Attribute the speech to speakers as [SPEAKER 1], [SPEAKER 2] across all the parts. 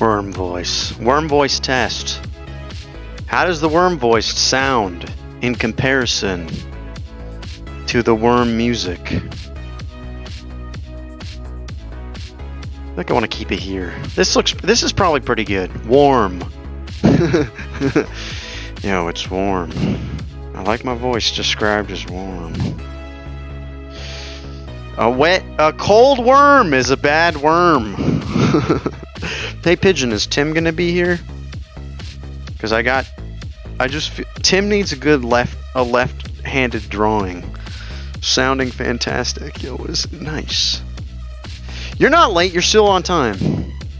[SPEAKER 1] Worm voice. Worm voice test. How does the worm voice sound in comparison to the worm music? I think I want to keep it here. This is probably pretty good. Warm. Yo, it's warm. I like my voice described as warm. A cold worm is a bad worm. Hey Pigeon, is Tim gonna be here? Cause Tim needs a good left-handed drawing. Sounding fantastic. Yo, is it nice? You're not late, you're still on time.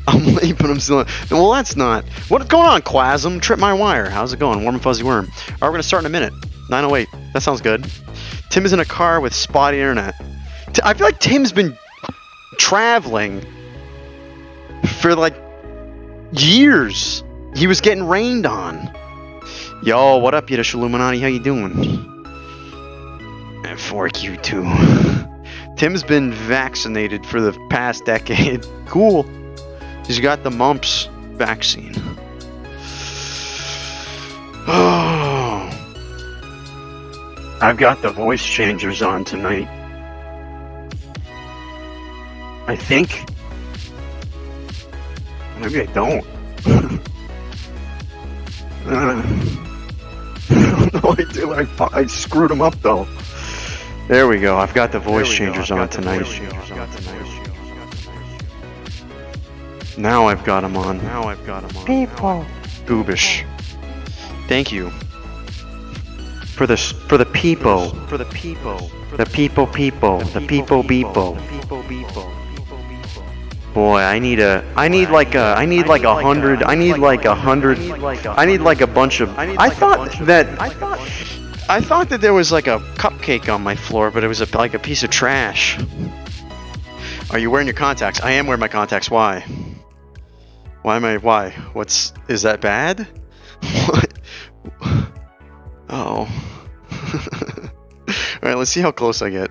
[SPEAKER 1] I'm late, but I'm still on. Well, that's not. What's going on, Quasm? Trip my wire. How's it going? Warm and fuzzy worm. Alright, we're gonna start in a minute. 9:08. That sounds good. Tim is in a car with spotty internet. I feel like Tim's been traveling for like years. He was getting rained on. Yo, what up, Yiddish Illuminati? How you doing? And fork you too. Tim's been vaccinated for the past decade. Cool. He's got the mumps vaccine. Oh. I've got the voice changers on tonight. I think. Maybe I don't. I don't know. I screwed them up though. There we go. I've got the voice changers on tonight. Now I've got them on. People. Goobish. Thank you. For the people. The people. Boy, I need a bunch of. I thought that there was like a cupcake on my floor, but it was like a piece of trash. Are you wearing your contacts? I am wearing my contacts. Why? Why? Is that bad? What? Oh. Alright, let's see how close I get.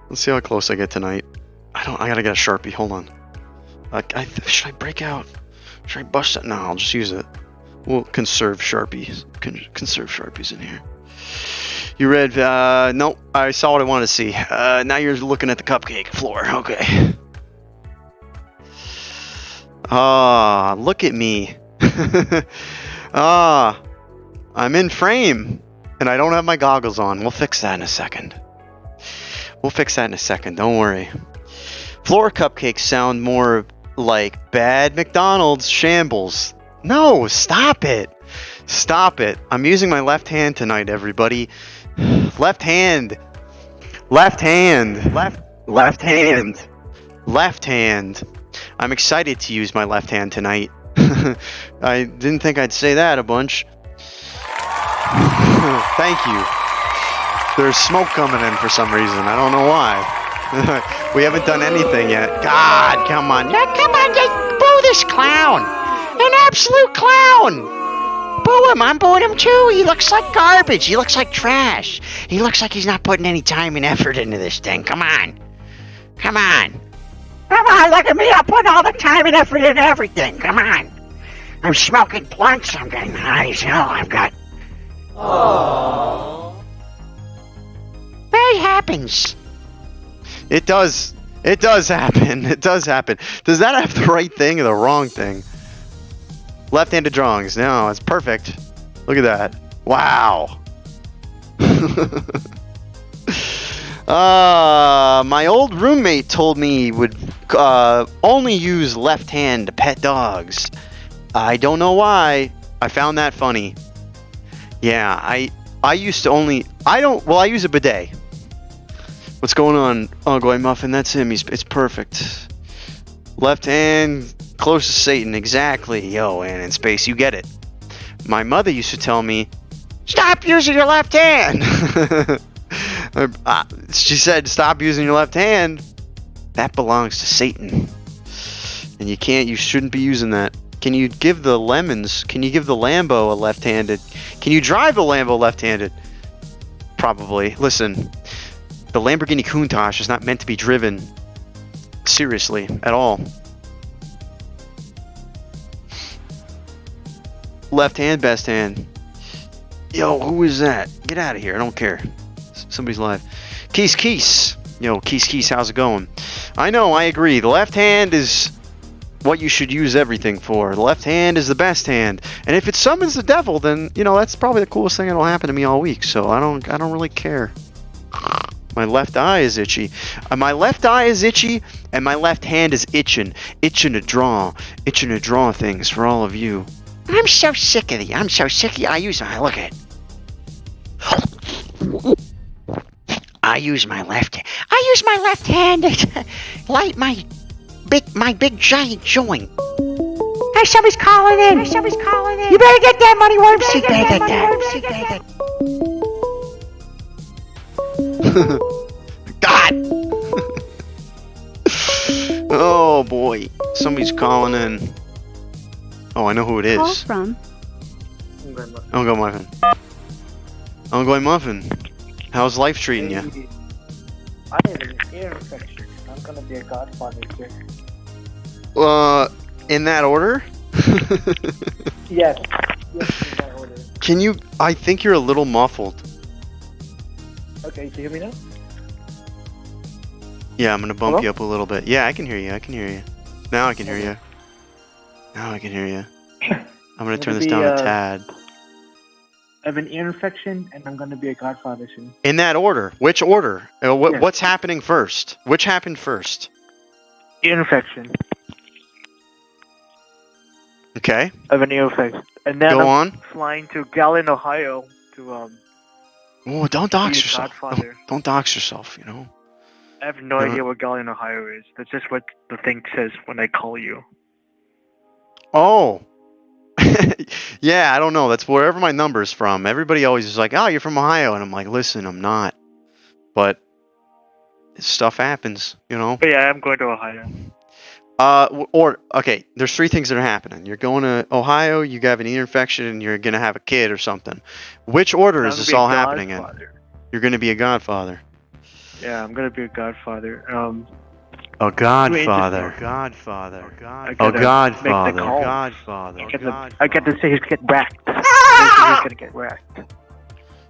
[SPEAKER 1] Let's see how close I get tonight. I gotta get a Sharpie. Hold on. Should I break out? Should I bust it? No, I'll just use it. We'll conserve Sharpies. Conserve Sharpies in here. You read? Nope. I saw what I wanted to see. Now you're looking at the cupcake floor. Okay. Ah, look at me. I'm in frame, and I don't have my goggles on. We'll fix that in a second. Don't worry. Floor cupcakes sound more like bad McDonald's shambles. No, stop it. I'm using my left hand tonight, everybody. Left hand. I'm excited to use my left hand tonight. I didn't think I'd say that a bunch. Thank you. There's smoke coming in for some reason. I don't know why. We haven't done anything yet. God, come on. Yeah, come on, just boo this clown. An absolute clown. Boo him. I'm booing him too. He looks like garbage. He looks like trash. He looks like he's not putting any time and effort into this thing. Come on, look at me. I'm putting all the time and effort into everything. Come on. I'm smoking blunts. I'm getting high as hell. I've got... Aww. That happens. It does happen. Does that have the right thing or the wrong thing? Left-handed drawings. No, it's perfect. Look at that. Wow. My old roommate told me he would only use left hand to pet dogs. I don't know why. I found that funny. Yeah, I used to only... I use a bidet. What's going on? Oh, Goy Muffin, that's him. It's perfect. Left hand, close to Satan. Exactly. Yo, and in space, you get it. My mother used to tell me, stop using your left hand. She said, stop using your left hand. That belongs to Satan. And you shouldn't be using that. Can you give the lemons? Can you give the Lambo a left-handed? Can you drive the Lambo left-handed? Probably. Listen, the Lamborghini Countach is not meant to be driven seriously at all. Left hand, best hand. Yo, who is that? Get out of here. I don't care. Somebody's live. Keese. Yo, Keese, how's it going? I know, I agree. The left hand is what you should use everything for. The left hand is the best hand. And if it summons the devil, then, you know, that's probably the coolest thing that'll happen to me all week. So I don't really care. My left eye is itchy. My left eye is itchy, and my left hand is itching. Itching to draw things for all of you. I'm so sick of you. I'm so sick of you. I use my, look at it. I use my left hand to light my big giant joint. Hey, somebody's calling in. You better get that, Moneyworms. You better get that. God. Oh boy, somebody's calling in. Oh, I know who it is.
[SPEAKER 2] Call from
[SPEAKER 1] Uncle Muffin. Uncle Muffin. How's life treating you?
[SPEAKER 3] I have an ear infection. I'm gonna be a godfather here.
[SPEAKER 1] In that order?
[SPEAKER 3] Yes, in that order.
[SPEAKER 1] Can you? I think you're a little muffled.
[SPEAKER 3] Okay, do you hear me now?
[SPEAKER 1] Yeah, I'm gonna bump
[SPEAKER 3] Hello?
[SPEAKER 1] you up a little bit. Yeah, I can hear you. Now I can hear you. I'm gonna turn this down a tad.
[SPEAKER 3] I have an ear infection, and I'm gonna be a godfather soon.
[SPEAKER 1] In that order? Which order?
[SPEAKER 3] Yeah.
[SPEAKER 1] What's happening first? Which happened first?
[SPEAKER 3] Ear infection.
[SPEAKER 1] Okay.
[SPEAKER 3] I have an ear infection, and then
[SPEAKER 1] Go
[SPEAKER 3] I'm
[SPEAKER 1] on.
[SPEAKER 3] flying to Gallon, Ohio, to
[SPEAKER 1] Oh, don't dox
[SPEAKER 3] be a
[SPEAKER 1] yourself.
[SPEAKER 3] godfather.
[SPEAKER 1] Don't dox yourself. You know.
[SPEAKER 3] I have no idea what Gallon, Ohio is. That's just what the thing says when I call you.
[SPEAKER 1] Oh. Yeah, I don't know. That's wherever my number's from. Everybody always is like, "Oh, you're from Ohio," and I'm like, "Listen, I'm not." But stuff happens, you know.
[SPEAKER 3] But yeah, I'm going to Ohio.
[SPEAKER 1] Okay, there's three things that are happening. You're going to Ohio, you have an ear infection, and you're gonna have a kid or something. Which order is this all happening in? You're gonna be a godfather.
[SPEAKER 3] Yeah, I'm gonna be a godfather.
[SPEAKER 1] A godfather.
[SPEAKER 3] I get to say he's getting whacked. He's gonna get whacked.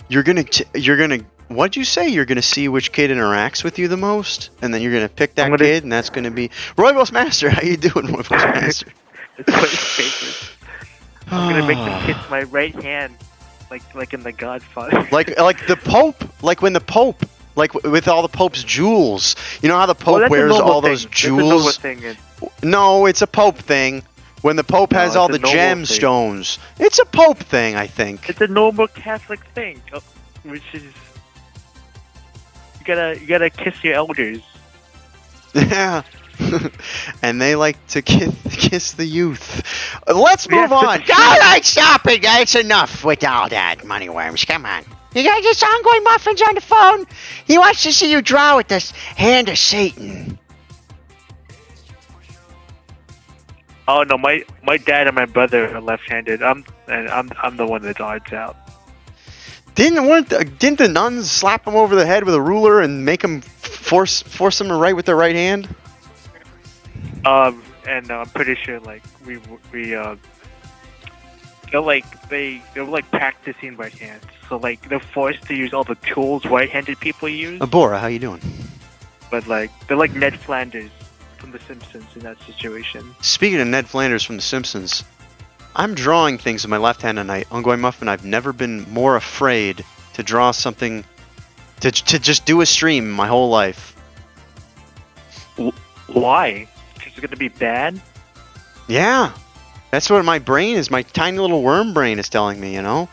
[SPEAKER 1] You're gonna. What'd you say? You're gonna see which kid interacts with you the most, and then you're gonna pick that kid, and that's gonna be Roybos Master. How you doing, Roybos Master?
[SPEAKER 3] It's what his face is. I'm gonna make him kiss my right hand, like in the Godfather.
[SPEAKER 1] like the Pope, like when the Pope, like with all the Pope's jewels. You know how the Pope wears all those jewels? No, it's a Pope thing. When the Pope has all the gemstones, it's a Pope thing, I think.
[SPEAKER 3] It's a normal Catholic thing, which is you gotta kiss your elders.
[SPEAKER 1] Yeah. And they like to kiss the youth. Let's move on. All right, stop it. It's enough with all that, Moneyworms. Come on. You got this ongoing Muffins on the phone. He wants to see you draw with this hand of Satan.
[SPEAKER 3] Oh no, my dad and my brother are left-handed. I'm the one that dodged out.
[SPEAKER 1] Didn't the nuns slap him over the head with a ruler and make him force him to write with their right hand?
[SPEAKER 3] And I'm pretty sure like we they're like practicing right hands. So like they're forced to use all the tools right-handed people use.
[SPEAKER 1] Abora, how you doing?
[SPEAKER 3] But like they're like Ned Flanders from The Simpsons in that situation.
[SPEAKER 1] Speaking of Ned Flanders from The Simpsons, I'm drawing things with my left hand tonight. Ongoing Muffin, I've never been more afraid to draw something, to just do a stream my whole life.
[SPEAKER 3] Why? Because it's gonna be bad?
[SPEAKER 1] Yeah. That's what my brain is, my tiny little worm brain is telling me, you know?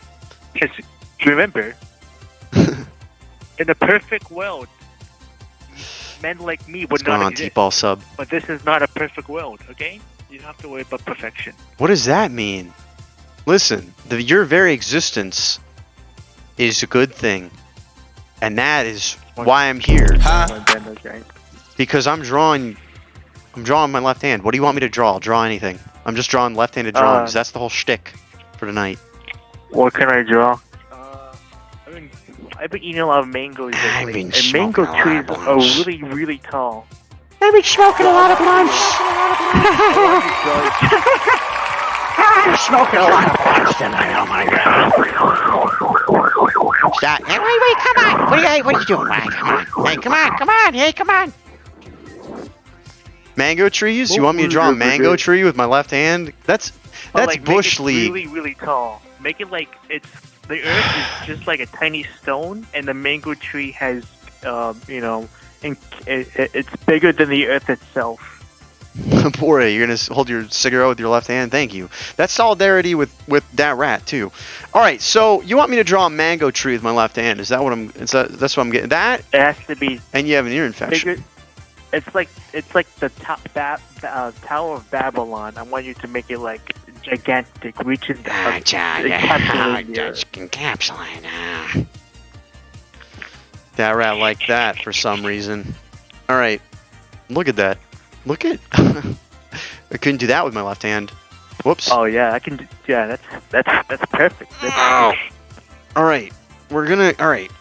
[SPEAKER 3] Because, remember, in a perfect world, men like me would not exist.
[SPEAKER 1] T-ball sub.
[SPEAKER 3] But this is not a perfect world, okay? You don't have to worry about perfection.
[SPEAKER 1] What does that mean? Listen, your very existence is a good thing. And that is why I'm here. Because I'm drawing my left hand. What do you want me to draw? I'll draw anything. I'm just drawing left-handed drawings. That's the whole shtick for tonight.
[SPEAKER 3] What can I draw? I've been eating a lot of mangoes lately, and mango trees are really, really tall.
[SPEAKER 2] I've been smoking a lot of blunts. I'm smoking a lot of blunts tonight. Oh my god. Stop. Hey, wait, come on. What are you doing? Come on. Hey, come on. Hey, come on.
[SPEAKER 1] Mango trees? You want me to draw a mango tree with my left hand? That's
[SPEAKER 3] like,
[SPEAKER 1] bush
[SPEAKER 3] make it
[SPEAKER 1] league.
[SPEAKER 3] really, really tall. Make it like the earth is just like a tiny stone, and the mango tree has, it's bigger than the earth itself.
[SPEAKER 1] Boy, you're gonna hold your cigarette with your left hand. Thank you. That's solidarity with that rat too. All right, so you want me to draw a mango tree with my left hand? Is that what I'm? That's what I'm getting. That
[SPEAKER 3] it has to be.
[SPEAKER 1] And you have an ear infection.
[SPEAKER 3] Bigger. It's like the Tower of Babylon. I want you to make it like gigantic, reaching
[SPEAKER 2] encapsulate.
[SPEAKER 1] That rat like that for some reason. All right, look at that. Look at. I couldn't do that with my left hand. Whoops.
[SPEAKER 3] Oh yeah, I can. Yeah, that's perfect.
[SPEAKER 1] All right, we're gonna. All right.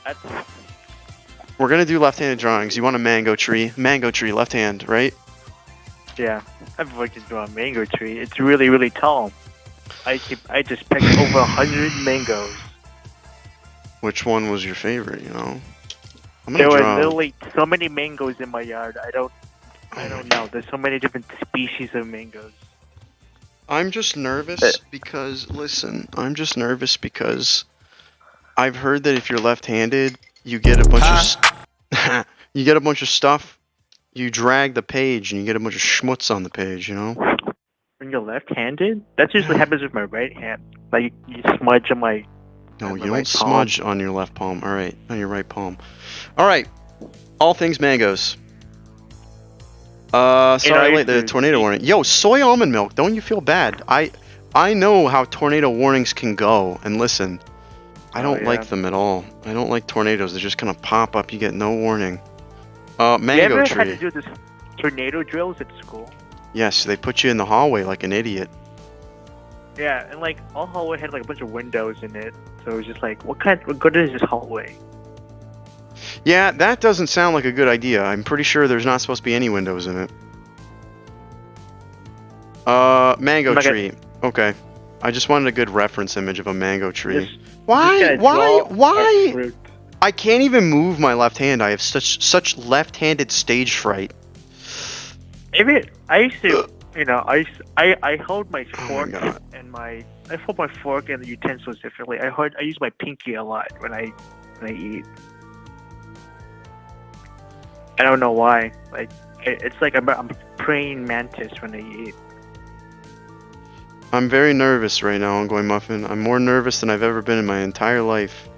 [SPEAKER 1] We're gonna do left-handed drawings. You want a mango tree? Mango tree, left hand, right?
[SPEAKER 3] Yeah, I've worked to draw a mango tree. It's really, really tall. I just picked over 100 mangoes.
[SPEAKER 1] Which one was your favorite? You know,
[SPEAKER 3] There were literally so many mangoes in my yard. I don't know. There's so many different species of mangoes.
[SPEAKER 1] I'm just nervous because I'm just nervous because I've heard that if you're left-handed, you get a bunch of stuff. You drag the page and you get a bunch of schmutz on the page. You know.
[SPEAKER 3] When you're left-handed, that usually happens with my right hand. Like you smudge on my.
[SPEAKER 1] No, you don't smudge on your left palm. All right, on your right palm. All right. All things mangoes. Sorry, late the tornado warning. Yo, soy almond milk. Don't you feel bad? I know how tornado warnings can go. And listen, I don't like them at all. I don't like tornadoes. They just kind of pop up. You get no warning. Mango
[SPEAKER 3] you ever
[SPEAKER 1] tree.
[SPEAKER 3] had to do this tornado drills at school?
[SPEAKER 1] Yes, they put you in the hallway like an idiot.
[SPEAKER 3] Yeah, and like all hallway had like a bunch of windows in it, so it was just like, what good is this hallway?
[SPEAKER 1] Yeah, that doesn't sound like a good idea. I'm pretty sure there's not supposed to be any windows in it. Mango tree. Okay. I just wanted a good reference image of a mango tree. Why? I can't even move my left hand. I have such left-handed stage fright.
[SPEAKER 3] I used to, I hold my fork I hold my fork and the utensils differently. I use my pinky a lot when I eat. I don't know why. Like it's like I'm a praying mantis when I eat.
[SPEAKER 1] I'm very nervous right now, Ongoing Muffin. I'm more nervous than I've ever been in my entire life.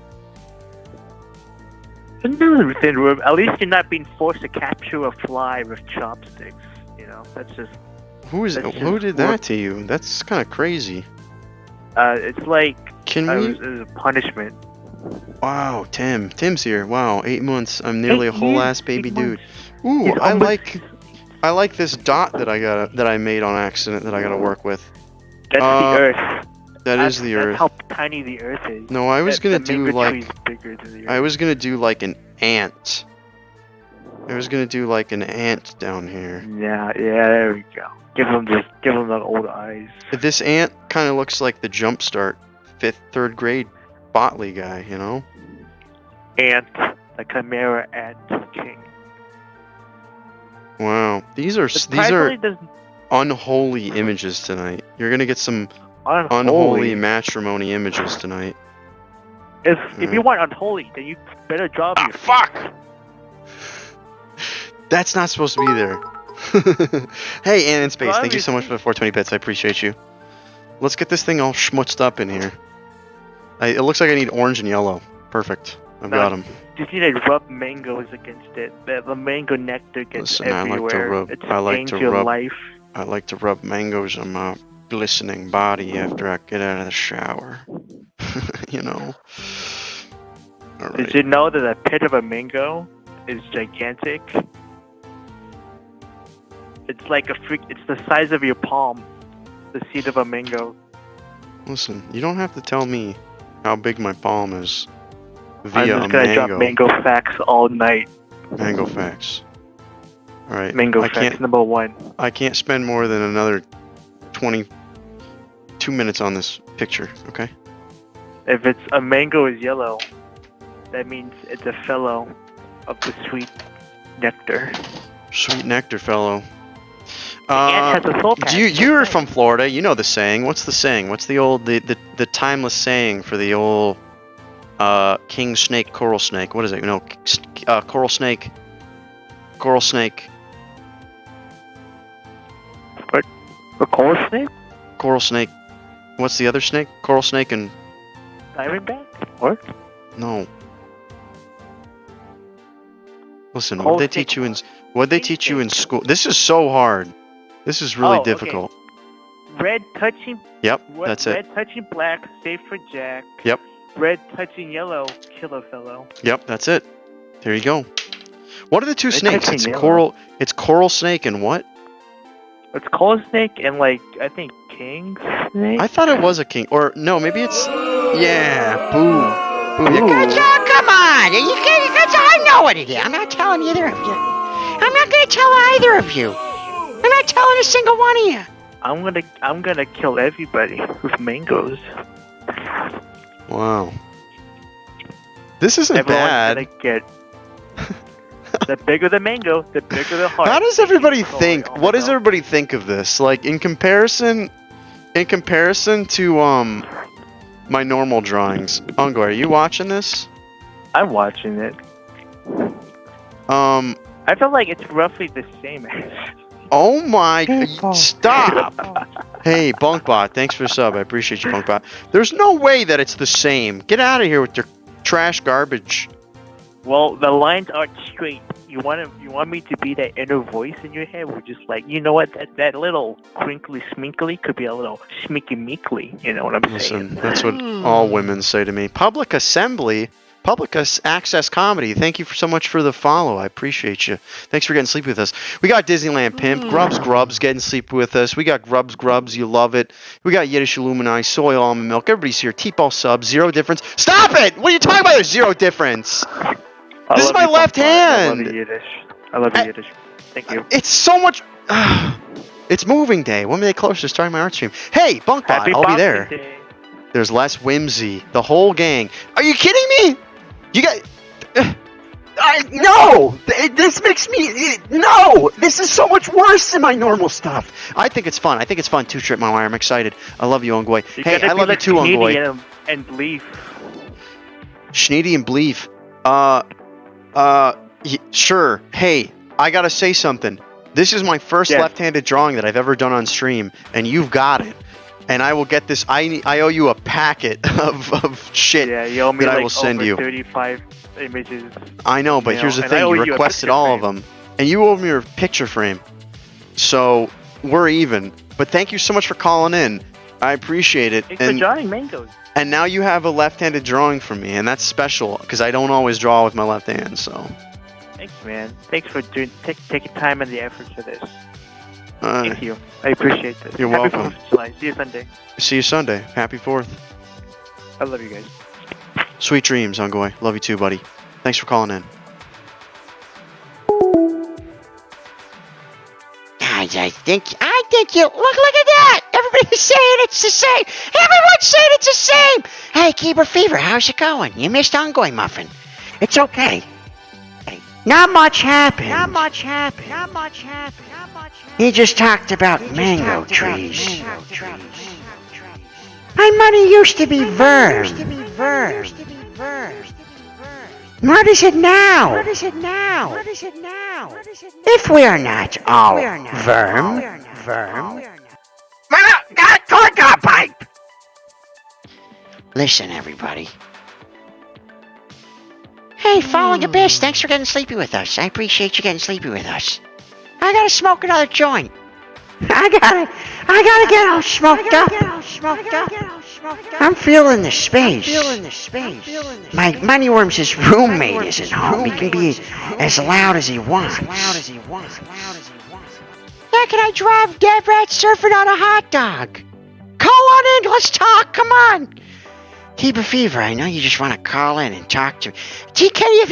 [SPEAKER 3] At least you're not being forced to capture a fly with chopsticks. You know, that's just.
[SPEAKER 1] Who did that to you? That's kind of crazy.
[SPEAKER 3] It's like.
[SPEAKER 1] Can we?
[SPEAKER 3] It was a punishment.
[SPEAKER 1] Wow, Tim's here. Wow, 8 months. I'm nearly a whole ass baby dude. Ooh, I like this dot that I made on accident that I gotta work with.
[SPEAKER 3] That's the Earth.
[SPEAKER 1] That's the Earth.
[SPEAKER 3] That's how tiny the Earth is.
[SPEAKER 1] No, I was gonna do like.
[SPEAKER 3] Bigger than the Earth.
[SPEAKER 1] I was gonna do like an ant. I was gonna do like an ant down here.
[SPEAKER 3] Yeah, there we go. Give him the old eyes.
[SPEAKER 1] This ant kind of looks like the Jumpstart 3rd grade Botley guy, you know?
[SPEAKER 3] Ant, the Chimera Ant King.
[SPEAKER 1] Wow, these are unholy images tonight. You're gonna get some unholy matrimony images tonight.
[SPEAKER 3] If you want unholy, then you better draw me.
[SPEAKER 1] Fuck! That's not supposed to be there. Hey, Ann in Space, thank you so much for the 420 bits. I appreciate you. Let's get this thing all schmutzed up in here. It looks like I need orange and yellow. Perfect. I've got them.
[SPEAKER 3] You just need to rub mangoes against it. The mango nectar gets everywhere.
[SPEAKER 1] I like to rub mangoes on my glistening body after I get out of the shower. You know. All right.
[SPEAKER 3] Did you know that a pit of a mango is gigantic? It's like it's the size of your palm. the seed of a mango.
[SPEAKER 1] Listen, you don't have to tell me how big my palm is
[SPEAKER 3] I'm
[SPEAKER 1] via
[SPEAKER 3] just
[SPEAKER 1] a
[SPEAKER 3] gonna drop
[SPEAKER 1] mango.
[SPEAKER 3] mango facts all night.
[SPEAKER 1] Mango facts. All right.
[SPEAKER 3] Mango
[SPEAKER 1] I
[SPEAKER 3] facts
[SPEAKER 1] can't.
[SPEAKER 3] number 1.
[SPEAKER 1] I can't spend more than another 22 minutes on this picture. Okay.
[SPEAKER 3] If it's a mango is yellow, that means it's a fellow of the sweet nectar.
[SPEAKER 1] Sweet nectar, fellow.
[SPEAKER 3] Ant has a soul patch.
[SPEAKER 1] You're from Florida. You know the saying. What's the saying? What's the old the timeless saying for the old king snake, coral snake? What is it? No, coral snake. Coral snake.
[SPEAKER 3] A coral snake?
[SPEAKER 1] Coral snake. What's the other snake? Coral snake and
[SPEAKER 3] Diamondback? What?
[SPEAKER 1] no. Listen,
[SPEAKER 3] Coral
[SPEAKER 1] what'd they
[SPEAKER 3] snake.
[SPEAKER 1] teach you in what'd they teach you in school? This is so hard. This is really
[SPEAKER 3] Oh, okay.
[SPEAKER 1] difficult.
[SPEAKER 3] Red touching.
[SPEAKER 1] Yep, that's it.
[SPEAKER 3] Red touching black, safe for Jack.
[SPEAKER 1] Yep.
[SPEAKER 3] Red touching yellow, kill a fellow.
[SPEAKER 1] Yep, that's it. There you go. What are the two
[SPEAKER 3] Red
[SPEAKER 1] snakes?
[SPEAKER 3] touching
[SPEAKER 1] It's
[SPEAKER 3] yellow.
[SPEAKER 1] coral snake and what?
[SPEAKER 3] It's coral snake and I think king snake.
[SPEAKER 1] I thought it was a king, or no, maybe it's yeah. Boo, boo.
[SPEAKER 2] Good job, come on! I know what it is. I'm not telling either of you. I'm not gonna tell either of you. I'm not telling a single one of you.
[SPEAKER 3] I'm gonna kill everybody with mangoes.
[SPEAKER 1] Wow. This isn't
[SPEAKER 3] Everyone's
[SPEAKER 1] bad.
[SPEAKER 3] gonna get. The bigger the mango, the bigger the heart.
[SPEAKER 1] How does everybody
[SPEAKER 3] Sorry,
[SPEAKER 1] think?
[SPEAKER 3] oh my
[SPEAKER 1] What does
[SPEAKER 3] God.
[SPEAKER 1] everybody think of this? Like in comparison to my normal drawings. Ungo, are you watching this?
[SPEAKER 3] I'm watching it. I feel like it's roughly the same.
[SPEAKER 1] Oh my! Stop! Hey, Bunkbot, thanks for the sub. I appreciate you, Bunkbot. There's no way that it's the same. Get out of here with your trash garbage.
[SPEAKER 3] Well, the lines aren't straight. You want me to be that inner voice in your head? We're just like, you know what? That little crinkly sminkly could be a little smeeky meekly. You know what I'm
[SPEAKER 1] Listen,
[SPEAKER 3] saying?
[SPEAKER 1] that's what all women say to me. Public Assembly, Access Comedy. Thank you so much for the follow. I appreciate you. Thanks for getting sleep with us. We got Disneyland Pimp, Grubs getting sleep with us. We got Grubs, you love it. We got Yiddish Illuminati, Soy Almond Milk. Everybody's here. T-Ball sub, zero difference. Stop it! What are you talking about? There's zero difference. This is my left hand.
[SPEAKER 3] I love you, Yiddish. I love you, Yiddish. Thank you.
[SPEAKER 1] It's so much. It's moving day. One day closer to starting my art stream. Hey, Bunkbot,
[SPEAKER 3] Happy
[SPEAKER 1] I'll be
[SPEAKER 3] Boxing
[SPEAKER 1] there.
[SPEAKER 3] Day.
[SPEAKER 1] There's less whimsy. The whole gang. Are you kidding me? You got. No! This makes me. No! This is so much worse than my normal stuff. I think it's fun. I think it's fun. 2-Trip My Wire. I'm excited. I love you, Ongoy.
[SPEAKER 3] You
[SPEAKER 1] Hey,
[SPEAKER 3] gotta
[SPEAKER 1] I
[SPEAKER 3] be
[SPEAKER 1] love you
[SPEAKER 3] like
[SPEAKER 1] too, Ongoy.
[SPEAKER 3] Canadian and belief.
[SPEAKER 1] Schneedy and Bleef. Sure. Hey, I gotta say something. This is my first
[SPEAKER 3] Yes.
[SPEAKER 1] left-handed drawing that I've ever done on stream, and you've got it. And I will get this. I owe you a packet of shit
[SPEAKER 3] Yeah, you owe me
[SPEAKER 1] that
[SPEAKER 3] like
[SPEAKER 1] I will send
[SPEAKER 3] over
[SPEAKER 1] you.
[SPEAKER 3] 35 images.
[SPEAKER 1] I know, but
[SPEAKER 3] You
[SPEAKER 1] here's
[SPEAKER 3] know,
[SPEAKER 1] the
[SPEAKER 3] and I
[SPEAKER 1] thing:
[SPEAKER 3] owe
[SPEAKER 1] you
[SPEAKER 3] you a
[SPEAKER 1] requested
[SPEAKER 3] picture
[SPEAKER 1] all of
[SPEAKER 3] frame.
[SPEAKER 1] them, and you owe me your picture frame. So we're even. But thank you so much for calling in. I appreciate it.
[SPEAKER 3] Thanks for drawing mangoes.
[SPEAKER 1] And now you have a left-handed drawing from me, and that's special because I don't always draw with my left hand. So
[SPEAKER 3] Thanks, man. Thanks for taking time and the effort for this.
[SPEAKER 1] uh,
[SPEAKER 3] Thank you. I appreciate this.
[SPEAKER 1] You're
[SPEAKER 3] Happy
[SPEAKER 1] welcome.
[SPEAKER 3] 4th of July. See you Sunday.
[SPEAKER 1] see you Sunday. Happy 4th.
[SPEAKER 3] I love you guys.
[SPEAKER 1] Sweet dreams, Ongoy. Love you too, buddy. Thanks for calling in.
[SPEAKER 2] I think you look at that. Everybody's saying it's the same. Everyone's saying it's the same. Hey, Keeper Fever, how's it going? You missed Ongoing Muffin. It's okay. Not much happened. He just talked about mango trees. My money used to be verm. What is it now? If we are not all verm. Got pipe. Listen, everybody. Hey, Falling Abyss, thanks for getting sleepy with us. I appreciate you getting sleepy with us. I gotta smoke another joint. I gotta get all smoked up. I'm feeling the space. My Moneyworms' roommate isn't home. He can be as loud as he wants. Yeah, second I drive dead rat surfing on a hot dog. Call on in, let's talk, come on. Keeper Fever, I know you just want to call in and talk to me. TK, you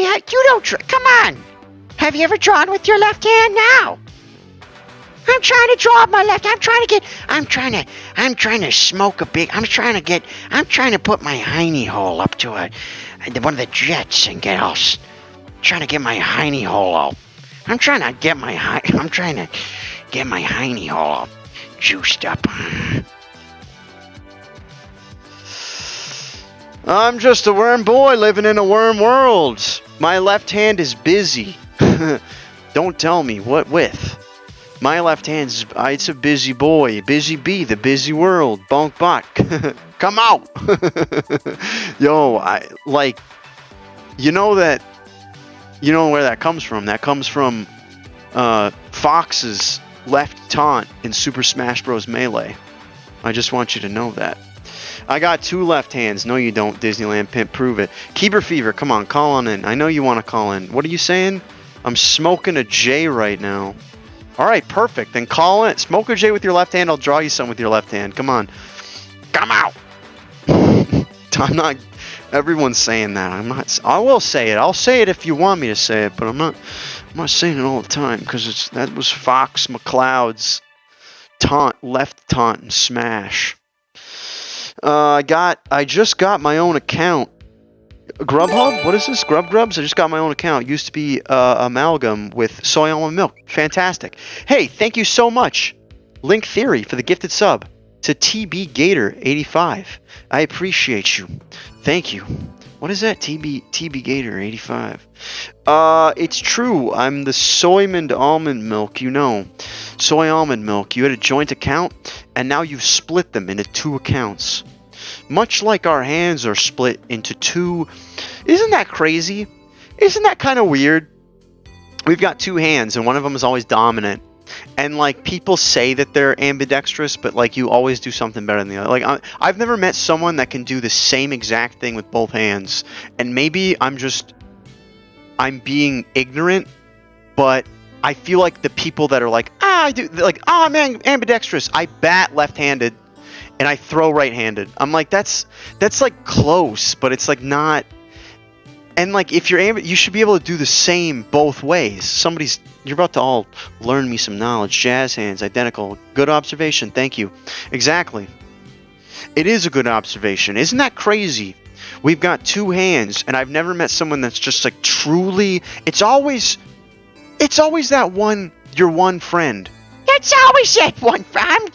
[SPEAKER 2] don't, come on. Have you ever drawn with your left hand now? I'm trying to draw with my left. I'm trying to smoke a big, I'm trying to put my hiney hole up to one of the jets and trying to get my hiney hole out. I'm trying to get my hiney hole all juiced up.
[SPEAKER 1] I'm just a worm boy living in a worm world. My left hand is busy. Don't tell me what with. My left hand's it's a busy boy. Busy bee, the busy world. Bonk bot. Come out. Yo, you know where that comes from. That comes from Fox's left taunt in Super Smash Bros. Melee. I just want you to know that. I got 2 left hands. No, you don't, Disneyland Pimp. Prove it. Keeper Fever, come on, call on in. I know you want to call in. What are you saying? I'm smoking a J right now. All right, perfect. Then call in. Smoke a J with your left hand. I'll draw you some with your left hand. Come on. Come out. I'm not. Everyone's saying that. I'm not. I will say it. I'll say it if you want me to say it, but I'm not saying it all the time because that was Fox McCloud's left taunt and Smash. I just got my own account. Grubhub? What is this? Grubs? I just got my own account. Used to be Amalgam with soy almond milk. Fantastic. Hey, thank you so much, Link Theory, for the gifted sub to TB Gator 85. I appreciate you. Thank you. What is that? TB Gator 85. It's true. I'm the soymond almond milk. You know, soy almond milk. You had a joint account, and now you've split them into 2 accounts. Much like our hands are split into 2. Isn't that crazy? Isn't that kind of weird? We've got 2 hands, and one of them is always dominant. And, like, people say that they're ambidextrous, but, like, you always do something better than the other. Like, I've never met someone that can do the same exact thing with both hands. And maybe I'm being ignorant, but I feel like the people that are like, I'm ambidextrous. I bat left-handed, and I throw right-handed. I'm like, that's like close, but it's like not. And like, if you're you should be able to do the same both ways. You're about to all learn me some knowledge. Jazz hands, identical. Good observation. Thank you. Exactly. It is a good observation. Isn't that crazy? We've got 2 hands, and I've never met someone that's just like truly. It's always that one. Your one friend.
[SPEAKER 2] It's always that one. I'm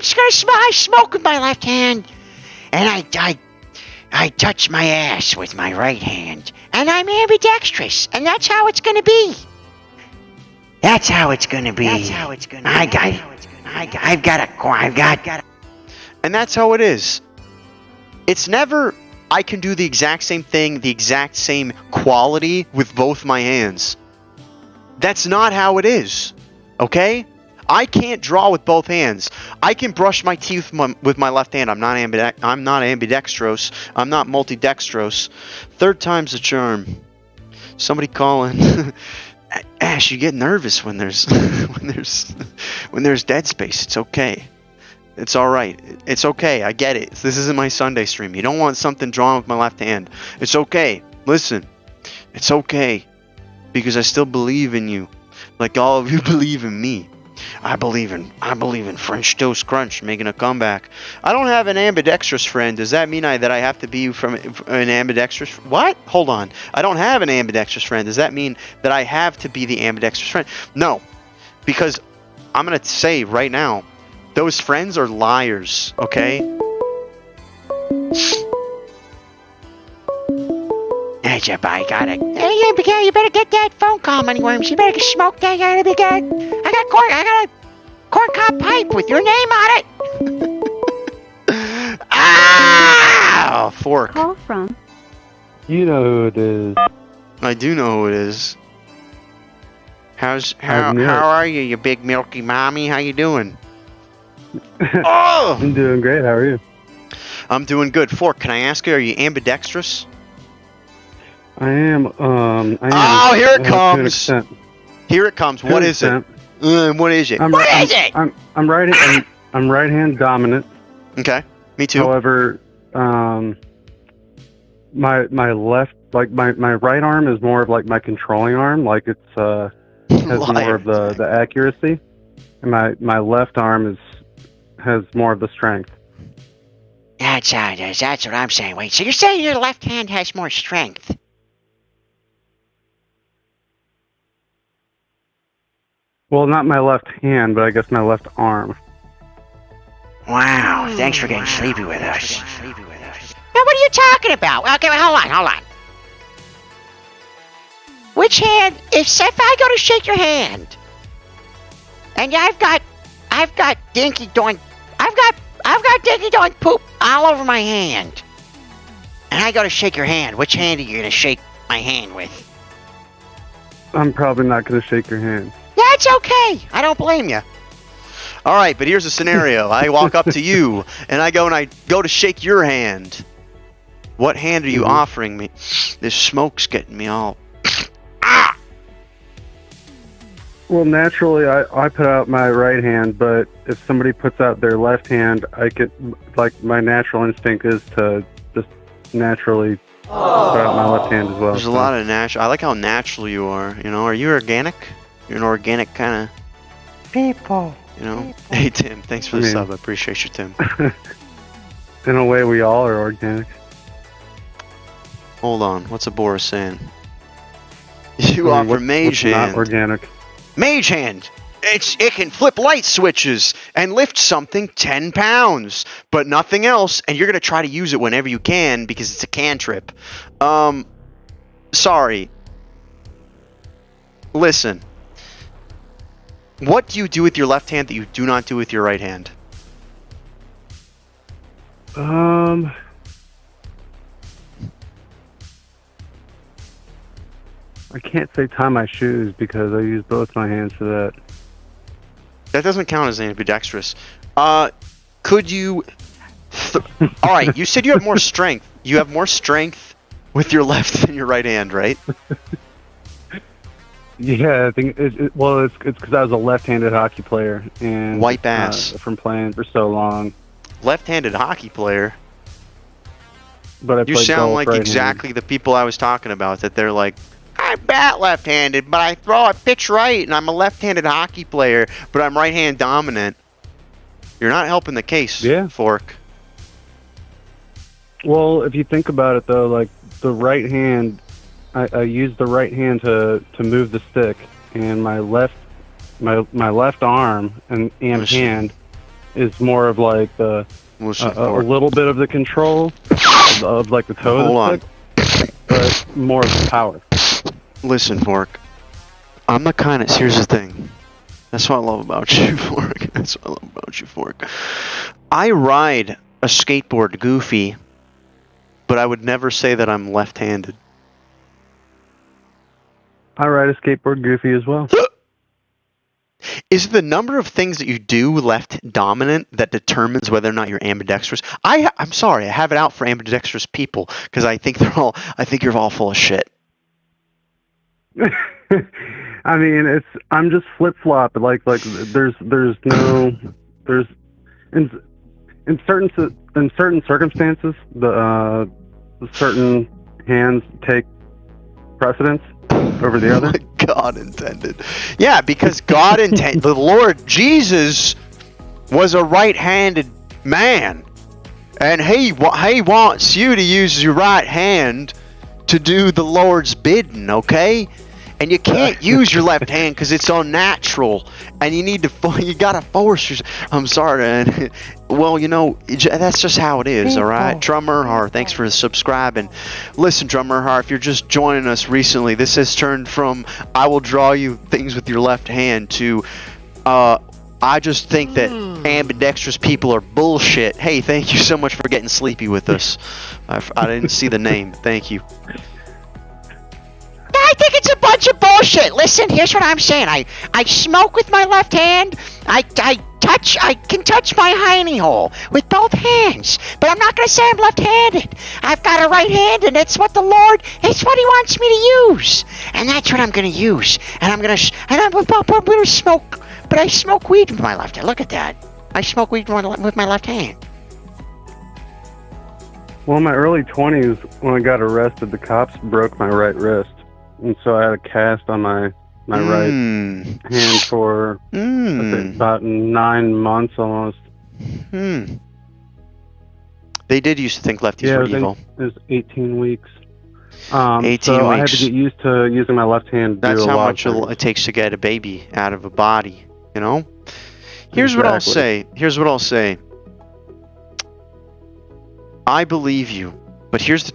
[SPEAKER 2] just gonna smoke with my left hand, and I touch my ass with my right hand, and I'm ambidextrous, and that's how it's gonna be. That's how it's gonna be. I've got.
[SPEAKER 1] And that's how it is. It's never. I can do the exact same thing, the exact same quality with both my hands. That's not how it is. Okay? I can't draw with both hands. I can brush my teeth with my left hand. I'm not ambidextrous. I'm not multidextrous. 3rd time's the charm. Somebody calling. Ash, you get nervous when there's when there's dead space. It's okay. It's all right. It's okay. I get it. This isn't my Sunday stream. You don't want something drawn with my left hand. It's okay. Listen. It's okay. Because I still believe in you. Like all of you believe in me. I believe in French Toast Crunch making a comeback. I don't have an ambidextrous friend. Does that mean that I have to be from an ambidextrous? What? Hold on. I don't have an ambidextrous friend. Does that mean that I have to be the ambidextrous friend? No, because I'm gonna say right now, those friends are liars. Okay.
[SPEAKER 2] I got it. Hey, you better get that phone call, Moneyworms. You better smoke that. I got a corncob pipe with your name on it. Ah! Fork.
[SPEAKER 4] Call from.
[SPEAKER 5] You know who it is.
[SPEAKER 1] I do know who it is. How are you, you big milky mommy? How you doing? Oh!
[SPEAKER 5] I'm doing great. How are you?
[SPEAKER 1] I'm doing good. Fork, can I ask you, are you ambidextrous?
[SPEAKER 5] I am.
[SPEAKER 1] Oh, here it comes. Here it comes. What is it? What is it?
[SPEAKER 2] What is it?
[SPEAKER 5] I'm right hand dominant.
[SPEAKER 1] Okay, me too.
[SPEAKER 5] However, my left, like my right arm is more of like my controlling arm. Like it's has more of the accuracy, and my left arm has more of the strength.
[SPEAKER 2] That's how it is. That's what I'm saying. Wait, so you're saying your left hand has more strength?
[SPEAKER 5] Well, not my left hand, but I guess my left arm.
[SPEAKER 2] Wow, thanks for getting sleepy with us. Now, what are you talking about? Okay, wait, hold on. Which hand? If I go to shake your hand, and I've got dinky doink, I've got dinky doink poop all over my hand, and I go to shake your hand, which hand are you gonna shake my hand with?
[SPEAKER 5] I'm probably not going to shake your hand.
[SPEAKER 2] That's okay. I don't blame you.
[SPEAKER 1] All right, but here's a scenario. I walk up to you, and I go to shake your hand. What hand are you offering me? This smoke's getting me all...
[SPEAKER 5] Well, naturally, I put out my right hand, but if somebody puts out their left hand, I could, like, my natural instinct is to just naturally put out my left hand as well.
[SPEAKER 1] There's a lot of natural... I like how natural you are, you know? Are you organic? You're an organic kind of...
[SPEAKER 2] People.
[SPEAKER 1] You know? Hey, Tim, thanks for the sub. I appreciate you, Tim.
[SPEAKER 5] In a way, we all are organic.
[SPEAKER 1] Hold on. What's a Boris saying? You offer mage hand.
[SPEAKER 5] Not organic.
[SPEAKER 1] Mage hand. It can flip light switches and lift something 10 pounds, but nothing else. And you're gonna try to use it whenever you can because it's a cantrip. Sorry. Listen. What do you do with your left hand that you do not do with your right hand?
[SPEAKER 5] I can't say tie my shoes because I use both my hands for that.
[SPEAKER 1] That doesn't count as ambidextrous. Could you... Alright, you said you have more strength. You have more strength with your left than your right hand, right?
[SPEAKER 5] Yeah, I think it's because I was a left-handed hockey player and
[SPEAKER 1] wipe ass
[SPEAKER 5] from playing for so long.
[SPEAKER 1] Left-handed hockey player.
[SPEAKER 5] But I
[SPEAKER 1] you sound like exactly the people I was talking about. That they're like, I bat left-handed, but I throw a pitch right, and I'm a left-handed hockey player, but I'm right-hand dominant. You're not helping the case, Fork.
[SPEAKER 5] Well, if you think about it, though, like the right hand. I use the right hand to move the stick, and my left arm and hand is more of like a little bit of the control of like the toe of the stick, but more of the power.
[SPEAKER 1] Listen, Fork. I'm the kind of... Here's the thing. That's what I love about you, Fork. That's what I love about you, Fork. I ride a skateboard goofy, but I would never say that I'm left-handed.
[SPEAKER 5] I ride a skateboard goofy as well.
[SPEAKER 1] Is it the number of things that you do left dominant that determines whether or not you're ambidextrous? I'm sorry, I have it out for ambidextrous people because I think you're all full of shit.
[SPEAKER 5] I mean, I'm just flip flop. Like there's in certain circumstances the certain hands take precedence over the other.
[SPEAKER 1] God intended. Yeah, because God intended. The Lord Jesus was a right-handed man, and he wants you to use your right hand to do the Lord's bidding. Okay, and you can't use your left hand because it's unnatural, and you gotta force yourself. I'm sorry, man. Well, you know, that's just how it is, all right? Drummer, thanks for subscribing. Listen, Drummer, if you're just joining us recently, this has turned from I will draw you things with your left hand to I just think that ambidextrous people are bullshit. Hey, thank you so much for getting sleepy with us. I didn't see the name. Thank you.
[SPEAKER 2] I think it's a bunch of bullshit. Listen, here's what I'm saying. I smoke with my left hand. I can touch my hiney hole with both hands. But I'm not going to say I'm left-handed. I've got a right hand, and it's what He wants me to use. And that's what I'm going to use. And I'm going to smoke but I smoke weed with my left hand. Look at that. I smoke weed with my left hand.
[SPEAKER 5] Well, in my early 20s, when I got arrested, the cops broke my right wrist, and so I had a cast on my right hand for I think about 9 months almost.
[SPEAKER 1] They did used to think lefties were evil.
[SPEAKER 5] It was 18 weeks.
[SPEAKER 1] 18 weeks.
[SPEAKER 5] I had to get used to using my left hand to
[SPEAKER 1] That's
[SPEAKER 5] do a
[SPEAKER 1] how
[SPEAKER 5] lot
[SPEAKER 1] much
[SPEAKER 5] of things.
[SPEAKER 1] it takes to get a baby out of a body, you know? Here's what I'll say. I believe you, but here's the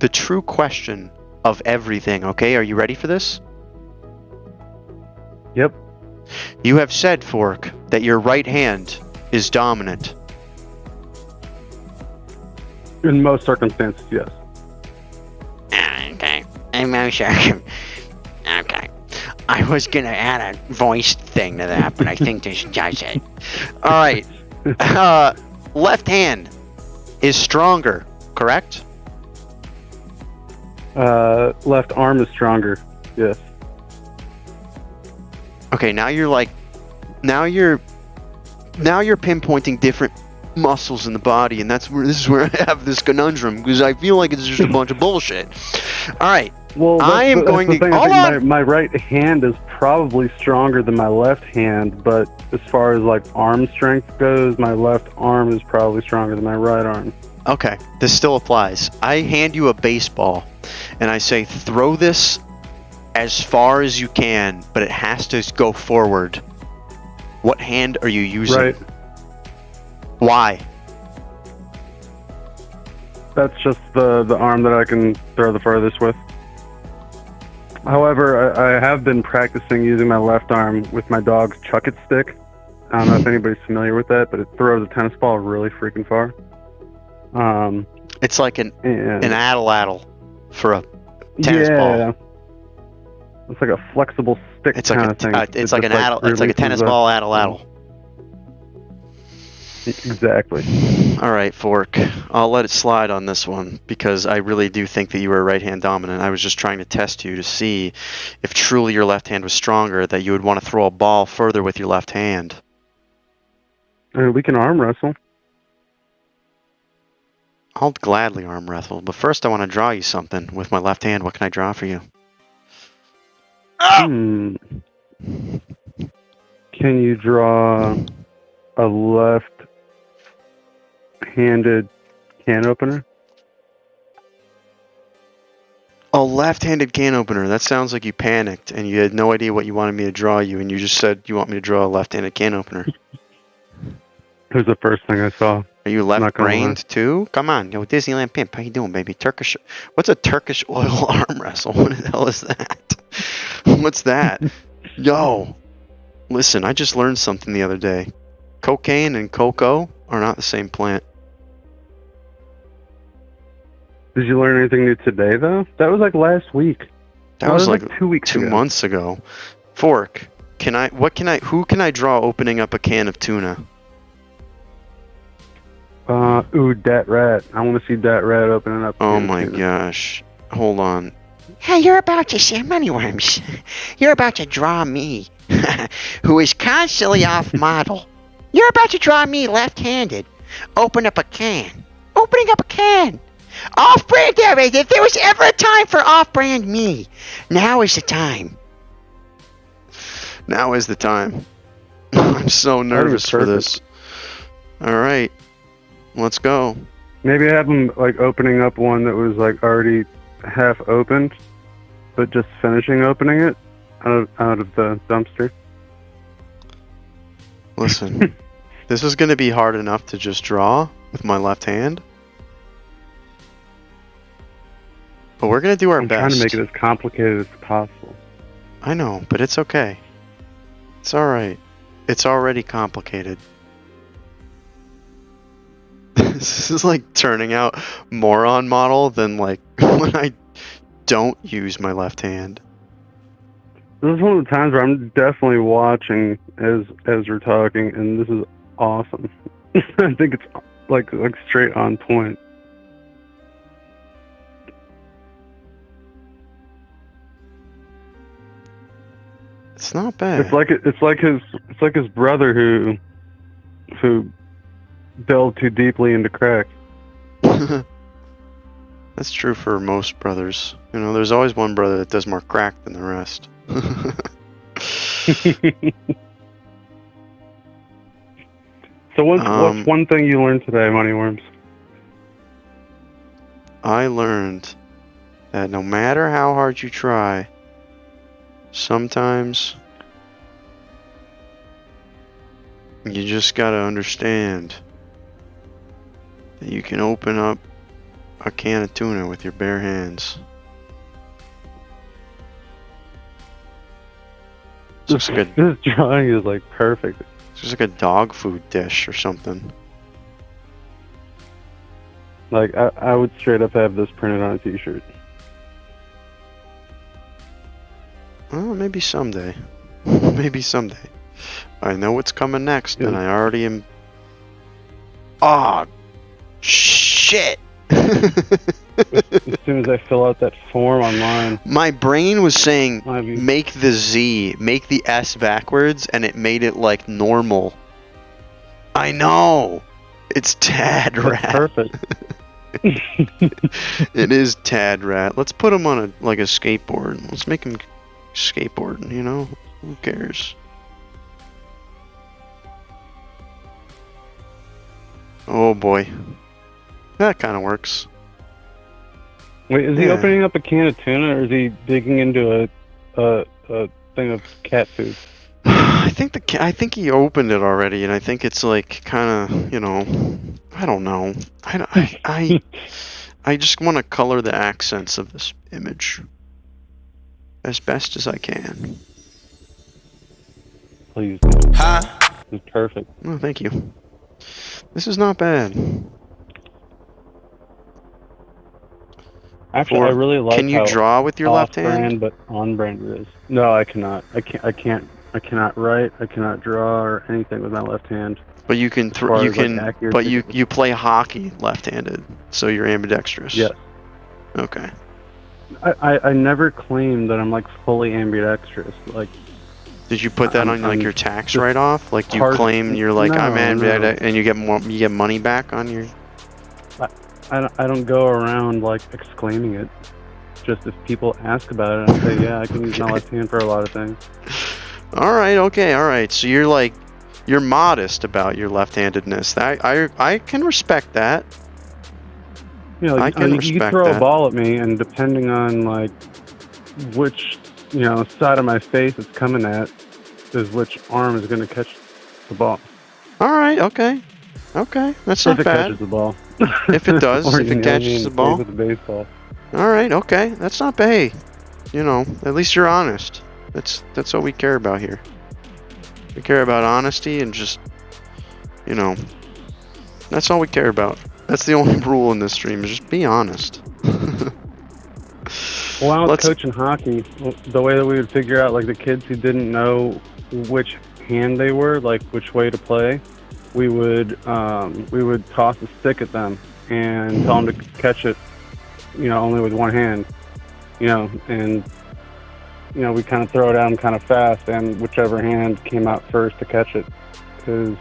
[SPEAKER 1] true question of everything, okay? Are you ready for this?
[SPEAKER 5] Yep.
[SPEAKER 1] You have said, Fork, that your right hand is dominant.
[SPEAKER 5] In most circumstances, yes.
[SPEAKER 2] Okay. Okay. I was gonna add a voice thing to that, but I think this does it.
[SPEAKER 1] All right. Left hand is stronger, correct?
[SPEAKER 5] Left arm is stronger, yes.
[SPEAKER 1] Okay, now you're pinpointing different muscles in the body, and this is where I have this conundrum, because I feel like it's just a bunch of bullshit. All right.
[SPEAKER 5] Well,
[SPEAKER 1] Hold on.
[SPEAKER 5] My right hand is probably stronger than my left hand, but as far as like arm strength goes, my left arm is probably stronger than my right arm.
[SPEAKER 1] Okay, this still applies. I hand you a baseball, and I say, throw this as far as you can, but it has to go forward. What hand are you using?
[SPEAKER 5] Right.
[SPEAKER 1] Why?
[SPEAKER 5] That's just the arm that I can throw the furthest with. However, I have been practicing using my left arm with my dog's chuck it stick. I don't know if anybody's familiar with that, but it throws a tennis ball really freaking far.
[SPEAKER 1] It's like an addle for a tennis ball.
[SPEAKER 5] It's like a flexible stick kind of thing.
[SPEAKER 1] It's like an addle. It's like a tennis ball addle.
[SPEAKER 5] Exactly.
[SPEAKER 1] All right, Fork. I'll let it slide on this one because I really do think that you were right hand dominant. I was just trying to test you to see if truly your left hand was stronger, that you would want to throw a ball further with your left hand.
[SPEAKER 5] We can arm wrestle.
[SPEAKER 1] I'll gladly arm wrestle, but first I want to draw you something with my left hand. What can I draw for you?
[SPEAKER 5] Can you draw a left-handed can opener?
[SPEAKER 1] A left-handed can opener. That sounds like you panicked and you had no idea what you wanted me to draw you, and you just said you want me to draw a left-handed can opener.
[SPEAKER 5] It was the first thing I saw.
[SPEAKER 1] Are you left-brained too? Come on, yo, Disneyland Pimp. How you doing, baby? What's a Turkish oil arm wrestle? What the hell is that? What's that? Yo, listen, I just learned something the other day. Cocaine and cocoa are not the same plant.
[SPEAKER 5] Did you learn anything new today, though? That was like last week.
[SPEAKER 1] That was like
[SPEAKER 5] 2 weeks ago.
[SPEAKER 1] 2 months ago. Fork, who can I draw opening up a can of tuna?
[SPEAKER 5] Dat Rat. I want to see Dat Rat opening up.
[SPEAKER 1] Oh my gosh. Hold on.
[SPEAKER 2] Hey, you're about to see Moneyworms. You're about to draw me, who is constantly off model. You're about to draw me left-handed. Opening up a can. Off-brand there, mate. If there was ever a time for off-brand me, now is the time.
[SPEAKER 1] Now is the time. I'm so nervous for this. All right. Let's go.
[SPEAKER 5] Maybe have him like opening up one that was like already half opened, but just finishing opening it out of the dumpster.
[SPEAKER 1] Listen, this is going to be hard enough to just draw with my left hand. But we're going to do our best.
[SPEAKER 5] I'm trying to make it as complicated as possible.
[SPEAKER 1] I know, but it's okay. It's alright. It's already complicated. This is like turning out more on model than like when I don't use my left hand.
[SPEAKER 5] This is one of the times where I'm definitely watching as we're talking, and this is awesome. I think it's like straight on point.
[SPEAKER 1] It's not bad.
[SPEAKER 5] It's like his brother who delved too deeply into crack.
[SPEAKER 1] That's true for most brothers. You know, there's always one brother that does more crack than the rest.
[SPEAKER 5] So what's one thing you learned today, Moneyworms?
[SPEAKER 1] I learned that no matter how hard you try, sometimes you just gotta understand that you can open up a can of tuna with your bare hands. It's just like
[SPEAKER 5] This drawing is like perfect.
[SPEAKER 1] it's just like a dog food dish or something.
[SPEAKER 5] Like I would straight up have this printed on a T-shirt.
[SPEAKER 1] Well, maybe someday. Maybe someday. I know what's coming next, and I already am. Oh, shit!
[SPEAKER 5] As soon as I fill out that form online,
[SPEAKER 1] My brain was saying,
[SPEAKER 5] I mean,
[SPEAKER 1] make the Z, make the S backwards, and it made it like normal. I know! It's Tad
[SPEAKER 5] that's
[SPEAKER 1] Rat.
[SPEAKER 5] perfect.
[SPEAKER 1] It is Tad Rat. Let's put him on a skateboard. Let's make him skateboarding, you know? Who cares? Oh boy. That kind of works.
[SPEAKER 5] Wait, is he
[SPEAKER 1] Yeah.
[SPEAKER 5] opening up a can of tuna, or is he digging into a thing of cat food?
[SPEAKER 1] I think he opened it already, and I think it's like kind of, you know, I don't know. I just want to color the accents of this image as best as I can.
[SPEAKER 5] Please do. It's perfect.
[SPEAKER 1] Oh, thank you. This is not bad.
[SPEAKER 5] Actually, I really like.
[SPEAKER 1] Can you
[SPEAKER 5] how
[SPEAKER 1] draw with your left hand?
[SPEAKER 5] off-brand, but on-brand it is. No, I cannot. I cannot write. I cannot draw or anything with my left hand.
[SPEAKER 1] But you can.
[SPEAKER 5] far
[SPEAKER 1] You
[SPEAKER 5] as, like,
[SPEAKER 1] can.
[SPEAKER 5] accuracy
[SPEAKER 1] But you
[SPEAKER 5] goes.
[SPEAKER 1] play hockey left-handed, so you're ambidextrous.
[SPEAKER 5] Yes.
[SPEAKER 1] Okay.
[SPEAKER 5] I never claim that I'm like fully ambidextrous. Like,
[SPEAKER 1] Did you put that on like
[SPEAKER 5] I'm
[SPEAKER 1] your tax
[SPEAKER 5] just
[SPEAKER 1] write-off? Like you
[SPEAKER 5] hard-
[SPEAKER 1] claim you're like I'm
[SPEAKER 5] No,
[SPEAKER 1] ambidextrous,
[SPEAKER 5] no.
[SPEAKER 1] and you get money back on your.
[SPEAKER 5] I don't go around like exclaiming it. Just if people ask about it, I say, yeah, I can use my left hand for a lot of things.
[SPEAKER 1] All right. Okay. All right. So you're modest about your left-handedness. I can respect that.
[SPEAKER 5] You know,
[SPEAKER 1] I can
[SPEAKER 5] you
[SPEAKER 1] respect
[SPEAKER 5] throw
[SPEAKER 1] that.
[SPEAKER 5] a ball at me, and depending on like which side of my face it's coming at, is which arm is going to catch the ball.
[SPEAKER 1] All right. Okay. Okay. That's
[SPEAKER 5] If
[SPEAKER 1] not
[SPEAKER 5] it
[SPEAKER 1] bad.
[SPEAKER 5] catches the ball.
[SPEAKER 1] If it does,
[SPEAKER 5] Or,
[SPEAKER 1] if
[SPEAKER 5] you
[SPEAKER 1] it
[SPEAKER 5] know what I
[SPEAKER 1] catches
[SPEAKER 5] mean,
[SPEAKER 1] the
[SPEAKER 5] plays
[SPEAKER 1] ball.
[SPEAKER 5] with the baseball.
[SPEAKER 1] All right. Okay. That's not bad. Hey, you know, at least you're honest. That's what we care about here. We care about honesty and just, you know, that's all we care about. That's the only rule in this stream is just be honest.
[SPEAKER 5] Well, when I was
[SPEAKER 1] Let's-
[SPEAKER 5] coaching hockey, the way that we would figure out like the kids who didn't know which hand they were, like which way to play, we would toss a stick at them and tell them to catch it, only with one hand, and we kind of throw it at them kind of fast, and whichever hand came out first to catch it is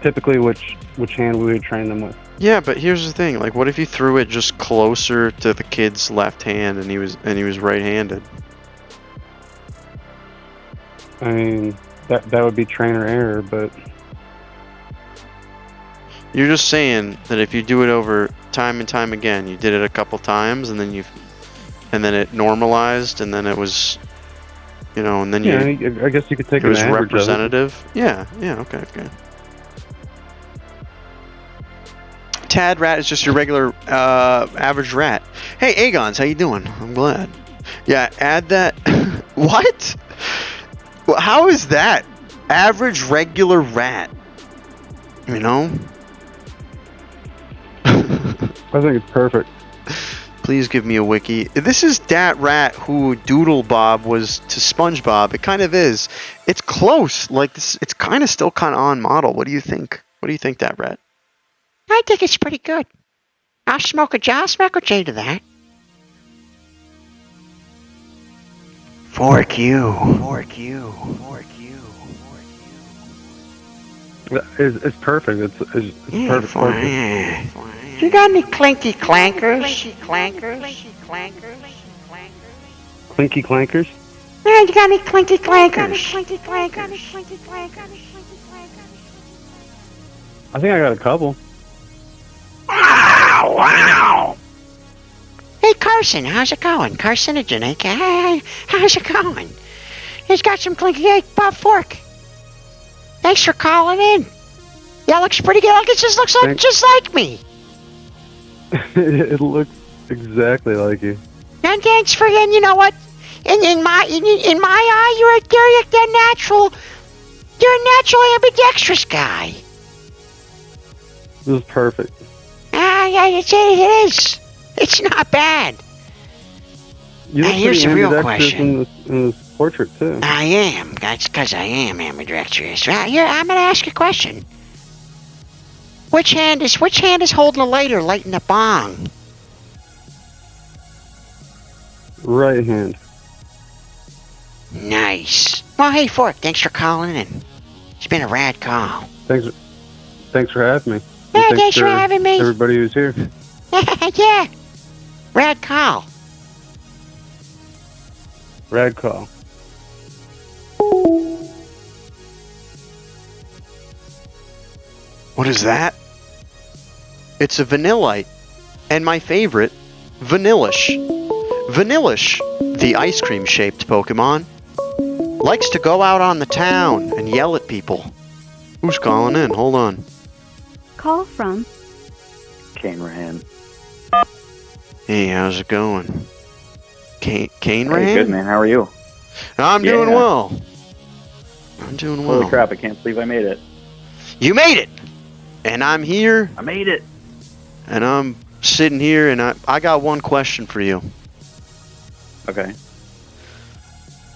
[SPEAKER 5] typically which hand we would train them with.
[SPEAKER 1] Yeah, but here's the thing. Like, what if you threw it just closer to the kid's left hand and he was right-handed?
[SPEAKER 5] I mean, that would be trainer error, but
[SPEAKER 1] You're just saying that if you do it over time and time again, you did it a couple times and then it normalized and then it was, and then
[SPEAKER 5] yeah, I guess you could take
[SPEAKER 1] it was
[SPEAKER 5] an average of it.
[SPEAKER 1] representative. Yeah, okay. Tad Rat is just your regular average rat. Hey, Agons, how you doing? I'm glad. Yeah, add that. What? Well, how is that? Average regular rat. You know?
[SPEAKER 5] I think it's perfect.
[SPEAKER 1] Please give me a wiki. This is Dat Rat who Doodle Bob was to SpongeBob. It kind of is. It's close. Like this, it's kind of still kind of on model. What do you think? What do you think, Dat Rat?
[SPEAKER 2] I think it's pretty good. I'll smoke a J to that. Fork you. Fork you. Fork you.
[SPEAKER 5] It's perfect. It's perfect.
[SPEAKER 2] Fork.
[SPEAKER 5] Fork.
[SPEAKER 2] You got any clinky clankers?
[SPEAKER 5] Clinky clankers?
[SPEAKER 2] Yeah, you got any clinky clankers?
[SPEAKER 5] I think I got a couple.
[SPEAKER 2] Wow. Hey, Carson, how's it going? Carcinogen, hey, how's it going? He's got some clinky Bob Fork. Thanks for calling in. Yeah, looks pretty good. Look, it just looks like just like me.
[SPEAKER 5] It looks exactly like you.
[SPEAKER 2] And thanks for, and you know what? In my eye, you're a natural ambidextrous guy.
[SPEAKER 5] This is perfect.
[SPEAKER 2] Yeah, it is. It's not bad.
[SPEAKER 5] You look
[SPEAKER 2] Here's
[SPEAKER 5] pretty
[SPEAKER 2] the real
[SPEAKER 5] ambidextrous
[SPEAKER 2] question.
[SPEAKER 5] in this portrait too.
[SPEAKER 2] I am. That's because I am ambidextrous. I'm gonna ask you a question. Which hand is holding a lighter, lighting a bong?
[SPEAKER 5] Right hand.
[SPEAKER 2] Nice. Well, hey, Fork, thanks for calling in. It's been a rad call.
[SPEAKER 5] Thanks for having me.
[SPEAKER 2] Yeah,
[SPEAKER 5] And
[SPEAKER 2] thanks for having me.
[SPEAKER 5] Everybody who's here.
[SPEAKER 2] Yeah. Rad call.
[SPEAKER 5] Rad call.
[SPEAKER 1] What is that? It's a Vanillite. And my favorite, Vanillish. Vanillish, the ice cream shaped Pokemon, likes to go out on the town and yell at people. Who's calling in? Hold on.
[SPEAKER 4] Call from
[SPEAKER 6] Kane Rahan.
[SPEAKER 1] Hey, how's it going? Kane
[SPEAKER 6] Hey,
[SPEAKER 1] Rahan?
[SPEAKER 6] good man. How are you?
[SPEAKER 1] I'm doing
[SPEAKER 6] Yeah.
[SPEAKER 1] well. I'm doing well.
[SPEAKER 6] Holy crap! I can't believe I made it.
[SPEAKER 1] You made it! And I'm here,
[SPEAKER 6] I made it.
[SPEAKER 1] and I'm sitting here, and I got one question for you.
[SPEAKER 6] Okay.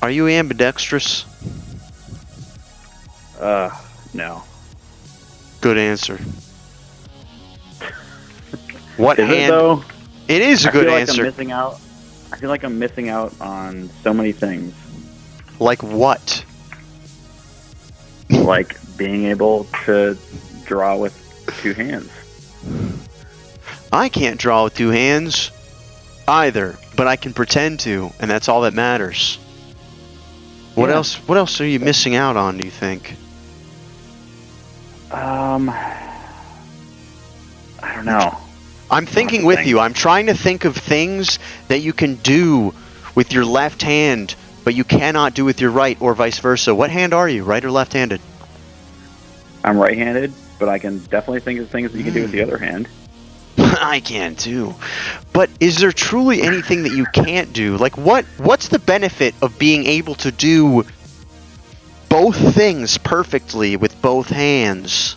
[SPEAKER 1] Are you ambidextrous?
[SPEAKER 6] No.
[SPEAKER 1] Good answer. What
[SPEAKER 6] Is
[SPEAKER 1] hand?
[SPEAKER 6] it though?
[SPEAKER 1] It is a
[SPEAKER 6] I
[SPEAKER 1] good
[SPEAKER 6] feel like
[SPEAKER 1] answer.
[SPEAKER 6] I'm missing out. I feel like I'm missing out on so many things,
[SPEAKER 1] Like what?
[SPEAKER 6] like being able to draw with two hands.
[SPEAKER 1] I can't draw with two hands either, but I can pretend to, and that's all that matters. What
[SPEAKER 6] Yeah.
[SPEAKER 1] else? What else are you missing out on, do you think?
[SPEAKER 6] I don't know.
[SPEAKER 1] I'm thinking
[SPEAKER 6] Lots of
[SPEAKER 1] with
[SPEAKER 6] things.
[SPEAKER 1] you. I'm trying to think of things that you can do with your left hand, but you cannot do with your right, or vice versa. What hand are you, right or left-handed?
[SPEAKER 6] I'm right-handed, but I can definitely think of things that you can do with the other hand.
[SPEAKER 1] I can too. But is there truly anything that you can't do? Like what's the benefit of being able to do both things perfectly with both hands?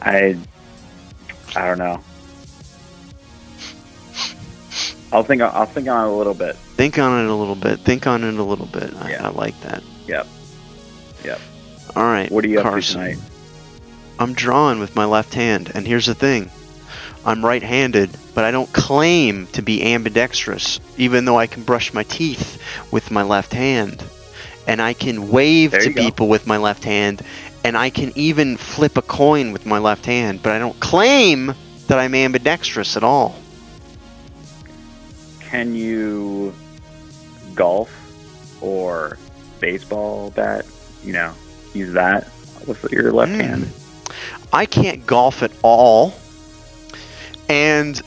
[SPEAKER 6] I don't know. I'll think on it a little bit.
[SPEAKER 1] Think on it a little bit. Think on it a little bit.
[SPEAKER 6] Yeah.
[SPEAKER 1] I like that.
[SPEAKER 6] Yep.
[SPEAKER 1] All right.
[SPEAKER 6] What are you up to
[SPEAKER 1] Carson.
[SPEAKER 6] tonight?
[SPEAKER 1] I'm drawing with my left hand, and here's the thing. I'm right-handed, but I don't claim to be ambidextrous, even though I can brush my teeth with my left hand. And I can wave
[SPEAKER 6] There
[SPEAKER 1] to
[SPEAKER 6] you go.
[SPEAKER 1] people with my left hand, and I can even flip a coin with my left hand, but I don't claim that I'm ambidextrous at all.
[SPEAKER 6] Can you golf or baseball bat? You know, use that with your left hand.
[SPEAKER 1] I can't golf at all, and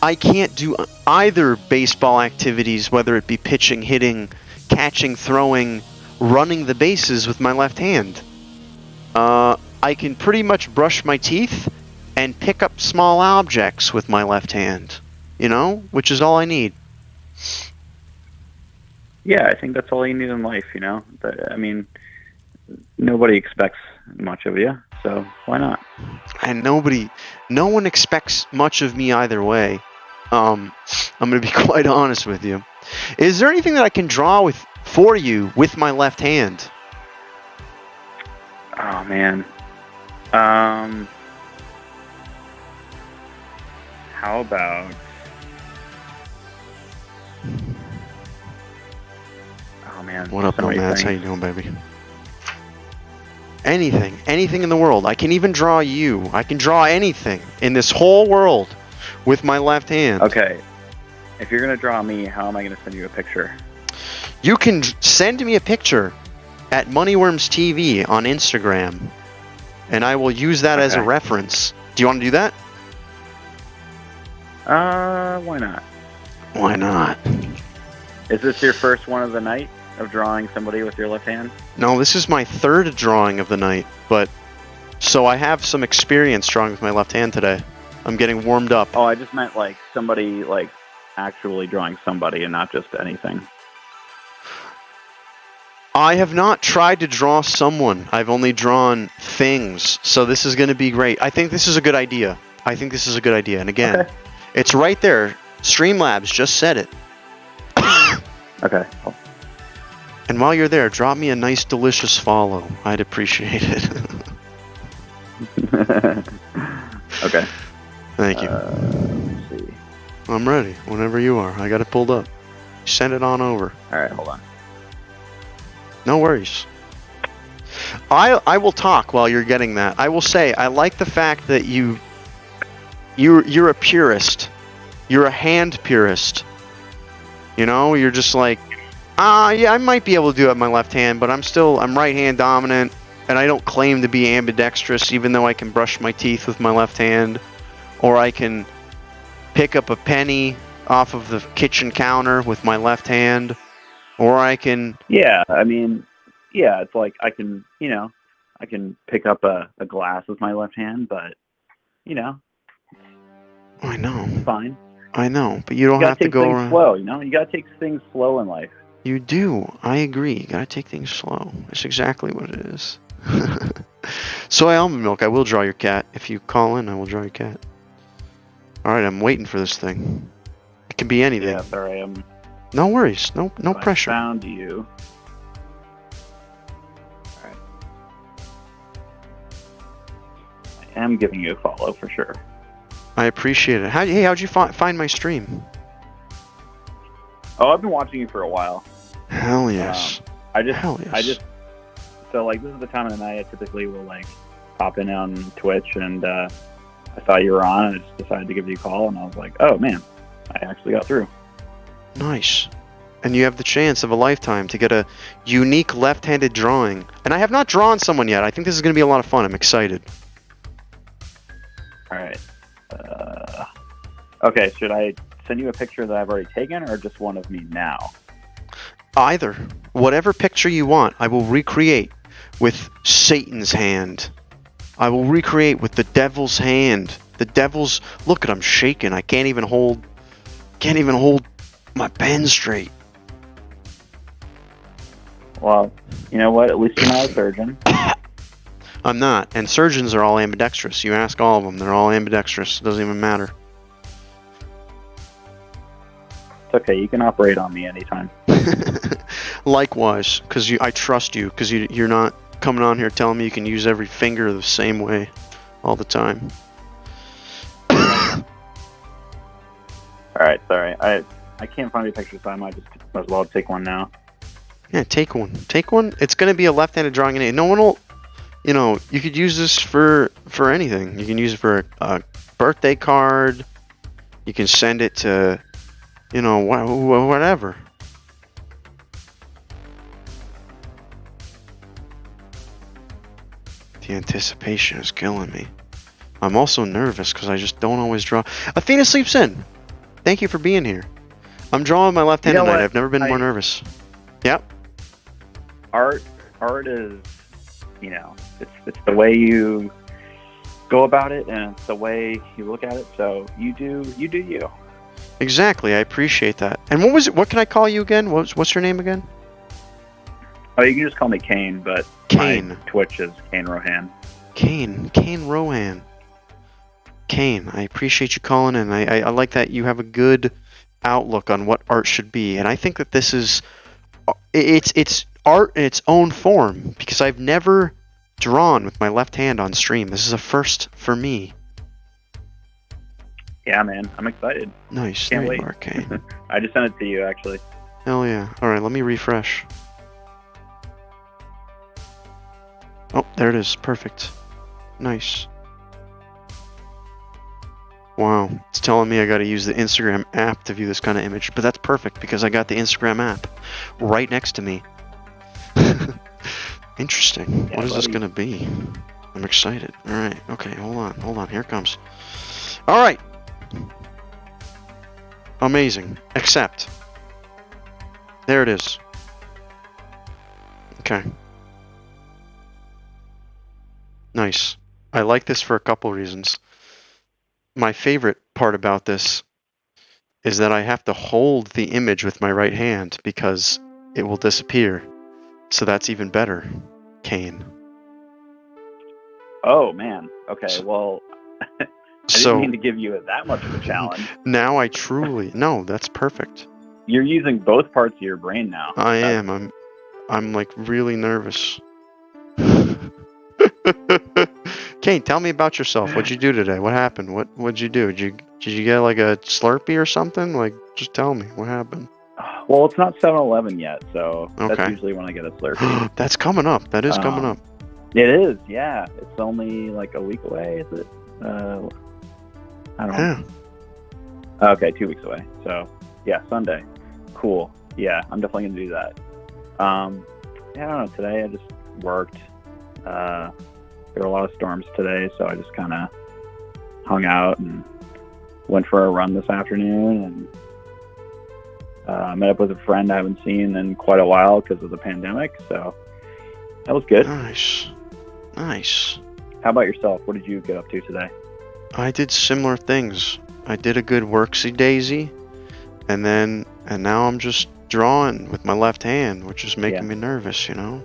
[SPEAKER 1] I can't do either baseball activities, whether it be pitching, hitting, catching, throwing, running the bases with my left hand. I can pretty much brush my teeth and pick up small objects with my left hand, which is all I need.
[SPEAKER 6] Yeah, I think that's all you need in life, I mean, nobody expects much of you, so why not?
[SPEAKER 1] And no one expects much of me either way. I'm going to be quite honest with you. Is there anything that I can draw for you with my left hand?
[SPEAKER 6] Oh, man. How about man.
[SPEAKER 1] What up,
[SPEAKER 6] So many
[SPEAKER 1] nomads? How you
[SPEAKER 6] things.
[SPEAKER 1] doing, baby? Anything in the world. I can even draw you. I can draw anything in this whole world with my left hand.
[SPEAKER 6] Okay. If you're gonna draw me, how am I gonna send you a picture?
[SPEAKER 1] You can send me a picture at Moneyworms TV on Instagram, and I will use that as a
[SPEAKER 6] Okay.
[SPEAKER 1] reference. Do you want to do that?
[SPEAKER 6] Why not?
[SPEAKER 1] Why not?
[SPEAKER 6] Is this your first one of the night of drawing somebody with your left hand?
[SPEAKER 1] No, this is my third drawing of the night, but so I have some experience drawing with my left hand today. I'm getting warmed up.
[SPEAKER 6] Oh, I just meant like somebody, like actually drawing somebody and not just anything.
[SPEAKER 1] I have not tried to draw someone. I've only drawn things. So this is going to be great. I think this is a good idea. And again,
[SPEAKER 6] Okay.
[SPEAKER 1] it's right there. Streamlabs just said it.
[SPEAKER 6] Okay. Cool.
[SPEAKER 1] And while you're there, drop me a nice, delicious follow. I'd appreciate it.
[SPEAKER 6] Okay.
[SPEAKER 1] Thank you.
[SPEAKER 6] Let's see.
[SPEAKER 1] I'm ready. Whenever you are. I got it pulled up. Send it on over.
[SPEAKER 6] All right, hold on.
[SPEAKER 1] No worries. I will talk while you're getting that. I will say I like the fact that you're a purist. You're a hand purist. You know, you're just like, yeah, I might be able to do it with my left hand, but I'm right hand dominant, and I don't claim to be ambidextrous, even though I can brush my teeth with my left hand, or I can pick up a penny off of the kitchen counter with my left hand, or I can.
[SPEAKER 6] Yeah, I mean, yeah, it's like I can pick up a glass with my left hand, but
[SPEAKER 1] I know.
[SPEAKER 6] it's fine.
[SPEAKER 1] I know, but you don't
[SPEAKER 6] You gotta
[SPEAKER 1] have to
[SPEAKER 6] take
[SPEAKER 1] go
[SPEAKER 6] things
[SPEAKER 1] around.
[SPEAKER 6] slow, You gotta take things slow in life.
[SPEAKER 1] You do. I agree. You gotta take things slow. That's exactly what it is. Soy almond milk. I will draw your cat. If you call in, I will draw your cat. Alright, I'm waiting for this thing. It can be anything.
[SPEAKER 6] Yeah, sorry,
[SPEAKER 1] No worries. No
[SPEAKER 6] I
[SPEAKER 1] pressure.
[SPEAKER 6] found you. All right. I am giving you a follow for sure.
[SPEAKER 1] I appreciate it. How'd you find my stream?
[SPEAKER 6] Oh, I've been watching you for a while.
[SPEAKER 1] Hell yes.
[SPEAKER 6] I
[SPEAKER 1] Hell yes.
[SPEAKER 6] just so like this is the time of the night I typically will like pop in on Twitch, and I saw you were on and I just decided to give you a call, and I was like, oh man, I actually got through.
[SPEAKER 1] Nice. And you have the chance of a lifetime to get a unique left-handed drawing. And I have not drawn someone yet. I think this is going to be a lot of fun. I'm excited.
[SPEAKER 6] All right. Okay, should I send you a picture that I've already taken, or just one of me now?
[SPEAKER 1] Either. Whatever picture you want, I will recreate with Satan's hand. I will recreate with the devil's hand. The devil's... Look at him shaking. I can't even hold my pen straight.
[SPEAKER 6] Well, you know what? At least you're not a surgeon.
[SPEAKER 1] I'm not. And surgeons are all ambidextrous. You ask all of them. They're all ambidextrous. It doesn't even matter.
[SPEAKER 6] It's okay. You can operate on me anytime.
[SPEAKER 1] Likewise, because I trust you, because you're not coming on here telling me you can use every finger the same way all the time.
[SPEAKER 6] All right, sorry. I can't find any pictures, so I might as well take one now.
[SPEAKER 1] Yeah, take one. Take one. It's going to be a left-handed drawing. No one will... You know, you could use this for anything. You can use it for a birthday card. You can send it to, you know, whatever. The anticipation is killing me. I'm also nervous because I just don't always draw. Athena sleeps in. Thank you for being here. I'm drawing my left hand
[SPEAKER 6] You know
[SPEAKER 1] tonight.
[SPEAKER 6] what?
[SPEAKER 1] I've never been more nervous. Yep.
[SPEAKER 6] Art is, you know, it's the way you go about it, and it's the way you look at it. So you do you.
[SPEAKER 1] Exactly. I appreciate that. And what was it? What can I call you again? What's your name again?
[SPEAKER 6] Oh, you can just call me Kane, but
[SPEAKER 1] Kane.
[SPEAKER 6] my Twitch is Kane Rohan.
[SPEAKER 1] Kane Rohan. Kane, I appreciate you calling in. I like that you have a good outlook on what art should be, and I think that this is it's art in its own form, because I've never drawn with my left hand on stream. This is a first for me.
[SPEAKER 6] Yeah, man, I'm excited.
[SPEAKER 1] Nice.
[SPEAKER 6] Can't
[SPEAKER 1] There
[SPEAKER 6] wait.
[SPEAKER 1] you are, Kane.
[SPEAKER 6] I just sent it to you, actually.
[SPEAKER 1] Hell yeah. All right, let me refresh. Oh, there it is. Perfect. Nice. Wow. It's telling me I gotta use the Instagram app to view this kind of image, but that's perfect because I got the Instagram app right next to me. Interesting.
[SPEAKER 6] Yeah,
[SPEAKER 1] What is this
[SPEAKER 6] buddy.
[SPEAKER 1] gonna be? I'm excited. Alright, okay, hold on. Here it comes. Alright. Amazing. Accept. There it is. Okay. Nice. I like this for a couple reasons. My favorite part about this is that I have to hold the image with my right hand because it will disappear. So that's even better, Kane.
[SPEAKER 6] Oh man. Okay.
[SPEAKER 1] So-
[SPEAKER 6] Well, I didn't
[SPEAKER 1] So
[SPEAKER 6] mean to give you that much of a challenge.
[SPEAKER 1] now I truly no, that's perfect.
[SPEAKER 6] You're using both parts of your brain now.
[SPEAKER 1] I am. I'm like really nervous. Kane, tell me about yourself. What'd you do today? What happened? What'd you do? Did you get like a Slurpee or something? Like, just tell me what happened.
[SPEAKER 6] Well, it's not 7-Eleven yet, so
[SPEAKER 1] Okay.
[SPEAKER 6] that's usually when I get a Slurpee.
[SPEAKER 1] That's coming up. That is coming up.
[SPEAKER 6] It is, yeah. It's only like a week away, is it? I don't know.
[SPEAKER 1] Yeah.
[SPEAKER 6] Okay, 2 weeks away. So, yeah, Sunday. Cool. Yeah, I'm definitely going to do that. Yeah, I don't know. Today I just worked. There were a lot of storms today, so I just kind of hung out and went for a run this afternoon and met up with a friend I haven't seen in quite a while because of the pandemic. So that was good.
[SPEAKER 1] Nice.
[SPEAKER 6] How about yourself? What did you get up to today?
[SPEAKER 1] I did similar things. I did a good worksy daisy, and now I'm just drawing with my left hand, which is making me nervous, you know.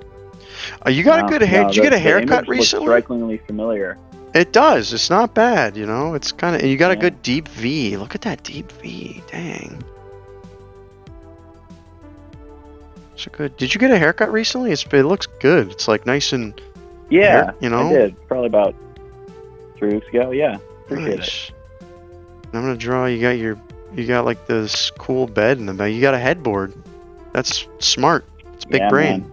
[SPEAKER 1] You got a good hair. Did you get a haircut recently?
[SPEAKER 6] Strikingly familiar.
[SPEAKER 1] It does. It's not bad, you know. It's kind of. You got a
[SPEAKER 6] Yeah.
[SPEAKER 1] good deep V. Look at that deep V. Dang. It's a good. Did you get a haircut recently? It looks good. It's like nice and.
[SPEAKER 6] Yeah,
[SPEAKER 1] you know?
[SPEAKER 6] I did. Probably about 3 weeks ago. Yeah, appreciate it.
[SPEAKER 1] Nice. I'm gonna draw. You got like this cool bed in the back. You got a headboard. That's smart. It's big
[SPEAKER 6] Yeah,
[SPEAKER 1] brain.
[SPEAKER 6] man.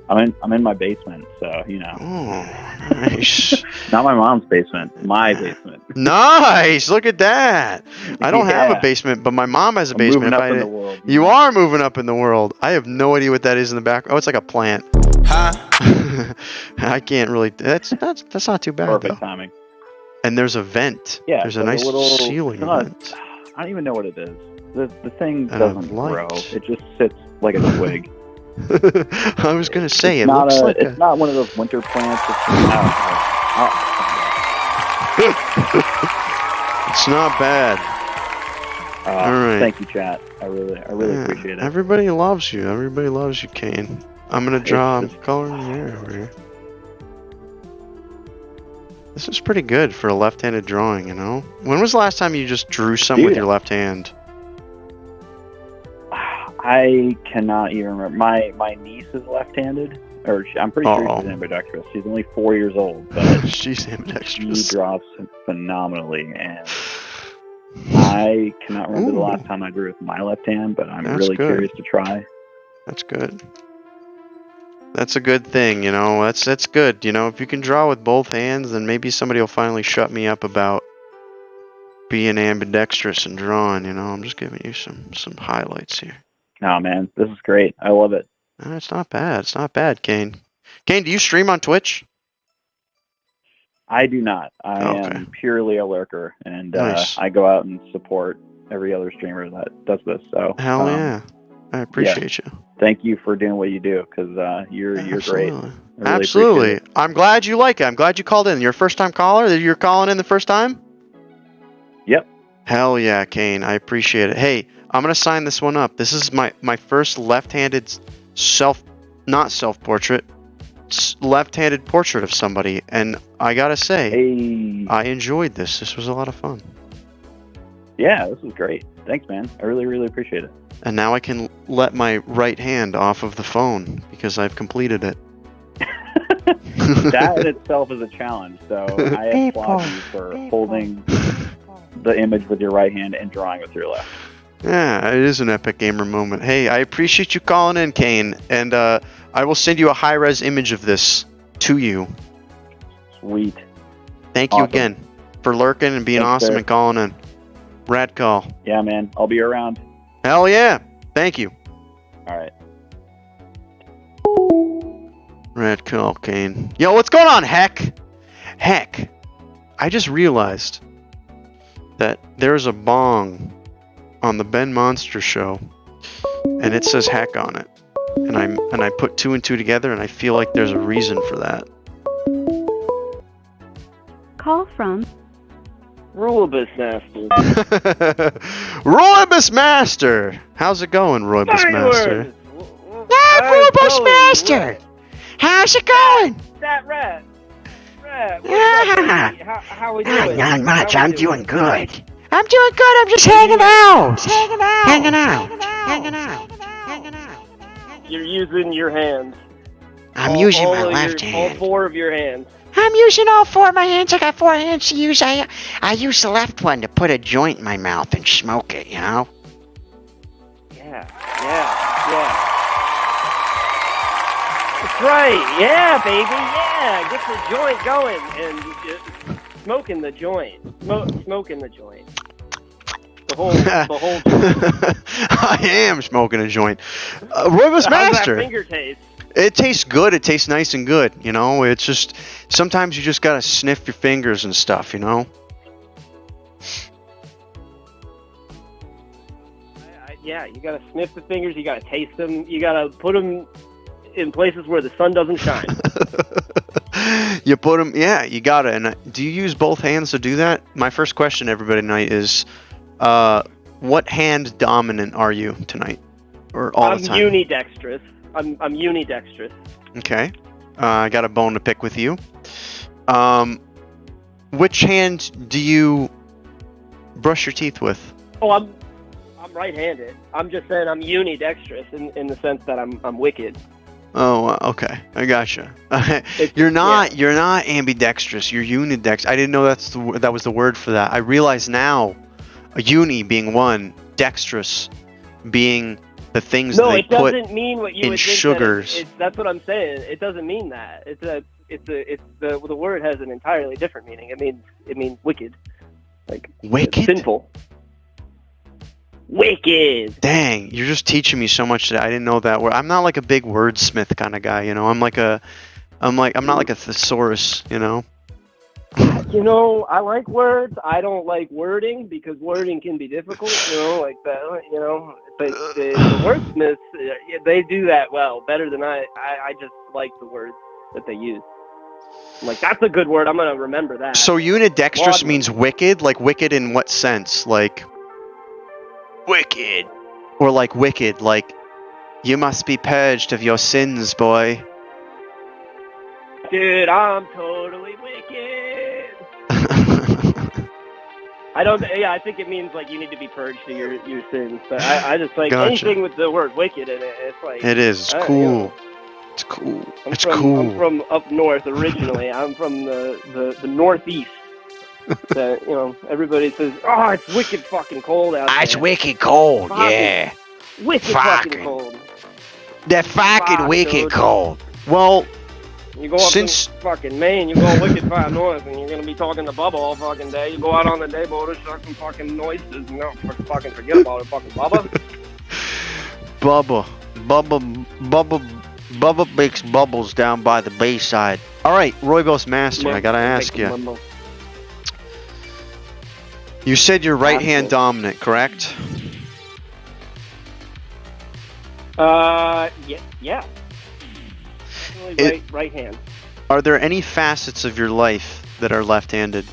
[SPEAKER 6] I'm in my basement, so you know.
[SPEAKER 1] Oh, nice.
[SPEAKER 6] Not my mom's basement, my basement.
[SPEAKER 1] Nice. Look at that. I don't have a
[SPEAKER 6] Yeah.
[SPEAKER 1] basement, but my mom has a
[SPEAKER 6] I'm
[SPEAKER 1] basement.
[SPEAKER 6] moving
[SPEAKER 1] If
[SPEAKER 6] up
[SPEAKER 1] I
[SPEAKER 6] in the
[SPEAKER 1] did-
[SPEAKER 6] world.
[SPEAKER 1] You are moving up in the world. I have no idea what that is in the back. Oh, it's like a plant.
[SPEAKER 7] Huh?
[SPEAKER 1] I can't really. That's not too bad
[SPEAKER 6] Perfect
[SPEAKER 1] though.
[SPEAKER 6] timing.
[SPEAKER 1] And there's a vent.
[SPEAKER 6] Yeah,
[SPEAKER 1] There's a
[SPEAKER 6] so the
[SPEAKER 1] nice
[SPEAKER 6] little-
[SPEAKER 1] ceiling
[SPEAKER 6] not-
[SPEAKER 1] vent.
[SPEAKER 6] I don't even know what it is. The thing
[SPEAKER 1] A
[SPEAKER 6] doesn't
[SPEAKER 1] light.
[SPEAKER 6] grow. It just sits like a twig.
[SPEAKER 1] I was gonna say
[SPEAKER 6] It's
[SPEAKER 1] it
[SPEAKER 6] not
[SPEAKER 1] looks like
[SPEAKER 6] it's not one of those winter plants.
[SPEAKER 1] It's not bad. All right.
[SPEAKER 6] Thank you, chat. I really
[SPEAKER 1] Yeah,
[SPEAKER 6] appreciate it.
[SPEAKER 1] Everybody loves you. Everybody loves you, Kane. I'm gonna draw. I'm
[SPEAKER 6] It's-
[SPEAKER 1] coloring your hair over here. This is pretty good for a left-handed drawing, you know? When was the last time you just drew something with
[SPEAKER 6] Dude.
[SPEAKER 1] your left hand?
[SPEAKER 6] I cannot even remember. My niece is left-handed, or I'm pretty sure
[SPEAKER 1] Uh-oh.
[SPEAKER 6] she's ambidextrous. She's only 4 years old, but
[SPEAKER 1] She's
[SPEAKER 6] she
[SPEAKER 1] ambidextrous.
[SPEAKER 6] draws phenomenally, and I cannot remember the
[SPEAKER 1] Ooh.
[SPEAKER 6] last time I drew with my left hand, but I'm
[SPEAKER 1] That's
[SPEAKER 6] really
[SPEAKER 1] good.
[SPEAKER 6] curious to try.
[SPEAKER 1] That's good. That's a good thing, you know. That's good. You know, if you can draw with both hands, then maybe somebody will finally shut me up about being ambidextrous and drawing. You know, I'm just giving you some highlights here.
[SPEAKER 6] Oh man, this is great. I love it.
[SPEAKER 1] It's not bad. It's not bad, Kane. Kane, do you stream on Twitch?
[SPEAKER 6] I do not. I
[SPEAKER 1] Okay.
[SPEAKER 6] am purely a lurker, and
[SPEAKER 1] Nice.
[SPEAKER 6] I go out and support every other streamer that does this. So
[SPEAKER 1] Hell yeah. I appreciate you.
[SPEAKER 6] thank you for doing what you do, because you're great.
[SPEAKER 1] Absolutely.
[SPEAKER 6] I really
[SPEAKER 1] Absolutely.
[SPEAKER 6] appreciate it.
[SPEAKER 1] I'm glad you like it. I'm glad you called in. You're a first-time caller? You're calling in the first time?
[SPEAKER 6] Yep.
[SPEAKER 1] Hell yeah, Kane. I appreciate it. Hey, I'm going to sign this one up. This is my first left-handed not self-portrait, left-handed portrait of somebody. And I got to say,
[SPEAKER 6] Hey.
[SPEAKER 1] I enjoyed this. This was a lot of fun.
[SPEAKER 6] Yeah, this was great. Thanks, man. I really, really appreciate it.
[SPEAKER 1] And now I can let my right hand off of the phone because I've completed it.
[SPEAKER 6] That in itself is a challenge, so I applaud you for holding the image with your right hand and drawing with your left.
[SPEAKER 1] Yeah, it is an epic gamer moment. Hey, I appreciate you calling in, Kane, and I will send you a high-res image of this to you.
[SPEAKER 6] Sweet.
[SPEAKER 1] Thank you
[SPEAKER 6] Awesome.
[SPEAKER 1] again for lurking and being
[SPEAKER 6] Thanks,
[SPEAKER 1] awesome
[SPEAKER 6] sir.
[SPEAKER 1] and calling in. Rad call.
[SPEAKER 6] Yeah, man. I'll be around.
[SPEAKER 1] Hell yeah. Thank you.
[SPEAKER 6] All right.
[SPEAKER 1] Rad call, Kane. Yo, what's going on, Heck? Heck. I just realized that there's a bong on the Ben Monster show, and it says Heck on it. And I put 2 and 2 together, and I feel like there's a reason for that.
[SPEAKER 4] Call from
[SPEAKER 3] Rulebus Master.
[SPEAKER 1] Roybus Master! How's it going, Roybus Master?
[SPEAKER 2] Ah, Rubus Master! How's it going?
[SPEAKER 3] That rat.
[SPEAKER 2] Yeah.
[SPEAKER 3] How we
[SPEAKER 2] Not much. I'm doing good. I'm doing good. I'm just hanging out. Hanging out.
[SPEAKER 3] You're using your hands.
[SPEAKER 2] I'm using my left
[SPEAKER 3] All
[SPEAKER 2] hand.
[SPEAKER 3] 4 of your hands.
[SPEAKER 2] I'm using all 4 of my hands. I got 4 hands to use. I use the left one to put a joint in my mouth and smoke it, you know?
[SPEAKER 3] Yeah. That's right. Yeah, baby. Yeah. Get the joint going and smoking the joint. Smoking the joint. The whole joint.
[SPEAKER 1] I am smoking a joint. Roybus
[SPEAKER 3] How's that
[SPEAKER 1] Master!
[SPEAKER 3] finger taste?
[SPEAKER 1] It tastes good. It tastes nice and good. You know, it's just sometimes you just gotta sniff your fingers and stuff. You know.
[SPEAKER 3] Yeah, you gotta sniff the fingers. You gotta taste them. You gotta put them in places where the sun doesn't shine.
[SPEAKER 1] You put them. Yeah, you gotta. And do you use both hands to do that? My first question, everybody tonight is, what hand dominant are you tonight, or all the time?
[SPEAKER 3] I'm unidextrous. I'm unidextrous.
[SPEAKER 1] Okay. I got a bone to pick with you. Which hand do you brush your teeth with?
[SPEAKER 3] Oh, I'm right-handed. I'm just saying I'm unidextrous in the sense that I'm wicked.
[SPEAKER 1] Oh, okay. I gotcha. You're not ambidextrous. You're unidextrous. I didn't know that was the word for that. I realize now, a uni being one, dextrous being the things
[SPEAKER 3] No,
[SPEAKER 1] they
[SPEAKER 3] it
[SPEAKER 1] put
[SPEAKER 3] doesn't mean what you
[SPEAKER 1] in
[SPEAKER 3] would think
[SPEAKER 1] sugars.
[SPEAKER 3] that's what I'm saying. It doesn't mean that. The word has an entirely different meaning. It means wicked. Like
[SPEAKER 1] Wicked?
[SPEAKER 3] sinful. Wicked.
[SPEAKER 1] Dang, you're just teaching me so much that I didn't know that word. I'm not like a big wordsmith kind of guy, you know. I'm not like a thesaurus, you know.
[SPEAKER 3] You know, I like words. I don't like wording because wording can be difficult. You know, like that. You know, but the wordsmiths, they do that well, better than I. I just like the words that they use. I'm like, that's a good word. I'm gonna remember that.
[SPEAKER 1] So unidextrous
[SPEAKER 3] Laudable.
[SPEAKER 1] means wicked? Like wicked in what sense? Like wicked. Or like wicked, like you must be purged of your sins, boy.
[SPEAKER 3] Dude, I'm totally wicked. I think it means like you need to be purged of your sins. But I just like
[SPEAKER 1] Gotcha.
[SPEAKER 3] anything with the word wicked in it. It's like
[SPEAKER 1] It is. It's
[SPEAKER 3] you
[SPEAKER 1] cool.
[SPEAKER 3] know,
[SPEAKER 1] It's cool.
[SPEAKER 3] I'm
[SPEAKER 1] It's
[SPEAKER 3] from,
[SPEAKER 1] cool.
[SPEAKER 3] I'm from up north originally. I'm from the northeast. That, you know, everybody says, "Oh, it's wicked fucking cold out there."
[SPEAKER 2] It's wicked cold,
[SPEAKER 3] Fucking
[SPEAKER 2] yeah.
[SPEAKER 3] Wicked
[SPEAKER 2] fucking-
[SPEAKER 3] fucking cold.
[SPEAKER 2] They're fucking
[SPEAKER 3] Fuck,
[SPEAKER 2] wicked
[SPEAKER 3] dude.
[SPEAKER 2] cold.
[SPEAKER 1] Well,
[SPEAKER 3] You go up
[SPEAKER 1] Since-
[SPEAKER 3] to fucking Maine, you go wicked far north, and you're gonna be talking to Bubba all fucking day. You go out on the day boat, shuck some fucking noises, you know, fucking forget about it, fucking Bubba.
[SPEAKER 1] Bubba makes bubbles down by the bayside. All right, Roybos Master, I gotta ask you. You said you're right hand dominant, correct?
[SPEAKER 3] Yeah. Definitely right hand.
[SPEAKER 1] Are there any facets of your life that are left-handed?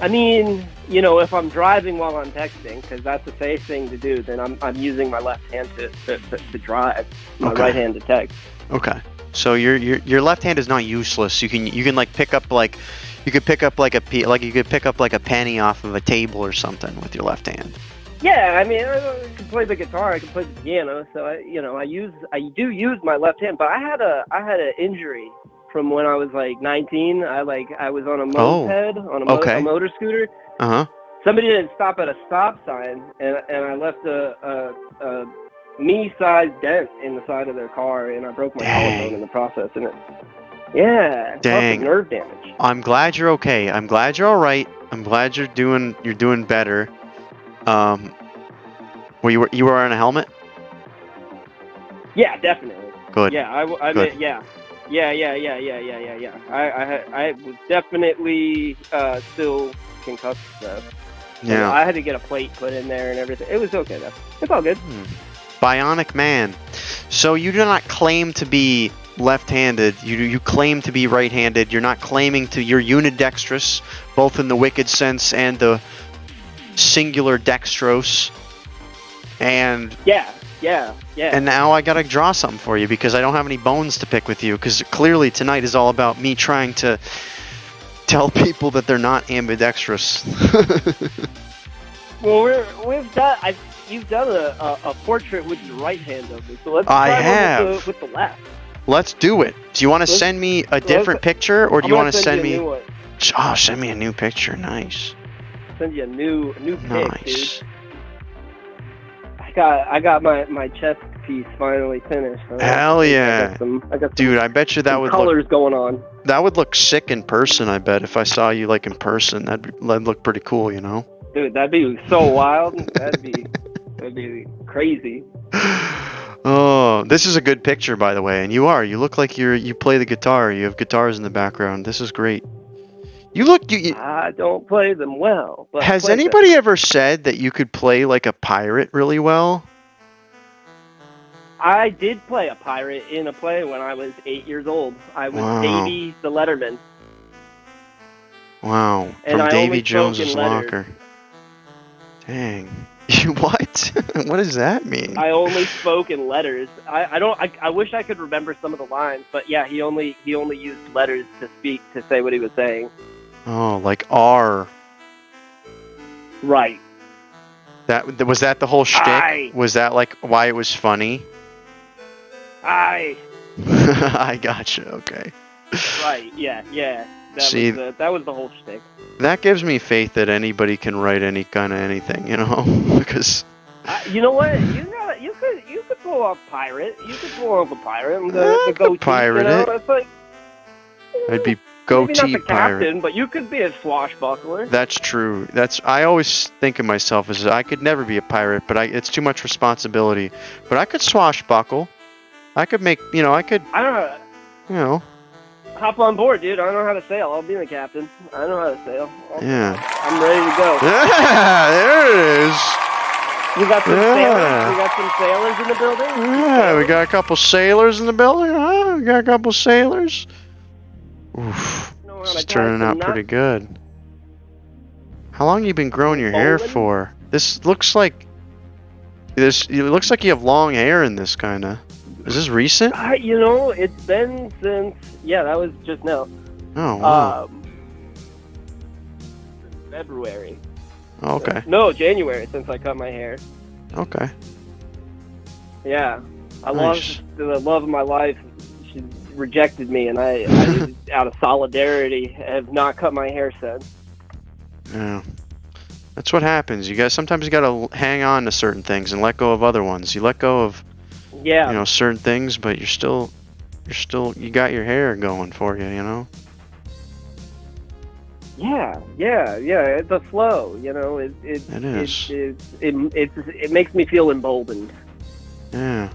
[SPEAKER 3] I mean, you know, if I'm driving while I'm texting, because that's a safe thing to do, then I'm using my left hand to drive, my
[SPEAKER 1] Okay.
[SPEAKER 3] right hand to text.
[SPEAKER 1] Okay. So your left hand is not useless. You can like pick up like you could pick up like a penny off of a table or something with your left hand.
[SPEAKER 3] Yeah, I mean, I can play the guitar, I can play the piano, so I do use my left hand. But I had an injury from when I was like 19. I was on a moped, on a motor scooter,
[SPEAKER 1] Uh huh.
[SPEAKER 3] somebody didn't stop at a stop sign, and I left a me-sized dent in the side of their car, and I broke my collarbone in the process. And yeah,
[SPEAKER 1] Dang.
[SPEAKER 3] fucking nerve damage.
[SPEAKER 1] I'm glad you're okay. I'm glad you're all right. I'm glad you're doing better. Were you wearing a helmet?
[SPEAKER 3] Yeah, definitely.
[SPEAKER 1] Good.
[SPEAKER 3] Yeah, I
[SPEAKER 1] Good.
[SPEAKER 3] mean, yeah. I was definitely still concussed though.
[SPEAKER 1] Yeah.
[SPEAKER 3] I had to get a plate put in there and everything. It was okay though. It's all good.
[SPEAKER 1] Bionic man. So you do not claim to be left-handed. You claim to be right-handed. You're not claiming to. You're unidextrous, both in the wicked sense and the singular dextrose. And
[SPEAKER 3] Yeah.
[SPEAKER 1] And now I gotta draw something for you because I don't have any bones to pick with you. Because clearly tonight is all about me trying to tell people that they're not ambidextrous.
[SPEAKER 3] Well, you've done a portrait with your right hand of me, so let's
[SPEAKER 1] I
[SPEAKER 3] try
[SPEAKER 1] have.
[SPEAKER 3] one with the left.
[SPEAKER 1] Let's do it. Do you want to send me a different picture, or do you want to send me?
[SPEAKER 3] A new one.
[SPEAKER 1] Oh, send me a new picture. Nice.
[SPEAKER 3] Send you a new pic,
[SPEAKER 1] Nice.
[SPEAKER 3] dude. I got my chest piece finally finished.
[SPEAKER 1] Hell yeah.
[SPEAKER 3] I got some
[SPEAKER 1] Dude, I bet you that would
[SPEAKER 3] colors going on.
[SPEAKER 1] That would look sick in person. I bet if I saw you like in person, that'd look pretty cool. You know.
[SPEAKER 3] Dude, that'd be so wild. That'd be crazy.
[SPEAKER 1] Oh, this is a good picture, by the way, and you look like you play the guitar. You have guitars in the background. This is great.
[SPEAKER 3] I don't play them well. But
[SPEAKER 1] has anybody ever said that you could play like a pirate really well?
[SPEAKER 3] I did play a pirate in a play when I was 8 years old. I was Davy the Letterman.
[SPEAKER 1] Wow,
[SPEAKER 3] And
[SPEAKER 1] from
[SPEAKER 3] I
[SPEAKER 1] Davy
[SPEAKER 3] only spoke
[SPEAKER 1] Jones's
[SPEAKER 3] in letters.
[SPEAKER 1] Locker. Dang. What? What does that mean?
[SPEAKER 3] I only spoke in letters. I wish I could remember some of the lines, but yeah, he only used letters to say what he was saying.
[SPEAKER 1] Oh, like R.
[SPEAKER 3] Right.
[SPEAKER 1] Was that the whole shtick?
[SPEAKER 3] Aye.
[SPEAKER 1] Was that like why it was funny?
[SPEAKER 3] Aye.
[SPEAKER 1] I gotcha. Okay.
[SPEAKER 3] Right. Yeah.
[SPEAKER 1] See,
[SPEAKER 3] That was the whole shtick.
[SPEAKER 1] That gives me faith that anybody can write any kind of anything, you know? Because
[SPEAKER 3] you know what? You could pull off pirate. You could pull off a pirate and the goatee.
[SPEAKER 1] pirate
[SPEAKER 3] you know?
[SPEAKER 1] it.
[SPEAKER 3] It's like,
[SPEAKER 1] I'd be
[SPEAKER 3] maybe
[SPEAKER 1] goatee
[SPEAKER 3] not the
[SPEAKER 1] pirate.
[SPEAKER 3] captain, but you could be a swashbuckler.
[SPEAKER 1] That's true. I always think of myself as I could never be a pirate, but it's too much responsibility. But I could swashbuckle. I could make, I could,
[SPEAKER 3] I don't know. Hop on board, dude. I know how to sail. I'll be the captain. I know how to sail.
[SPEAKER 1] Yeah.
[SPEAKER 3] I'm ready to go.
[SPEAKER 1] Yeah, there it is.
[SPEAKER 3] We got some sailors. We got some sailors in the building.
[SPEAKER 1] Yeah, we got a couple sailors in the building. Huh? We got a couple sailors. Oof. This is turning out pretty good. How long you been growing your hair for? This looks like it looks like you have long hair in this kind of. Is this recent?
[SPEAKER 3] It's been since that was just now.
[SPEAKER 1] Oh wow.
[SPEAKER 3] February.
[SPEAKER 1] Okay.
[SPEAKER 3] No, January since I cut my hair.
[SPEAKER 1] Okay.
[SPEAKER 3] Yeah, I
[SPEAKER 1] Nice.
[SPEAKER 3] lost the love of my life. She rejected me, and I out of solidarity, have not cut my hair since.
[SPEAKER 1] Yeah. That's what happens. Sometimes you gotta hang on to certain things and let go of other ones. You let go of certain things, but you got your hair going for you, you know?
[SPEAKER 3] Yeah. It's a flow, It
[SPEAKER 1] is.
[SPEAKER 3] It makes me feel emboldened.
[SPEAKER 1] Yeah.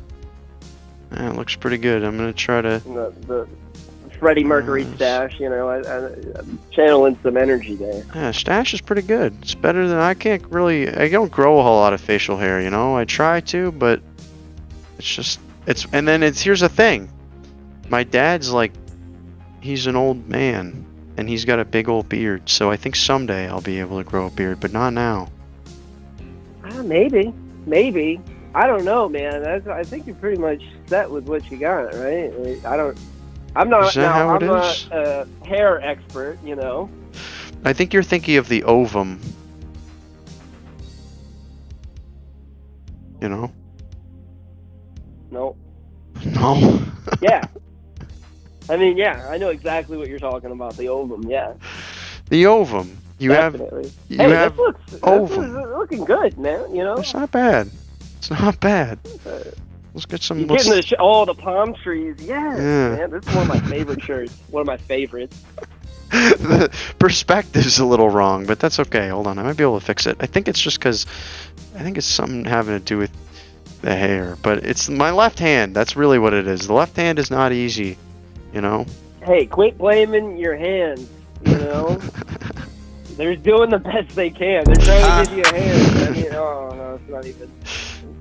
[SPEAKER 1] Yeah, it looks pretty good. I'm gonna try to.
[SPEAKER 3] The Freddie Mercury stash, I'm channeling some energy there.
[SPEAKER 1] Yeah, stash is pretty good. It's better than I don't grow a whole lot of facial hair, I try to, but here's the thing. My dad's he's an old man and he's got a big old beard, so I think someday I'll be able to grow a beard, but not now.
[SPEAKER 3] Maybe. I don't know, man. I think you're pretty much set with what you got, right? I'm not a hair expert,
[SPEAKER 1] I think you're thinking of the ovum.
[SPEAKER 3] No.
[SPEAKER 1] No.
[SPEAKER 3] Yeah. I mean, I know exactly what you're talking about. The ovum, yeah.
[SPEAKER 1] The ovum.
[SPEAKER 3] Definitely.
[SPEAKER 1] you
[SPEAKER 3] Hey,
[SPEAKER 1] have
[SPEAKER 3] this
[SPEAKER 1] ovum.
[SPEAKER 3] is looking good, man. You know,
[SPEAKER 1] It's not bad. It's not bad. Let's get some.
[SPEAKER 3] you're
[SPEAKER 1] Let's,
[SPEAKER 3] getting all the palm trees. Yes,
[SPEAKER 1] Yeah.
[SPEAKER 3] man. This is one of my favorite shirts. One of my favorites.
[SPEAKER 1] the perspective's a little wrong, but that's okay. Hold on, I might be able to fix it. I think it's just because I think it's something having to do with the hair, but it's my left hand. That's really what it is. The left hand is not easy, you know.
[SPEAKER 3] Hey, quit blaming your hands. You know, they're doing the best they can. They're trying to give you a hand. I mean, oh no, it's not even.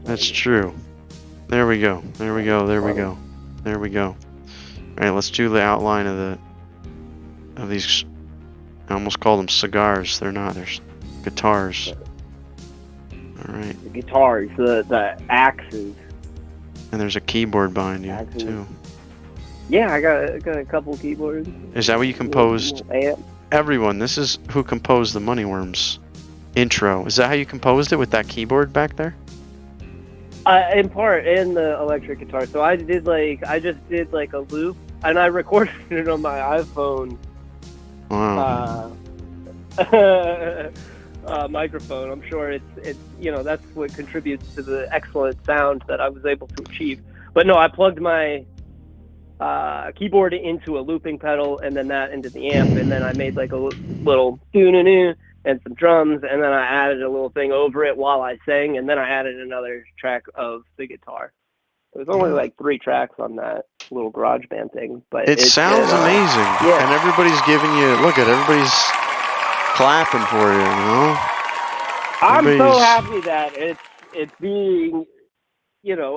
[SPEAKER 1] That's true. There we go. There we go. There we go. There we go. All right, let's do the outline of these. I almost call them cigars. They're not. They're guitars. All right.
[SPEAKER 3] The guitars, the axes.
[SPEAKER 1] And there's a keyboard behind you
[SPEAKER 3] Axes.
[SPEAKER 1] too.
[SPEAKER 3] Yeah, I got a couple keyboards.
[SPEAKER 1] Is that what you composed?
[SPEAKER 3] Little amp.
[SPEAKER 1] Everyone, this is who composed the Moneyworms intro. Is that how you composed it with that keyboard back there?
[SPEAKER 3] In part, and the electric guitar. So I just did like a loop, and I recorded it on my iPhone
[SPEAKER 1] Wow.
[SPEAKER 3] microphone. I'm sure it's that's what contributes to the excellent sound that I was able to achieve. But no, I plugged my keyboard into a looping pedal, and then that into the amp, and then I made like a little doo-doo-doo and some drums, and then I added a little thing over it while I sang, and then I added another track of the guitar. It was only like 3 tracks on that little garage band thing, but
[SPEAKER 1] It sounds amazing.
[SPEAKER 3] Yeah.
[SPEAKER 1] And everybody's giving you, look at everybody's clapping for you, you know?
[SPEAKER 3] I'm so
[SPEAKER 1] Everybody's-
[SPEAKER 3] happy that it's being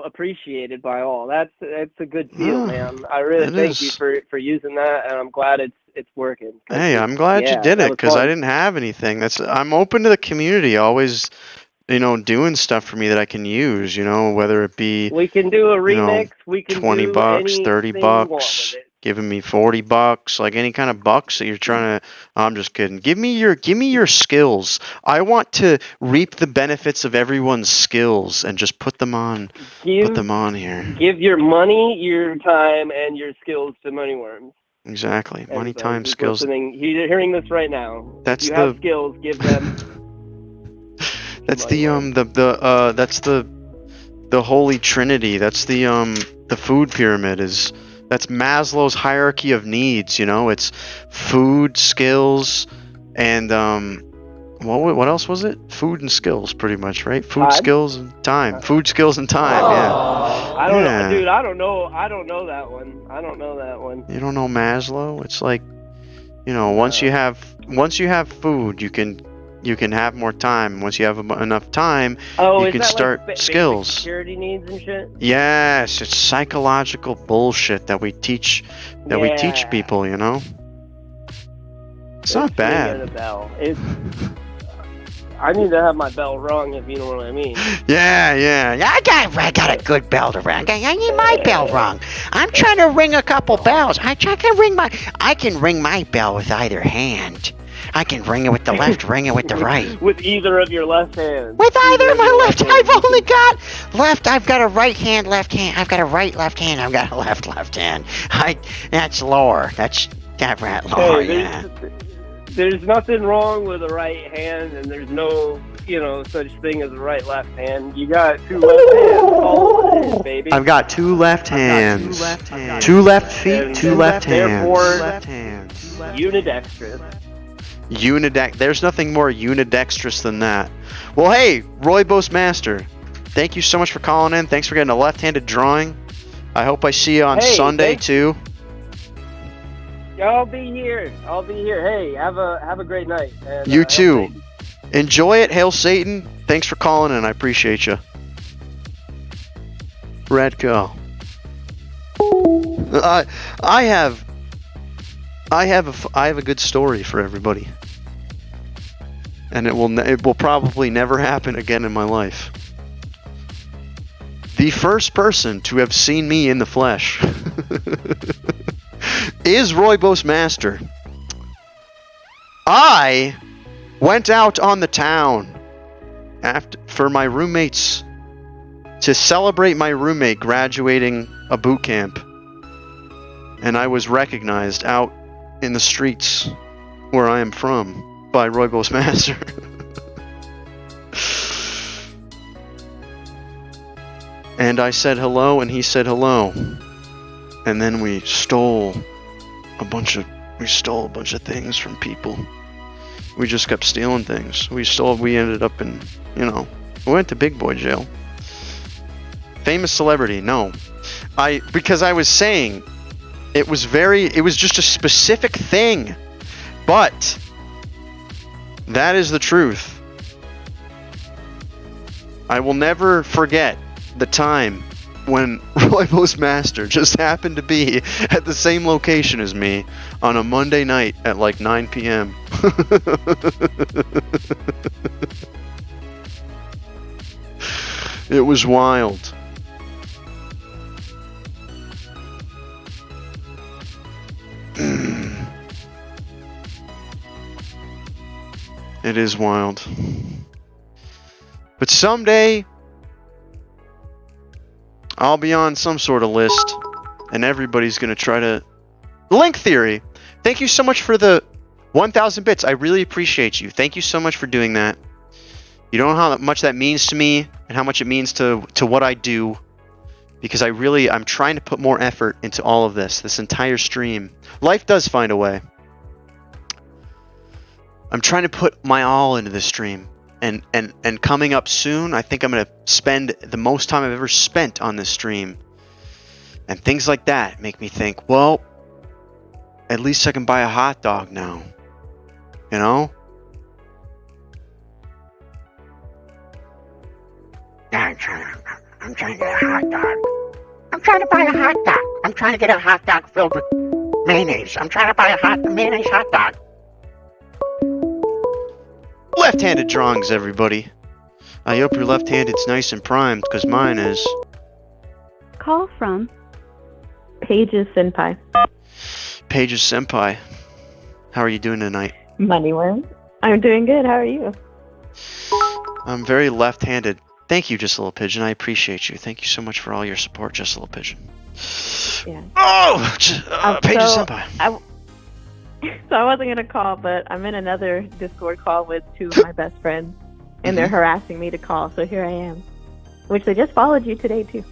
[SPEAKER 3] appreciated by all. That's a good feel,
[SPEAKER 1] Yeah,
[SPEAKER 3] man. I really
[SPEAKER 1] it
[SPEAKER 3] thank you
[SPEAKER 1] is.
[SPEAKER 3] for using that, and I'm glad it's working. 'Cause
[SPEAKER 1] Hey, I'm glad you
[SPEAKER 3] yeah,
[SPEAKER 1] did
[SPEAKER 3] that
[SPEAKER 1] it
[SPEAKER 3] was
[SPEAKER 1] because I
[SPEAKER 3] fun.
[SPEAKER 1] didn't have anything. I'm open to the community, always, doing stuff for me that I can use, whether it be
[SPEAKER 3] We can do a
[SPEAKER 1] you know,
[SPEAKER 3] remix. We can
[SPEAKER 1] 20
[SPEAKER 3] do
[SPEAKER 1] bucks, 30
[SPEAKER 3] anything you want
[SPEAKER 1] bucks,
[SPEAKER 3] with it.
[SPEAKER 1] giving me 40 bucks, like any kind of bucks that you're trying to. I'm just kidding. Give me your skills. I want to reap the benefits of everyone's skills and just put them on here.
[SPEAKER 3] Give your money, your time, and your skills to Moneyworms.
[SPEAKER 1] Exactly. Money,
[SPEAKER 3] Everybody
[SPEAKER 1] time,
[SPEAKER 3] who's
[SPEAKER 1] skills.
[SPEAKER 3] listening, you're hearing this right now.
[SPEAKER 1] That's
[SPEAKER 3] if you have skills, give them.
[SPEAKER 1] That's that's the holy trinity. That's the food pyramid that's Maslow's hierarchy of needs, it's food, skills, and what else was it? Food and skills, pretty much, right? Food,
[SPEAKER 3] Time?
[SPEAKER 1] skills, and time. Food, skills, and time. Yeah.
[SPEAKER 3] I don't
[SPEAKER 1] Yeah.
[SPEAKER 3] know, dude. I don't know that one. I don't know that one.
[SPEAKER 1] You don't know Maslow? It's like, once you have food, you can have more time. Once you have enough time,
[SPEAKER 3] Oh,
[SPEAKER 1] you
[SPEAKER 3] is
[SPEAKER 1] can
[SPEAKER 3] that
[SPEAKER 1] start
[SPEAKER 3] like
[SPEAKER 1] skills.
[SPEAKER 3] basic security needs and shit?
[SPEAKER 1] Yes, it's psychological bullshit that we teach people, It's not
[SPEAKER 3] Ringing
[SPEAKER 1] bad.
[SPEAKER 3] a bell. I need to have my bell rung, if you know what I mean.
[SPEAKER 1] Yeah.
[SPEAKER 2] I got a good bell to ring. I need my bell rung. I'm trying to ring a couple bells. I can ring my bell with either hand. I can ring it with the left, ring it with the right.
[SPEAKER 3] With either of your left hands.
[SPEAKER 2] With either of my
[SPEAKER 3] your
[SPEAKER 2] left,
[SPEAKER 3] hands,
[SPEAKER 2] I've
[SPEAKER 3] you
[SPEAKER 2] only got left. I've got a right hand, left hand. I've got a right, left hand. I've got a left hand. That's lore. That's rat lore. Yeah.
[SPEAKER 3] There's nothing wrong with a right hand, and there's no, such thing as a right left hand. You got 2 left hands. All it is, baby.
[SPEAKER 1] I've got 2 left hands. 2 left feet, 2 left hands.
[SPEAKER 3] Unidextrous.
[SPEAKER 1] There's nothing more unidextrous than that. Well, hey, Roybos Master, thank you so much for calling in. Thanks for getting a left-handed drawing. I hope I see you on Sunday
[SPEAKER 3] thanks.
[SPEAKER 1] too.
[SPEAKER 3] I'll be here. Hey, have a great night. And,
[SPEAKER 1] You too. Enjoy it. Hail Satan. Thanks for calling in. I appreciate you. Radco. I have a good story for everybody, and it will probably never happen again in my life. The first person to have seen me in the flesh is Roybos Master. I went out on the town for my roommates to celebrate my roommate graduating a boot camp, and I was recognized out in the streets where I am from by Roybos Master. And I said hello, and he said hello. And then we stole a bunch of things from people. We just kept stealing things. We ended up in, we went to big boy jail. Famous celebrity, no. Because I was saying, it was just a specific thing. But that is the truth. I will never forget the time when Roybos Master just happened to be at the same location as me on a Monday night at like 9 p.m. It was wild. It is wild. But someday, I'll be on some sort of list, and everybody's going to try to... Link Theory! Thank you so much for the 1,000 bits. I really appreciate you. Thank you so much for doing that. You don't know how much that means to me, and how much it means to what I do. Because I'm trying to put more effort into all of this entire stream. Life does find a way. I'm trying to put my all into this stream. And coming up soon, I think I'm going to spend the most time I've ever spent on this stream. And things like that make me think, well, at least I can buy a hot dog now. You know?
[SPEAKER 2] I'm trying to get a hot dog. I'm trying to buy a hot dog. I'm trying to get a hot dog filled with mayonnaise. I'm trying to buy a mayonnaise hot dog.
[SPEAKER 1] Left-handed drawings, everybody. I hope your left-handed's nice and primed, because mine is.
[SPEAKER 4] Call from
[SPEAKER 7] Pages Senpai.
[SPEAKER 1] Pages Senpai. How are you doing tonight?
[SPEAKER 7] Moneyworms. I'm doing good. How are you?
[SPEAKER 1] I'm very left-handed. Thank you, Just a Little Pigeon. I appreciate you. Thank you so much for all your support, Just a Little Pigeon.
[SPEAKER 7] Yeah.
[SPEAKER 1] Oh! Pages Senpai.
[SPEAKER 7] So I wasn't going to call, but I'm in another Discord call with two of my best friends, and they're harassing me to call, so here I am. Which they just followed you today, too.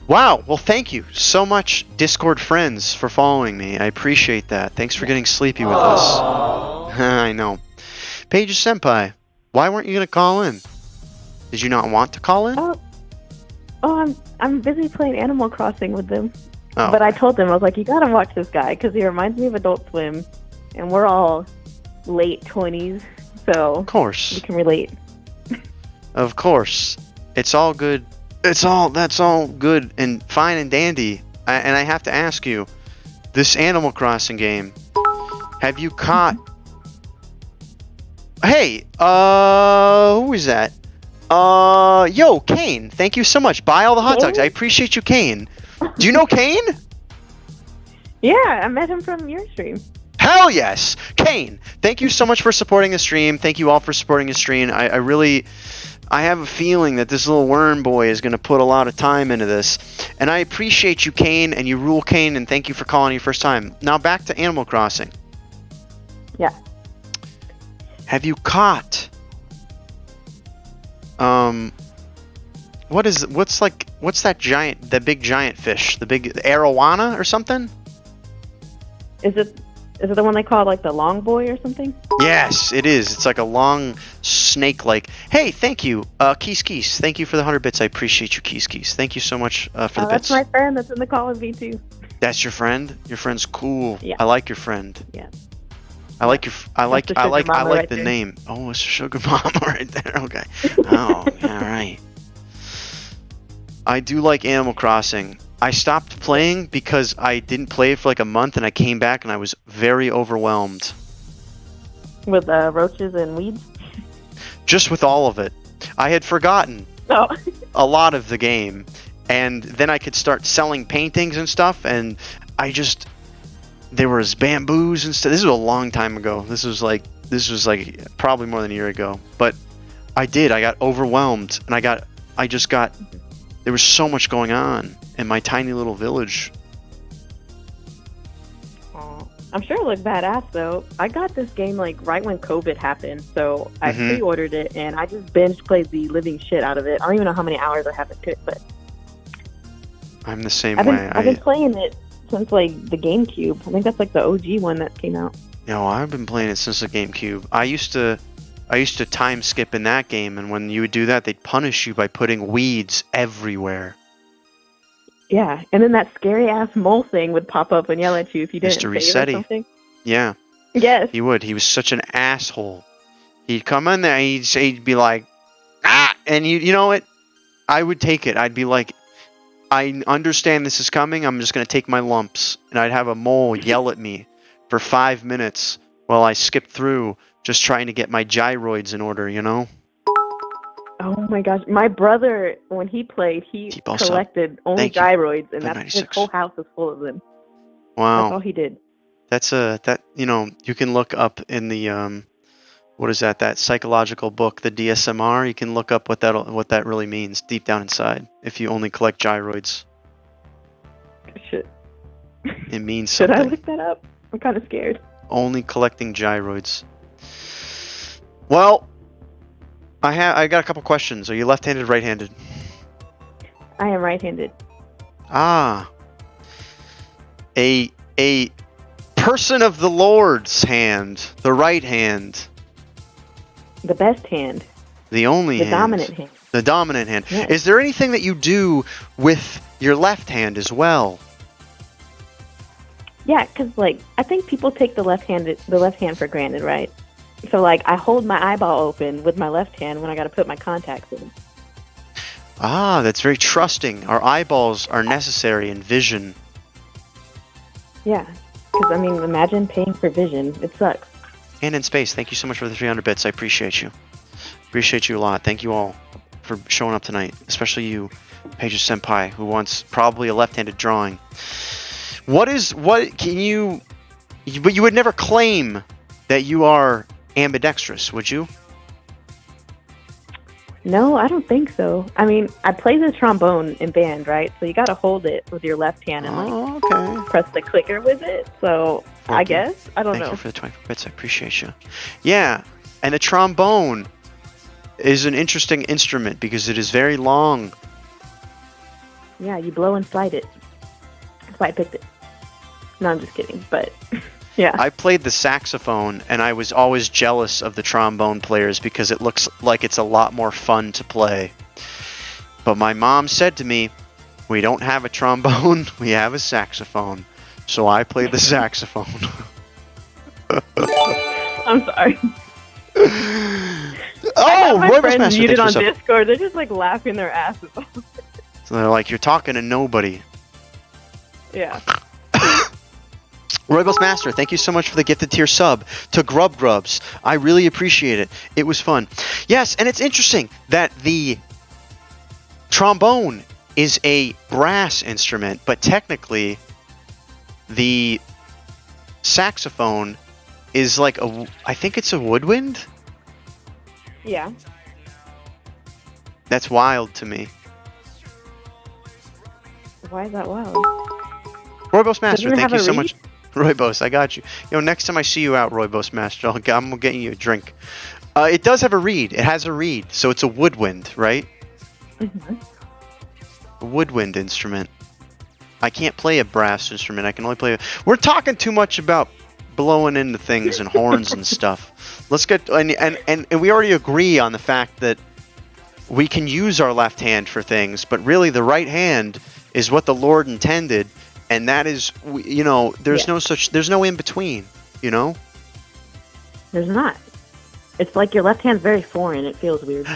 [SPEAKER 1] Wow. Well, thank you so much, Discord friends, for following me. I appreciate that. Thanks for getting sleepy with us. I know. Pages Senpai, why weren't you going to call in? Did you not want to call in?
[SPEAKER 7] I'm busy playing Animal Crossing with them.
[SPEAKER 1] Oh.
[SPEAKER 7] But I told them, I was like, you gotta watch this guy, because he reminds me of Adult Swim, and we're all late 20s, so
[SPEAKER 1] Of course.
[SPEAKER 7] we can relate.
[SPEAKER 1] Of course. It's all good. That's all good and fine and dandy. And I have to ask you, this Animal Crossing game, have you caught... Hey, who is that? Yo, Kane, thank you so much. Buy all the hot dogs. I appreciate you, Kane. Do you know Kane?
[SPEAKER 7] Yeah, I met him from your stream.
[SPEAKER 1] Hell yes! Kane, thank you so much for supporting the stream. Thank you all for supporting the stream. I have a feeling that this little worm boy is going to put a lot of time into this. And I appreciate you, Kane, and you rule, Kane, and thank you for calling your first time. Now back to Animal Crossing.
[SPEAKER 7] Yeah.
[SPEAKER 1] Have you caught... what's that big giant fish? The big arowana or something?
[SPEAKER 7] Is it the one they call like the long boy or something?
[SPEAKER 1] Yes, it is. It's like a long snake-like. Hey, thank you, Keese Keese. Thank you for the 100 bits. I appreciate you, Keese Keese. Thank you so much for the bits.
[SPEAKER 7] That's my friend. That's in the call with me too.
[SPEAKER 1] That's your friend. Your friend's cool.
[SPEAKER 7] Yeah.
[SPEAKER 1] I like your friend.
[SPEAKER 7] Yeah.
[SPEAKER 1] I like
[SPEAKER 7] right
[SPEAKER 1] the
[SPEAKER 7] there.
[SPEAKER 1] name. Oh, it's Sugar Mama right there. Okay. Oh, all right. I do like Animal Crossing. I stopped playing because I didn't play it for like a month, and I came back and I was very overwhelmed.
[SPEAKER 7] With roaches and weeds?
[SPEAKER 1] Just with all of it. I had forgotten a lot of the game, and then I could start selling paintings and stuff, and there was bamboos and stuff. This was a long time ago. This was like probably more than a year ago. But I got overwhelmed, and there was so much going on in my tiny little village.
[SPEAKER 7] Oh, I'm sure it looked badass though. I got this game like right when COVID happened, so I pre-ordered it and I just binge played the living shit out of it. I don't even know how many hours I have into it, but
[SPEAKER 1] I'm the same way.
[SPEAKER 7] I've been playing it since like the GameCube. I think that's like the OG one that came out.
[SPEAKER 1] No, I've been playing it since the GameCube. I used to time skip in that game, and when you would do that, they'd punish you by putting weeds everywhere.
[SPEAKER 7] Yeah, and then that scary ass mole thing would pop up and yell at you if you didn't
[SPEAKER 1] Mr.
[SPEAKER 7] save or
[SPEAKER 1] Resetti.
[SPEAKER 7] something.
[SPEAKER 1] Yeah.
[SPEAKER 7] Yes.
[SPEAKER 1] He would. He was such an asshole. He'd come in there, and he'd be like, ah, and you know what? I would take it. I'd be like, I understand this is coming. I'm just gonna take my lumps, and I'd have a mole yell at me for 5 minutes while I skipped through, just trying to get my gyroids in order. You know.
[SPEAKER 7] Oh my gosh, my brother, when he played, he collected only gyroids, and his whole house is full of them.
[SPEAKER 1] Wow.
[SPEAKER 7] That's all he did.
[SPEAKER 1] That's you can look up in the what is that psychological book, the DSMR. You can look up what that really means deep down inside. If you only collect gyroids,
[SPEAKER 7] shit,
[SPEAKER 1] it means something.
[SPEAKER 7] Should I look that up? I'm kind of scared.
[SPEAKER 1] Only collecting gyroids. Well, I got a couple questions. Are you left-handed, right-handed?
[SPEAKER 7] I am right-handed.
[SPEAKER 1] Ah, a person of the Lord's hand, the right hand.
[SPEAKER 7] The best hand.
[SPEAKER 1] The only hand.
[SPEAKER 7] The dominant hand.
[SPEAKER 1] The dominant hand.
[SPEAKER 7] Yes.
[SPEAKER 1] Is there anything that you do with your left hand as well?
[SPEAKER 7] Yeah, because like I think people take the left hand for granted, right? So like I hold my eyeball open with my left hand when I got to put my contacts in.
[SPEAKER 1] Ah, that's very trusting. Our eyeballs are necessary in vision.
[SPEAKER 7] Yeah, because I mean, imagine paying for vision. It sucks.
[SPEAKER 1] And in space. Thank you so much for the 300 bits. I appreciate you. Appreciate you a lot. Thank you all for showing up tonight, especially you, Paige Senpai, who wants probably a left-handed drawing. But you would never claim that you are ambidextrous, would you?
[SPEAKER 7] No, I don't think so. I mean, I play the trombone in band, right? So you got to hold it with your left hand and press the clicker with it. So I guess I don't know.
[SPEAKER 1] Thank you for the 24 bits. I appreciate you. Yeah, and the trombone is an interesting instrument because it is very long.
[SPEAKER 7] Yeah, you blow and slide it. That's why I picked it. No, I'm just kidding, but yeah.
[SPEAKER 1] I played the saxophone, and I was always jealous of the trombone players because it looks like it's a lot more fun to play. But my mom said to me, we don't have a trombone, we have a saxophone. So I played the saxophone.
[SPEAKER 7] I'm sorry.
[SPEAKER 1] Oh,
[SPEAKER 7] my
[SPEAKER 1] Roy
[SPEAKER 7] friends
[SPEAKER 1] Master,
[SPEAKER 7] muted on
[SPEAKER 1] thanks for sub.
[SPEAKER 7] Discord. They're just like laughing their asses off.
[SPEAKER 1] So they're like, you're talking to nobody.
[SPEAKER 7] Yeah.
[SPEAKER 1] Roybos Master, thank you so much for the gifted tier sub to Grub Grubs. I really appreciate it. It was fun. Yes, and it's interesting that the trombone is a brass instrument, but technically the saxophone is like I think it's a woodwind?
[SPEAKER 7] Yeah.
[SPEAKER 1] That's wild to me.
[SPEAKER 7] Why is that wild?
[SPEAKER 1] Roybos Master,
[SPEAKER 7] Doesn't it
[SPEAKER 1] thank
[SPEAKER 7] have
[SPEAKER 1] you
[SPEAKER 7] a
[SPEAKER 1] so
[SPEAKER 7] reed?
[SPEAKER 1] much. Roybos, I got you. Next time I see you out, Roybos Master, I'm getting you a drink. It does have a reed. It has a reed, so it's a woodwind, right?
[SPEAKER 7] Mm-hmm.
[SPEAKER 1] A woodwind instrument. I can't play a brass instrument. I can only play. We're talking too much about blowing into things and horns and stuff. Let's get and we already agree on the fact that we can use our left hand for things, but really the right hand is what the Lord intended. And that is, there's there's no in between,
[SPEAKER 7] There's not. It's like your left hand's very foreign. It feels weird.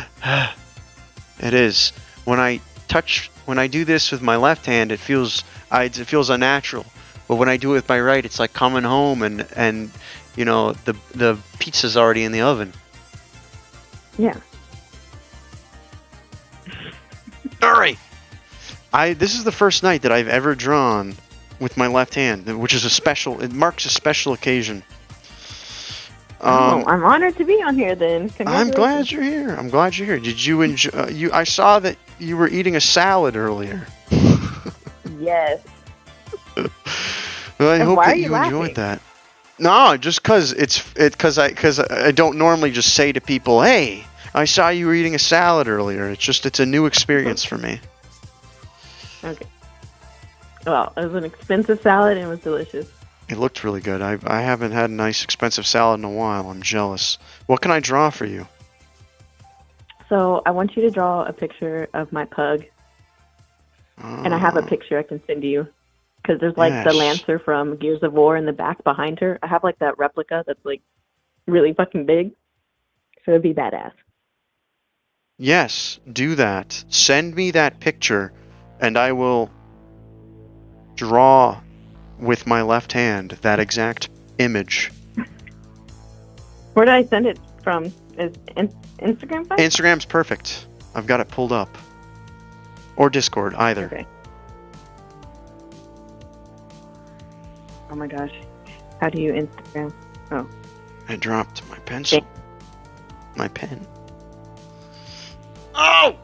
[SPEAKER 1] It is. When I do this with my left hand, it feels unnatural. But when I do it with my right, it's like coming home and the pizza's already in the oven.
[SPEAKER 7] Yeah.
[SPEAKER 1] All right. This is the first night that I've ever drawn with my left hand, which is it marks a special occasion.
[SPEAKER 7] I'm honored to be on here then.
[SPEAKER 1] I'm glad you're here. Did you enjoy, I saw that you were eating a salad earlier.
[SPEAKER 7] Yes.
[SPEAKER 1] Well, I hope
[SPEAKER 7] why
[SPEAKER 1] that
[SPEAKER 7] are you
[SPEAKER 1] you
[SPEAKER 7] laughing?
[SPEAKER 1] enjoyed that. No, just because I don't normally just say to people, "Hey, I saw you were eating a salad earlier." It's a new experience for me.
[SPEAKER 7] Okay. Well, it was an expensive salad and it was delicious.
[SPEAKER 1] It looked really good. I haven't had a nice expensive salad in a while. I'm jealous. What can I draw for you?
[SPEAKER 7] So I want you to draw a picture of my pug, and I have a picture I can send you. Because there's like the
[SPEAKER 1] Yes.
[SPEAKER 7] Lancer from Gears of War in the back behind her. I have like that replica that's like really fucking big. So it'd be badass.
[SPEAKER 1] Yes, do that. Send me that picture, and I will draw with my left hand that exact image.
[SPEAKER 7] Where did I send it from? Is Instagram fine?
[SPEAKER 1] Instagram's perfect. I've got it pulled up. Or Discord, either.
[SPEAKER 7] Okay. Oh my gosh. How do you Instagram? Oh.
[SPEAKER 1] I dropped my pencil. My pen. Oh!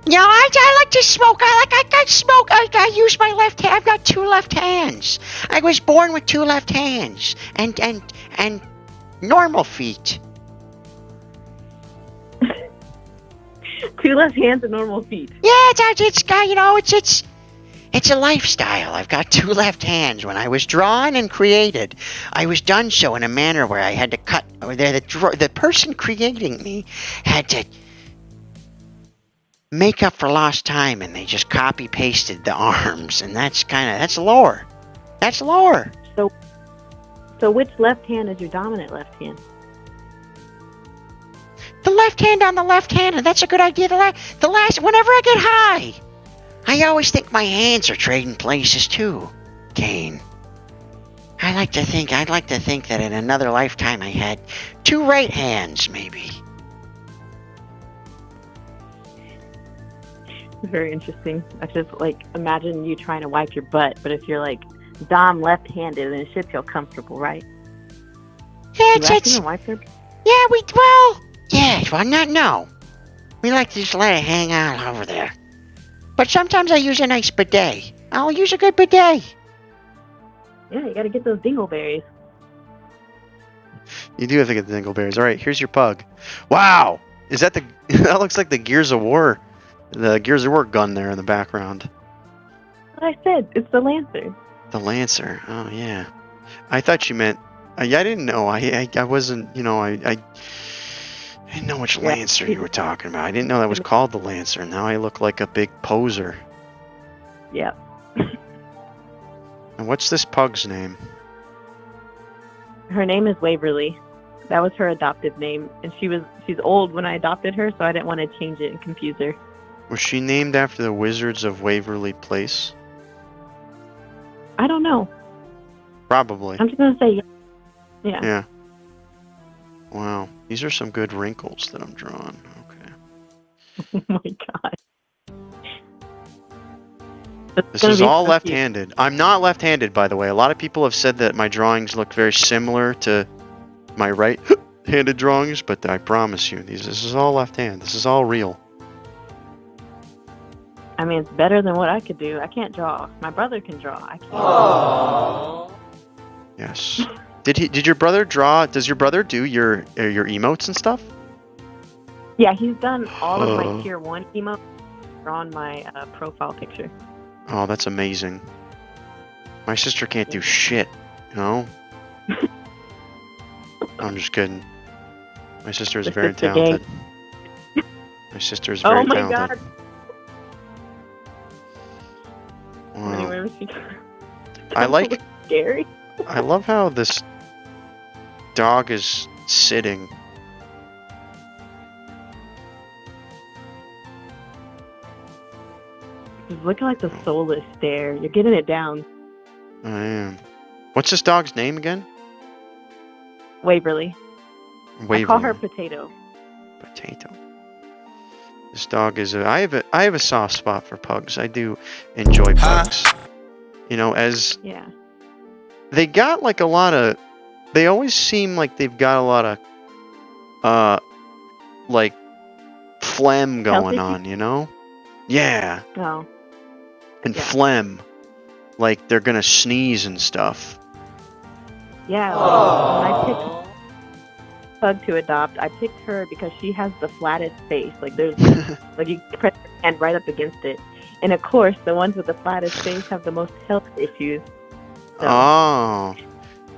[SPEAKER 2] You know, I like to smoke. I smoke. I use my left hand. I've got two left hands. I was born with two left hands and normal feet.
[SPEAKER 7] Two left hands and normal feet.
[SPEAKER 2] Yeah, it's a lifestyle. I've got two left hands. When I was drawn and created, I was done so in a manner where I had to cut. Or the person creating me had to make up for lost time, and they just copy pasted the arms, and that's lore. That's lore.
[SPEAKER 7] So which left hand is your dominant left hand?
[SPEAKER 2] The left hand on the left hand, and that's a good idea. The last, whenever I get high, I always think my hands are trading places too, Kane. I'd like to think that in another lifetime I had two right hands, maybe.
[SPEAKER 7] Very interesting. I just like imagine you trying to wipe your butt, but if you're like Dom left-handed, then it should feel comfortable, right?
[SPEAKER 2] Yeah,
[SPEAKER 7] You ask them to wipe their...
[SPEAKER 2] No. We like to just let it hang out over there. But sometimes I use a nice bidet. I'll use a good bidet.
[SPEAKER 7] Yeah, you gotta get those dingleberries.
[SPEAKER 1] You do have to get the dingleberries. All right, here's your pug. Wow, is that the? That looks like the Gears of War gun there in the background.
[SPEAKER 7] What I said, it's the Lancer.
[SPEAKER 1] The Lancer. Oh yeah. I thought you meant. I didn't know. I wasn't. I didn't know which Lancer you were talking about. I didn't know that was called the Lancer. Now I look like a big poser.
[SPEAKER 7] Yep.
[SPEAKER 1] And what's this pug's name?
[SPEAKER 7] Her name is Waverly. That was her adoptive name, and she's old when I adopted her, so I didn't want to change it and confuse her.
[SPEAKER 1] Was she named after the Wizards of Waverly Place?
[SPEAKER 7] I don't know.
[SPEAKER 1] Probably.
[SPEAKER 7] I'm just gonna say yeah.
[SPEAKER 1] Yeah. Wow. These are some good wrinkles that I'm drawing. Okay.
[SPEAKER 7] Oh my god.
[SPEAKER 1] This is all left-handed. I'm not left-handed, by the way. A lot of people have said that my drawings look very similar to my right-handed drawings, but I promise you, this is all left-hand. This is all real.
[SPEAKER 7] I mean, it's better than what I could do. I can't draw. My brother can draw. I can't. Aww.
[SPEAKER 1] Yes. Did your brother draw? Does your brother do your emotes and stuff?
[SPEAKER 7] Yeah, he's done all of my tier 1 emotes. Drawn my profile picture.
[SPEAKER 1] Oh, that's amazing. My sister can't do shit, you know? I'm just kidding. My sister is very talented. My sister is very talented.
[SPEAKER 7] Oh my god.
[SPEAKER 1] Wow.
[SPEAKER 7] Moneyworms.
[SPEAKER 1] I like.
[SPEAKER 7] Scary.
[SPEAKER 1] I love how this dog is sitting.
[SPEAKER 7] It's looking like the soulless stare. You're getting it down.
[SPEAKER 1] I am. What's this dog's name again?
[SPEAKER 7] Waverly.
[SPEAKER 1] Waverly.
[SPEAKER 7] I call her Potato.
[SPEAKER 1] Potato. This dog is I have a soft spot for pugs. I do enjoy pugs. You know, as
[SPEAKER 7] yeah.
[SPEAKER 1] They got like a lot of. They always seem like they've got a lot of, like, phlegm going on. You know? Yeah.
[SPEAKER 7] Oh.
[SPEAKER 1] And phlegm. like they're gonna sneeze and stuff.
[SPEAKER 7] Yeah, like, when I picked Pug to adopt, I picked her because she has the flattest face. Like there's like you press your hand right up against it. And of course, the ones with the flattest face have the most health issues. So.
[SPEAKER 1] Oh.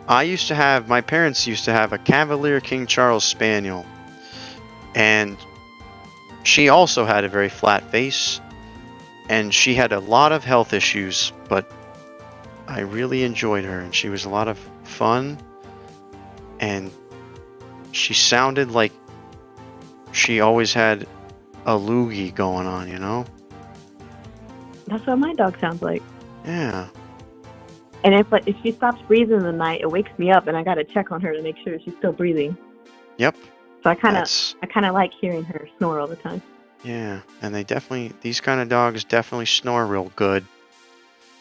[SPEAKER 1] My parents used to have a Cavalier King Charles Spaniel. And she also had a very flat face. And she had a lot of health issues, but I really enjoyed her. And she was a lot of fun. And she sounded like she always had a loogie going on, you know?
[SPEAKER 7] That's what my dog sounds like.
[SPEAKER 1] Yeah.
[SPEAKER 7] And if she stops breathing in the night, it wakes me up, and I gotta check on her to make sure she's still breathing.
[SPEAKER 1] Yep.
[SPEAKER 7] So I kind of like hearing her snore all the time.
[SPEAKER 1] Yeah, and these kind of dogs definitely snore real good.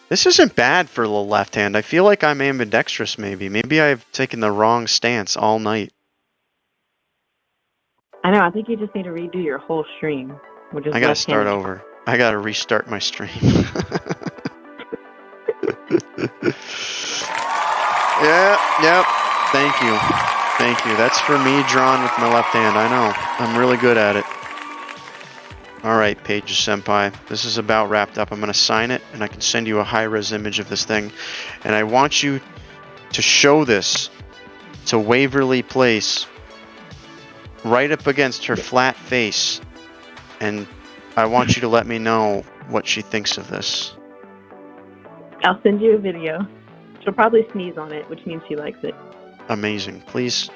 [SPEAKER 1] This isn't bad for a little left hand. I feel like I'm ambidextrous maybe. Maybe I've taken the wrong stance all night.
[SPEAKER 7] I know, I think you just need to redo your whole stream. Which is
[SPEAKER 1] I gotta start over. I gotta restart my stream. Yep. Thank you. That's for me drawn with my left hand. I know. I'm really good at it. Alright, Pages Senpai. This is about wrapped up. I'm going to sign it, and I can send you a high-res image of this thing. And I want you to show this to Waverly Place right up against her flat face. And I want you to let me know what she thinks of this.
[SPEAKER 7] I'll send you a video. She'll probably sneeze on it, which means she likes it.
[SPEAKER 1] Amazing. Please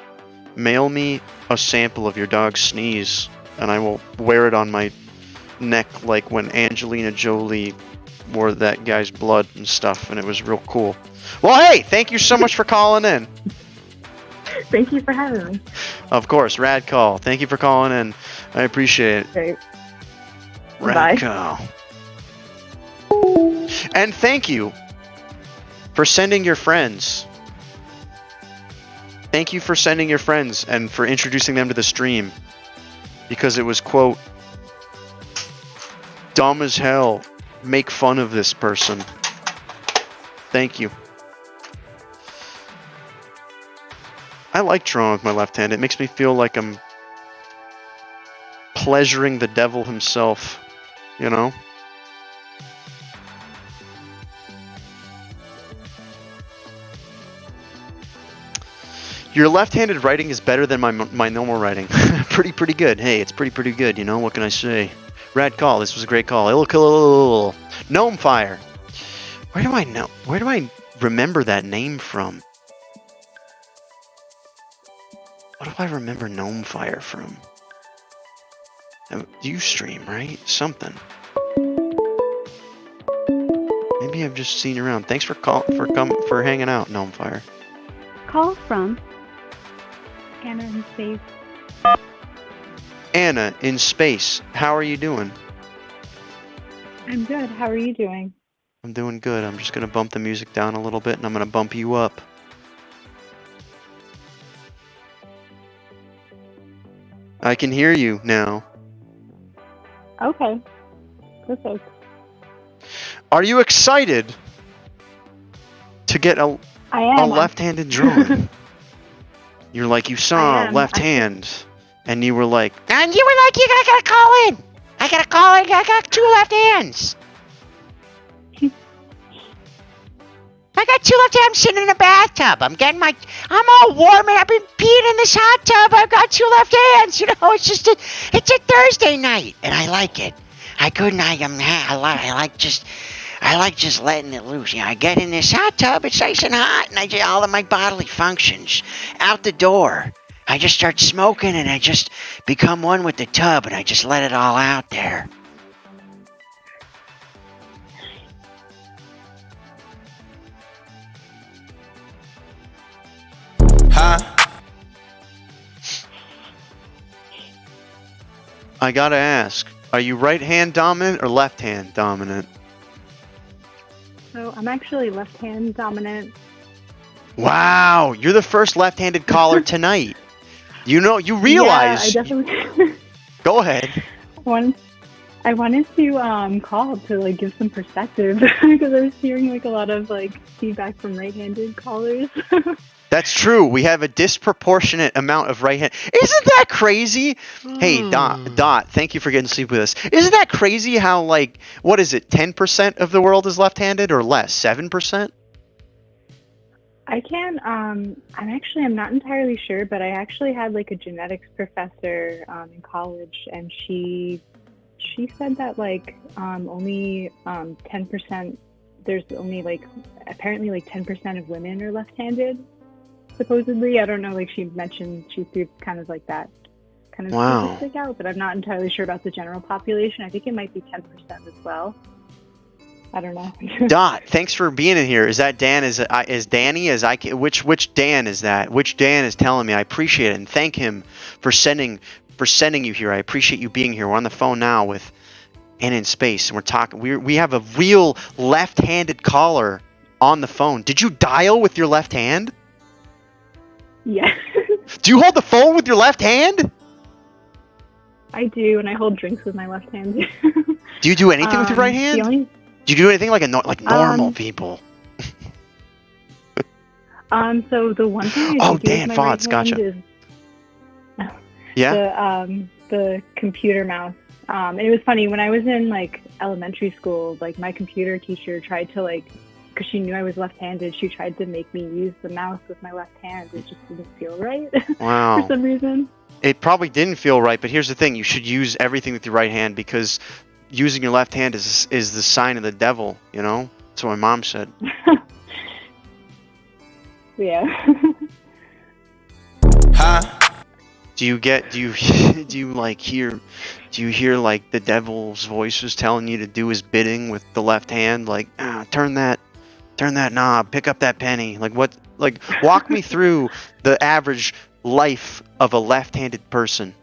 [SPEAKER 1] mail me a sample of your dog's sneeze, and I will wear it on my neck like when Angelina Jolie wore that guy's blood and stuff, and it was real cool. Well, hey, thank you so much for calling in.
[SPEAKER 7] Thank you for having me.
[SPEAKER 1] Of course, rad call. Thank you for calling in. I appreciate it.
[SPEAKER 7] Great.
[SPEAKER 1] Rad
[SPEAKER 7] Bye.
[SPEAKER 1] call. And thank you for sending your friends. Thank you for sending your friends and for introducing them to the stream. Because it was, quote, dumb as hell. Make fun of this person. Thank you. I like drawing with my left hand. It makes me feel like I'm pleasuring the devil himself. You know? Your left-handed writing is better than my normal writing. pretty good. Hey, it's pretty good, you know? What can I say? Rad call. This was a great call. Gnome Fire. Where do I remember that name from? What do I remember Gnome Fire from? You stream, right? Something. Maybe I've just seen you around. Thanks for hanging out, Gnome Fire.
[SPEAKER 4] Call from Anna in space.
[SPEAKER 1] Anna in space. How are you doing?
[SPEAKER 4] I'm good. How are you doing?
[SPEAKER 1] I'm doing good. I'm just gonna bump the music down a little bit, and I'm gonna bump you up. I can hear you now.
[SPEAKER 4] Okay. Perfect.
[SPEAKER 1] Are you excited to get a left-handed drawing? You're like, you saw left hand, and you were like,
[SPEAKER 2] And you were like, I gotta call in. I got two left hands. I got two left hands sitting in a bathtub. I'm all warm and I've been peeing in this hot tub. I've got two left hands. You know, it's a Thursday night, and I like it. I like just letting it loose. You know, I get in this hot tub, it's nice and hot, and I just all of my bodily functions out the door. I just start smoking, and I just become one with the tub, and I just let it all out there.
[SPEAKER 1] I gotta ask, are you right-hand dominant or left-hand dominant?
[SPEAKER 4] So I'm actually left-hand dominant.
[SPEAKER 1] Wow, you're the first left-handed caller tonight. You know, you realize.
[SPEAKER 4] Yeah, I definitely.
[SPEAKER 1] Go ahead.
[SPEAKER 4] Once I wanted to call to like give some perspective because I was hearing like a lot of like feedback from right-handed callers.
[SPEAKER 1] That's true. We have a disproportionate amount of right hand. Isn't that crazy? Hey, Dot, thank you for getting to sleep with us. Isn't that crazy how, like, what is it, 10% of the world is left-handed or less? 7%?
[SPEAKER 4] I can I'm not entirely sure, but I actually had like a genetics professor in college, and she said that like only 10%, there's only like apparently like 10% of women are left-handed. Supposedly, I don't know, like she mentioned, she threw kind of like that kind of statistic out, but I'm not entirely sure about the general population. I think it might be 10% as well. I don't know.
[SPEAKER 1] Dot, thanks for being in here. Is that Dan? Is Danny? Which Dan is that? Which Dan is telling me? I appreciate it, and thank him for sending you here. I appreciate you being here. We're on the phone now with In Space, and we're talking. We have a real left-handed caller on the phone. Did you dial with your left hand?
[SPEAKER 4] Yeah.
[SPEAKER 1] Do you hold the phone with your left hand?
[SPEAKER 4] I do, and I hold drinks with my left hand.
[SPEAKER 1] Do you do anything with your right hand? Do you do anything like normal people?
[SPEAKER 4] So the one thing I do
[SPEAKER 1] Dan
[SPEAKER 4] with my
[SPEAKER 1] Fods,
[SPEAKER 4] right hand
[SPEAKER 1] gotcha.
[SPEAKER 4] is
[SPEAKER 1] Yeah.
[SPEAKER 4] the computer mouse. And it was funny when I was in like elementary school. Like my computer teacher tried to like, because she knew I was left-handed, she tried to make me use the mouse with my left hand. It just didn't feel right.
[SPEAKER 1] Wow.
[SPEAKER 4] For some reason.
[SPEAKER 1] It probably didn't feel right, but here's the thing: you should use everything with your right hand because using your left hand is the sign of the devil. You know, that's what my mom said.
[SPEAKER 4] Yeah.
[SPEAKER 1] Do you hear like the devil's voices telling you to do his bidding with the left hand? Like, turn that knob, pick up that penny. Like what? Like walk me through the average life of a left-handed person.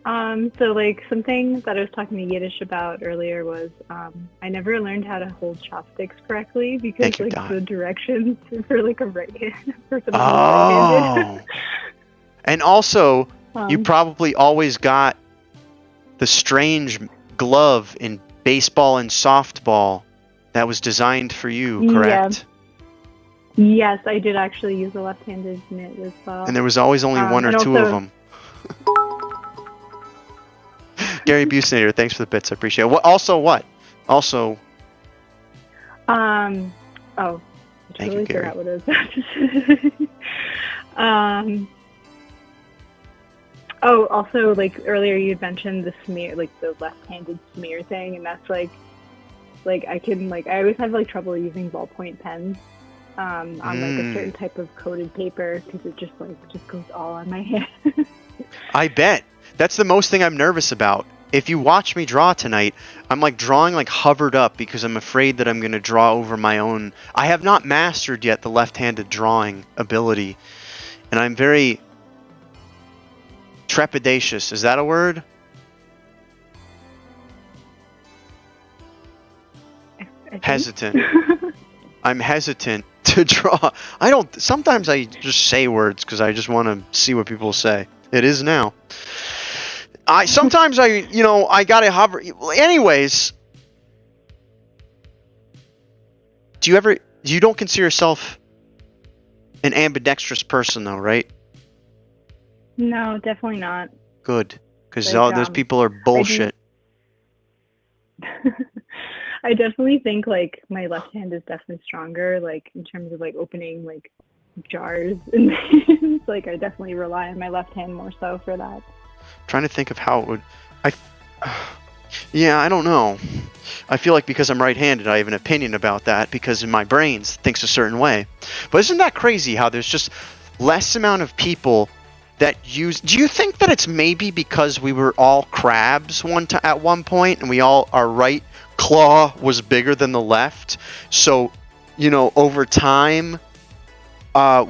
[SPEAKER 4] So like something that I was talking to Yiddish about earlier was I never learned how to hold chopsticks correctly because like the directions for like a right-handed person. Right-handed.
[SPEAKER 1] And also, you probably always got the strange glove in baseball and softball that was designed for you, correct?
[SPEAKER 4] Yeah. Yes, I did actually use a left-handed mitt as well.
[SPEAKER 1] And there was always only one or two of them. Gary Businator, thanks for the bits. I appreciate it. What? Also.
[SPEAKER 4] I totally forgot what it was. Also, like earlier you had mentioned the smear, like the left-handed smear thing, and that's like I always have like trouble using ballpoint pens on like a certain type of coated paper because it just goes all on my hand.
[SPEAKER 1] I bet. That's the most thing I'm nervous about. If you watch me draw tonight, I'm like drawing like hovered up because I'm afraid that I'm going to draw over my own. I have not mastered yet the left-handed drawing ability, and I'm very trepidatious. Is that a word? Hesitant. I'm hesitant to draw. Sometimes I just say words because I just want to see what people say. It is now. Sometimes I gotta hover. Anyways, you don't consider yourself an ambidextrous person though, right?
[SPEAKER 4] No, definitely not.
[SPEAKER 1] Good, because those people are bullshit.
[SPEAKER 4] I definitely think like my left hand is definitely stronger, like in terms of like opening like jars and things. Like I definitely rely on my left hand more so for that.
[SPEAKER 1] Trying to think of how it would. Yeah, I don't know. I feel like because I'm right-handed, I have an opinion about that because in my brain thinks a certain way. But isn't that crazy how there's just less amount of people that use? Do you think that it's maybe because we were all crabs at one point and our right claw was bigger than the left? So, over time,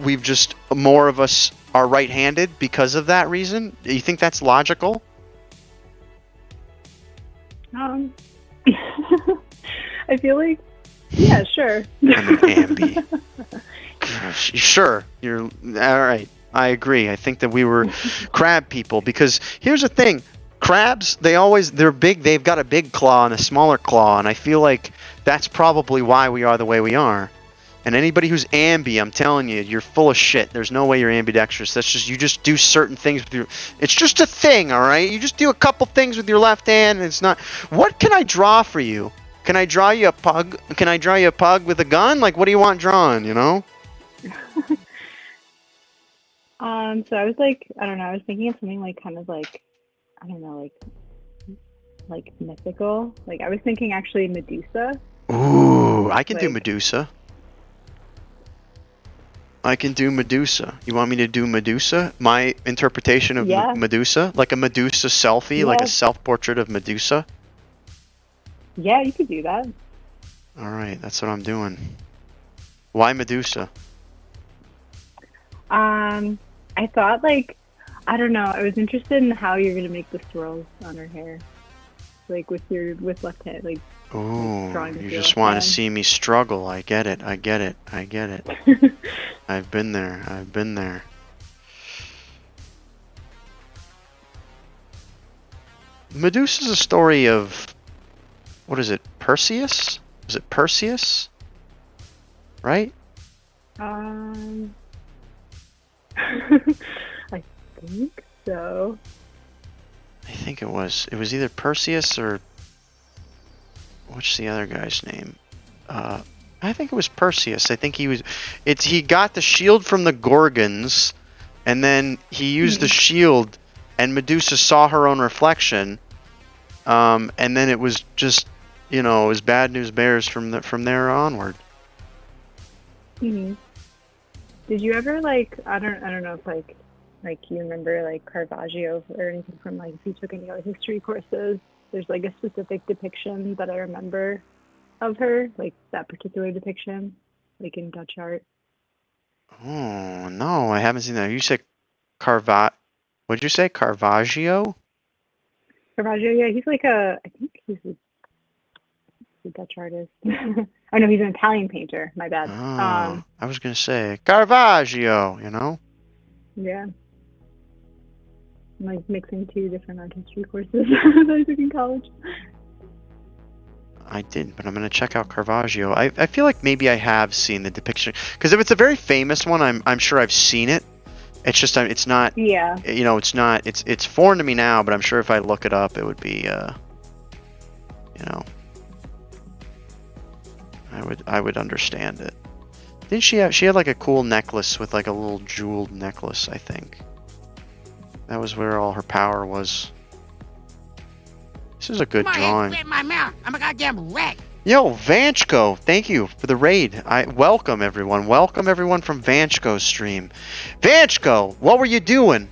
[SPEAKER 1] we've just more of us are right-handed because of that reason? Do you think that's logical?
[SPEAKER 4] I feel like, yeah, sure.
[SPEAKER 1] I'm an ambi. Sure, you're all right. I agree. I think that we were crab people because here's the thing: crabs, they're big. They've got a big claw and a smaller claw, and I feel like that's probably why we are the way we are. And anybody who's ambi, I'm telling you, you're full of shit. There's no way you're ambidextrous. That's just, you just do certain things with your, it's just a thing, all right? You just do a couple things with your left hand, and it's not. What can I draw for you? Can I draw you a pug? Can I draw you a pug with a gun? Like, what do you want drawn, you know?
[SPEAKER 4] So I was like, I don't know, I was thinking of something like kind of like, I don't know, like mythical. Like I was thinking actually Medusa.
[SPEAKER 1] Ooh, I can do
[SPEAKER 4] Like-
[SPEAKER 1] Medusa. I can do Medusa. You want me to do Medusa? My interpretation of
[SPEAKER 4] Yeah.
[SPEAKER 1] Medusa? Like a Medusa selfie? Like
[SPEAKER 4] Yeah.
[SPEAKER 1] a self-portrait of Medusa?
[SPEAKER 4] Yeah, you could do that.
[SPEAKER 1] Alright, that's what I'm doing. Why Medusa?
[SPEAKER 4] I thought like, I don't know, I was interested in how you're gonna make the swirls on her hair. Like with left hand, like
[SPEAKER 1] Ooh,
[SPEAKER 4] drawing with
[SPEAKER 1] you
[SPEAKER 4] your
[SPEAKER 1] just
[SPEAKER 4] left
[SPEAKER 1] want to
[SPEAKER 4] hand.
[SPEAKER 1] see me struggle. I get it. I get it. I get it. I've been there. I've been there. Medusa's a story of, what is it, Perseus? Is it Perseus? Right?
[SPEAKER 4] I think so.
[SPEAKER 1] I think it was. It was either Perseus or, what's the other guy's name? I think it was Perseus. I think he was. He got the shield from the Gorgons, and then he used the shield, and Medusa saw her own reflection, and then it was just, it was bad news bears from there onward.
[SPEAKER 4] Hmm. Did you ever like? I don't know if like you remember like Caravaggio or anything from like if you took any other history courses. There's like a specific depiction that I remember of her, like that particular depiction, like in Dutch art.
[SPEAKER 1] Oh no, I haven't seen that. You said What'd you say? Caravaggio?
[SPEAKER 4] Caravaggio, yeah, he's like I think he's a Dutch artist. Oh no, he's an Italian painter. My bad.
[SPEAKER 1] Oh, I was gonna say Caravaggio.
[SPEAKER 4] Yeah. I'm like mixing two different art history courses that I took in college.
[SPEAKER 1] I didn't, but I'm gonna check out Caravaggio. I feel like maybe I have seen the depiction, because if it's a very famous one, I'm sure I've seen it. It's just it's not.
[SPEAKER 4] Yeah.
[SPEAKER 1] It's not. It's foreign to me now, but I'm sure if I look it up, it would be. I would understand it. Didn't she had like a cool necklace with like a little jeweled necklace, I think. That was where all her power was. This is a good drawing.
[SPEAKER 2] My mouth. I'm a goddamn rat.
[SPEAKER 1] Yo, Vanchko, thank you for the raid. Welcome everyone. Welcome everyone from Vanchko's stream. Vanchko, what were you doing?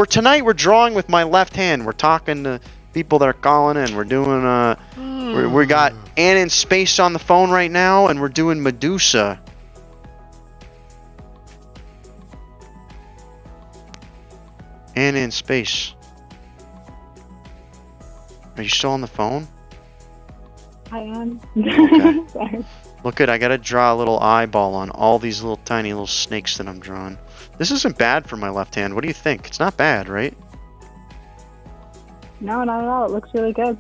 [SPEAKER 1] Tonight we're drawing with my left hand. We're talking to people that are calling in. We're doing we got Anna in Space on the phone right now, and we're doing Medusa. Anna in Space. Are you still on the phone?
[SPEAKER 4] I am.
[SPEAKER 1] Okay.
[SPEAKER 4] Sorry.
[SPEAKER 1] Look I gotta draw a little eyeball on all these little tiny little snakes that I'm drawing. This isn't bad for my left hand. What do you think? It's not bad, right?
[SPEAKER 4] No, not at all. It looks really good.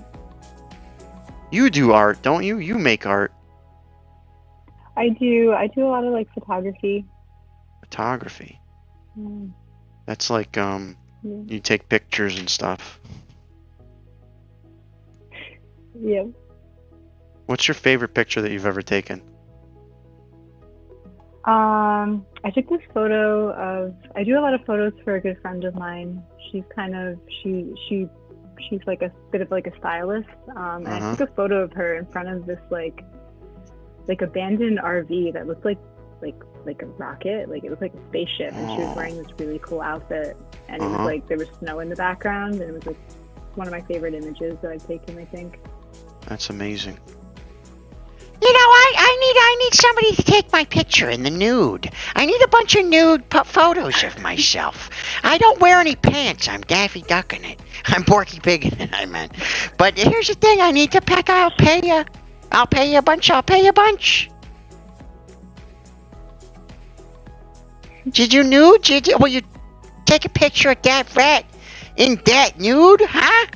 [SPEAKER 1] You do art, don't you? You make art.
[SPEAKER 4] I do a lot of like photography.
[SPEAKER 1] Photography.
[SPEAKER 4] Mm,
[SPEAKER 1] That's like
[SPEAKER 4] yeah.
[SPEAKER 1] you take pictures and stuff.
[SPEAKER 4] Yeah.
[SPEAKER 1] What's your favorite picture that you've ever taken?
[SPEAKER 4] I took this photo of. I do a lot of photos for a good friend of mine. She's kind of she's like a bit of like a stylist. And I took a photo of her in front of this like abandoned RV that looked like a rocket. Like it looked like a spaceship, and she was wearing this really cool outfit. And it was like there was snow in the background, and it was like one of my favorite images that I've taken, I think.
[SPEAKER 1] That's amazing.
[SPEAKER 2] You know, I need somebody to take my picture in the nude. I need a bunch of nude photos of myself. I don't wear any pants. I'm Daffy Duck in it. I'm Porky Pig in it, I meant. But here's the thing. I need to pack. I'll pay you. I'll pay you a bunch. I'll pay you a bunch. Did you nude? Will you take a picture of that rat in that nude? Huh?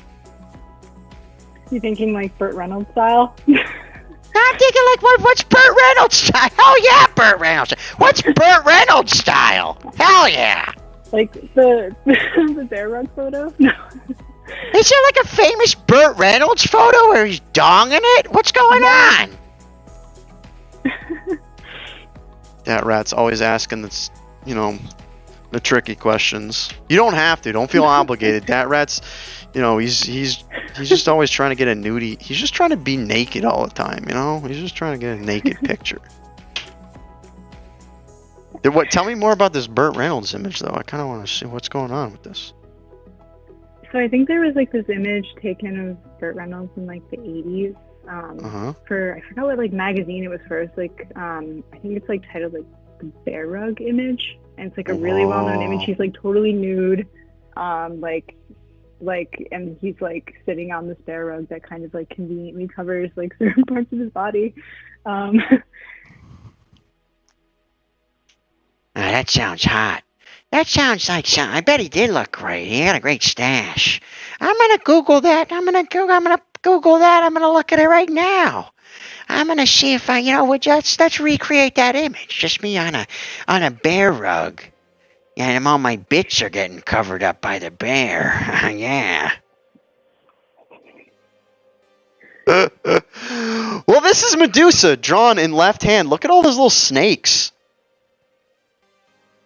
[SPEAKER 4] You thinking like Burt Reynolds style?
[SPEAKER 2] I'm thinking like, what's Burt Reynolds style? Hell yeah, Burt Reynolds. What's Burt Reynolds style? Hell yeah.
[SPEAKER 4] Like the the bear rug photo? No.
[SPEAKER 2] Is there like a famous Burt Reynolds photo where he's donging it? What's going on?
[SPEAKER 1] That rat's always asking this, the tricky questions. You don't have to. Don't feel obligated. That rat's, he's just always trying to get a nudie. He's just trying to be naked all the time. He's just trying to get a naked picture. Tell me more about this Burt Reynolds image, though. I kind of want to see what's going on with this.
[SPEAKER 4] So I think there was like this image taken of Burt Reynolds in like the 80s. For I forgot what like magazine it was for. It's like I think it's like titled like the Bear Rug image, and it's like a really well-known image. He's like totally nude, like, and he's like sitting on this bear rug that kind of like conveniently covers like certain parts of his body.
[SPEAKER 2] That sounds hot. That sounds like something. I bet he did look great. He had a great stash. I'm gonna Google that. I'm gonna Google that. I'm gonna look at it right now. I'm gonna see if I, let's recreate that image. Just me on a bear rug, and all my bits are getting covered up by the bear. Yeah.
[SPEAKER 1] Well, this is Medusa drawn in left hand. Look at all those little snakes.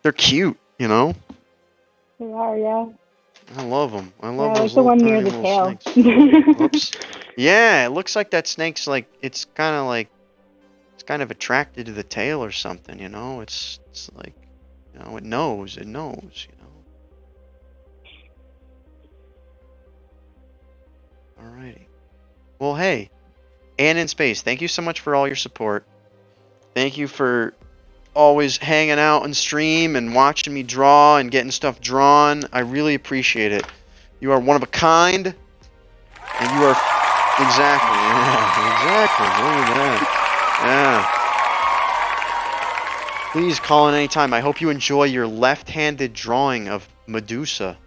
[SPEAKER 1] They're cute,
[SPEAKER 4] They are, yeah.
[SPEAKER 1] I love them. I love those
[SPEAKER 4] there's the
[SPEAKER 1] little
[SPEAKER 4] one near
[SPEAKER 1] tiny
[SPEAKER 4] the
[SPEAKER 1] little
[SPEAKER 4] tail.
[SPEAKER 1] snakes. Whoops. Yeah, it looks like that snake's like it's kind of attracted to the tail or something. It's like it knows. Alrighty. Well, hey, and in space, thank you so much for all your support. Thank you for always hanging out and stream and watching me draw and getting stuff drawn. I really appreciate it. You are one of a kind, and you are exactly. Look at that. Yeah. Please call in anytime. I hope you enjoy your left-handed drawing of Medusa.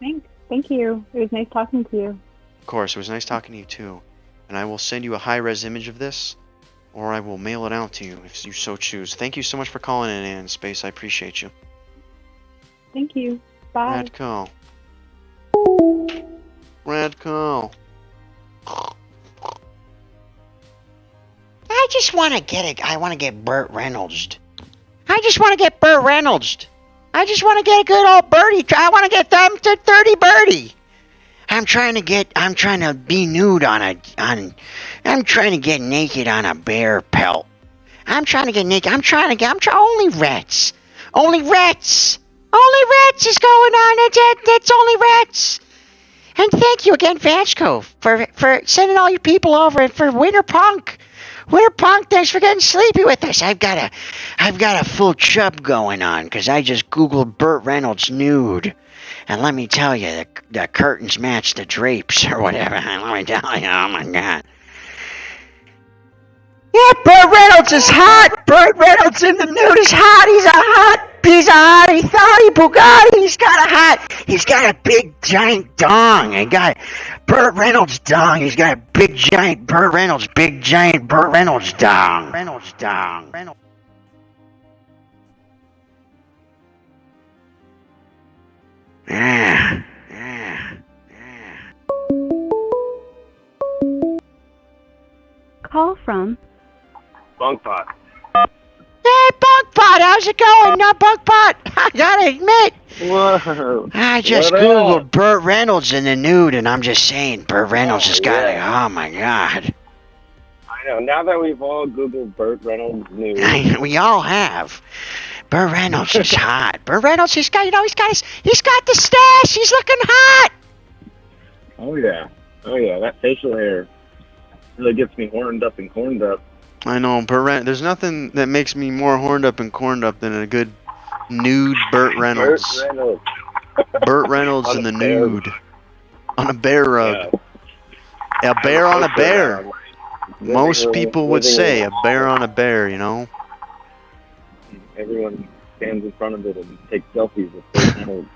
[SPEAKER 4] Thank you. It was nice talking to you.
[SPEAKER 1] Of course, it was nice talking to you too. And I will send you a high-res image of this, or I will mail it out to you if you so choose. Thank you so much for calling in Space. I appreciate you.
[SPEAKER 4] Thank you. Bye.
[SPEAKER 1] Rad call. Rad call.
[SPEAKER 2] I just want to get Burt Reynolds. I just want to get Burt Reynolds. I just want to get a good old birdie. I want to get them to 30 birdie. I'm trying to be nude I'm trying to get naked on a bear pelt. I'm trying to get naked. Only rats. Only rats is going on. That's only rats. And thank you again, Vanchko, for sending all your people over, and for Winter Punk. Winter Punk, thanks for getting sleepy with us. I've got a full chub going on because I just Googled Burt Reynolds nude. And let me tell you, the curtains match the drapes or whatever. Let me tell you, oh my God. Yeah, Burt Reynolds is hot. Burt Reynolds in the nude is hot. He's a hot. He thought he Bugatti. He's got a big giant dong. Burt Reynolds dong. He's got a big giant Burt Reynolds dong. Reynolds dong. Yeah.
[SPEAKER 8] Call from
[SPEAKER 3] Bunkpot.
[SPEAKER 2] Hey, Bunkpot, how's it going? Now, Bunkpot, I gotta admit,
[SPEAKER 3] Whoa.
[SPEAKER 2] I just
[SPEAKER 3] What
[SPEAKER 2] Googled
[SPEAKER 3] up?
[SPEAKER 2] Burt Reynolds in the nude, and I'm just saying, Burt Reynolds has got oh my God.
[SPEAKER 3] I know. Now that we've all Googled Burt Reynolds nude.
[SPEAKER 2] We all have. Burt Reynolds is hot. Burt Reynolds, he's got the stash. He's looking hot.
[SPEAKER 3] Oh yeah. That facial hair really gets me horned up and corned up.
[SPEAKER 1] I know, there's nothing that makes me more horned up and corned up than a good nude Burt Reynolds. Burt Reynolds in the nude. On a bear rug. Yeah. A bear on a bear. Most people would say a bear on a bear,
[SPEAKER 3] Everyone stands in front of it and takes selfies with Burt Reynolds.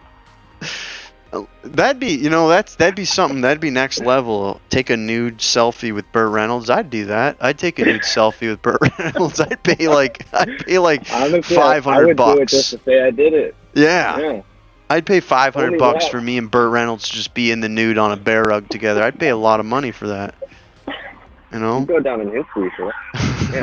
[SPEAKER 1] That'd be, that'd be something. That'd be next level. Take a nude selfie with Burt Reynolds. I'd do that. I'd take a nude selfie with Burt Reynolds. I'd pay like
[SPEAKER 3] Honestly, I
[SPEAKER 1] $500
[SPEAKER 3] would do it just
[SPEAKER 1] bucks.
[SPEAKER 3] to say I did it.
[SPEAKER 1] Yeah.
[SPEAKER 3] Yeah.
[SPEAKER 1] I'd pay $500
[SPEAKER 3] Only
[SPEAKER 1] bucks
[SPEAKER 3] that.
[SPEAKER 1] for me and Burt Reynolds to just be in the nude on a bear rug together. I'd pay a lot of money for that. You
[SPEAKER 3] You
[SPEAKER 1] know?
[SPEAKER 3] go down in history for that. Yeah.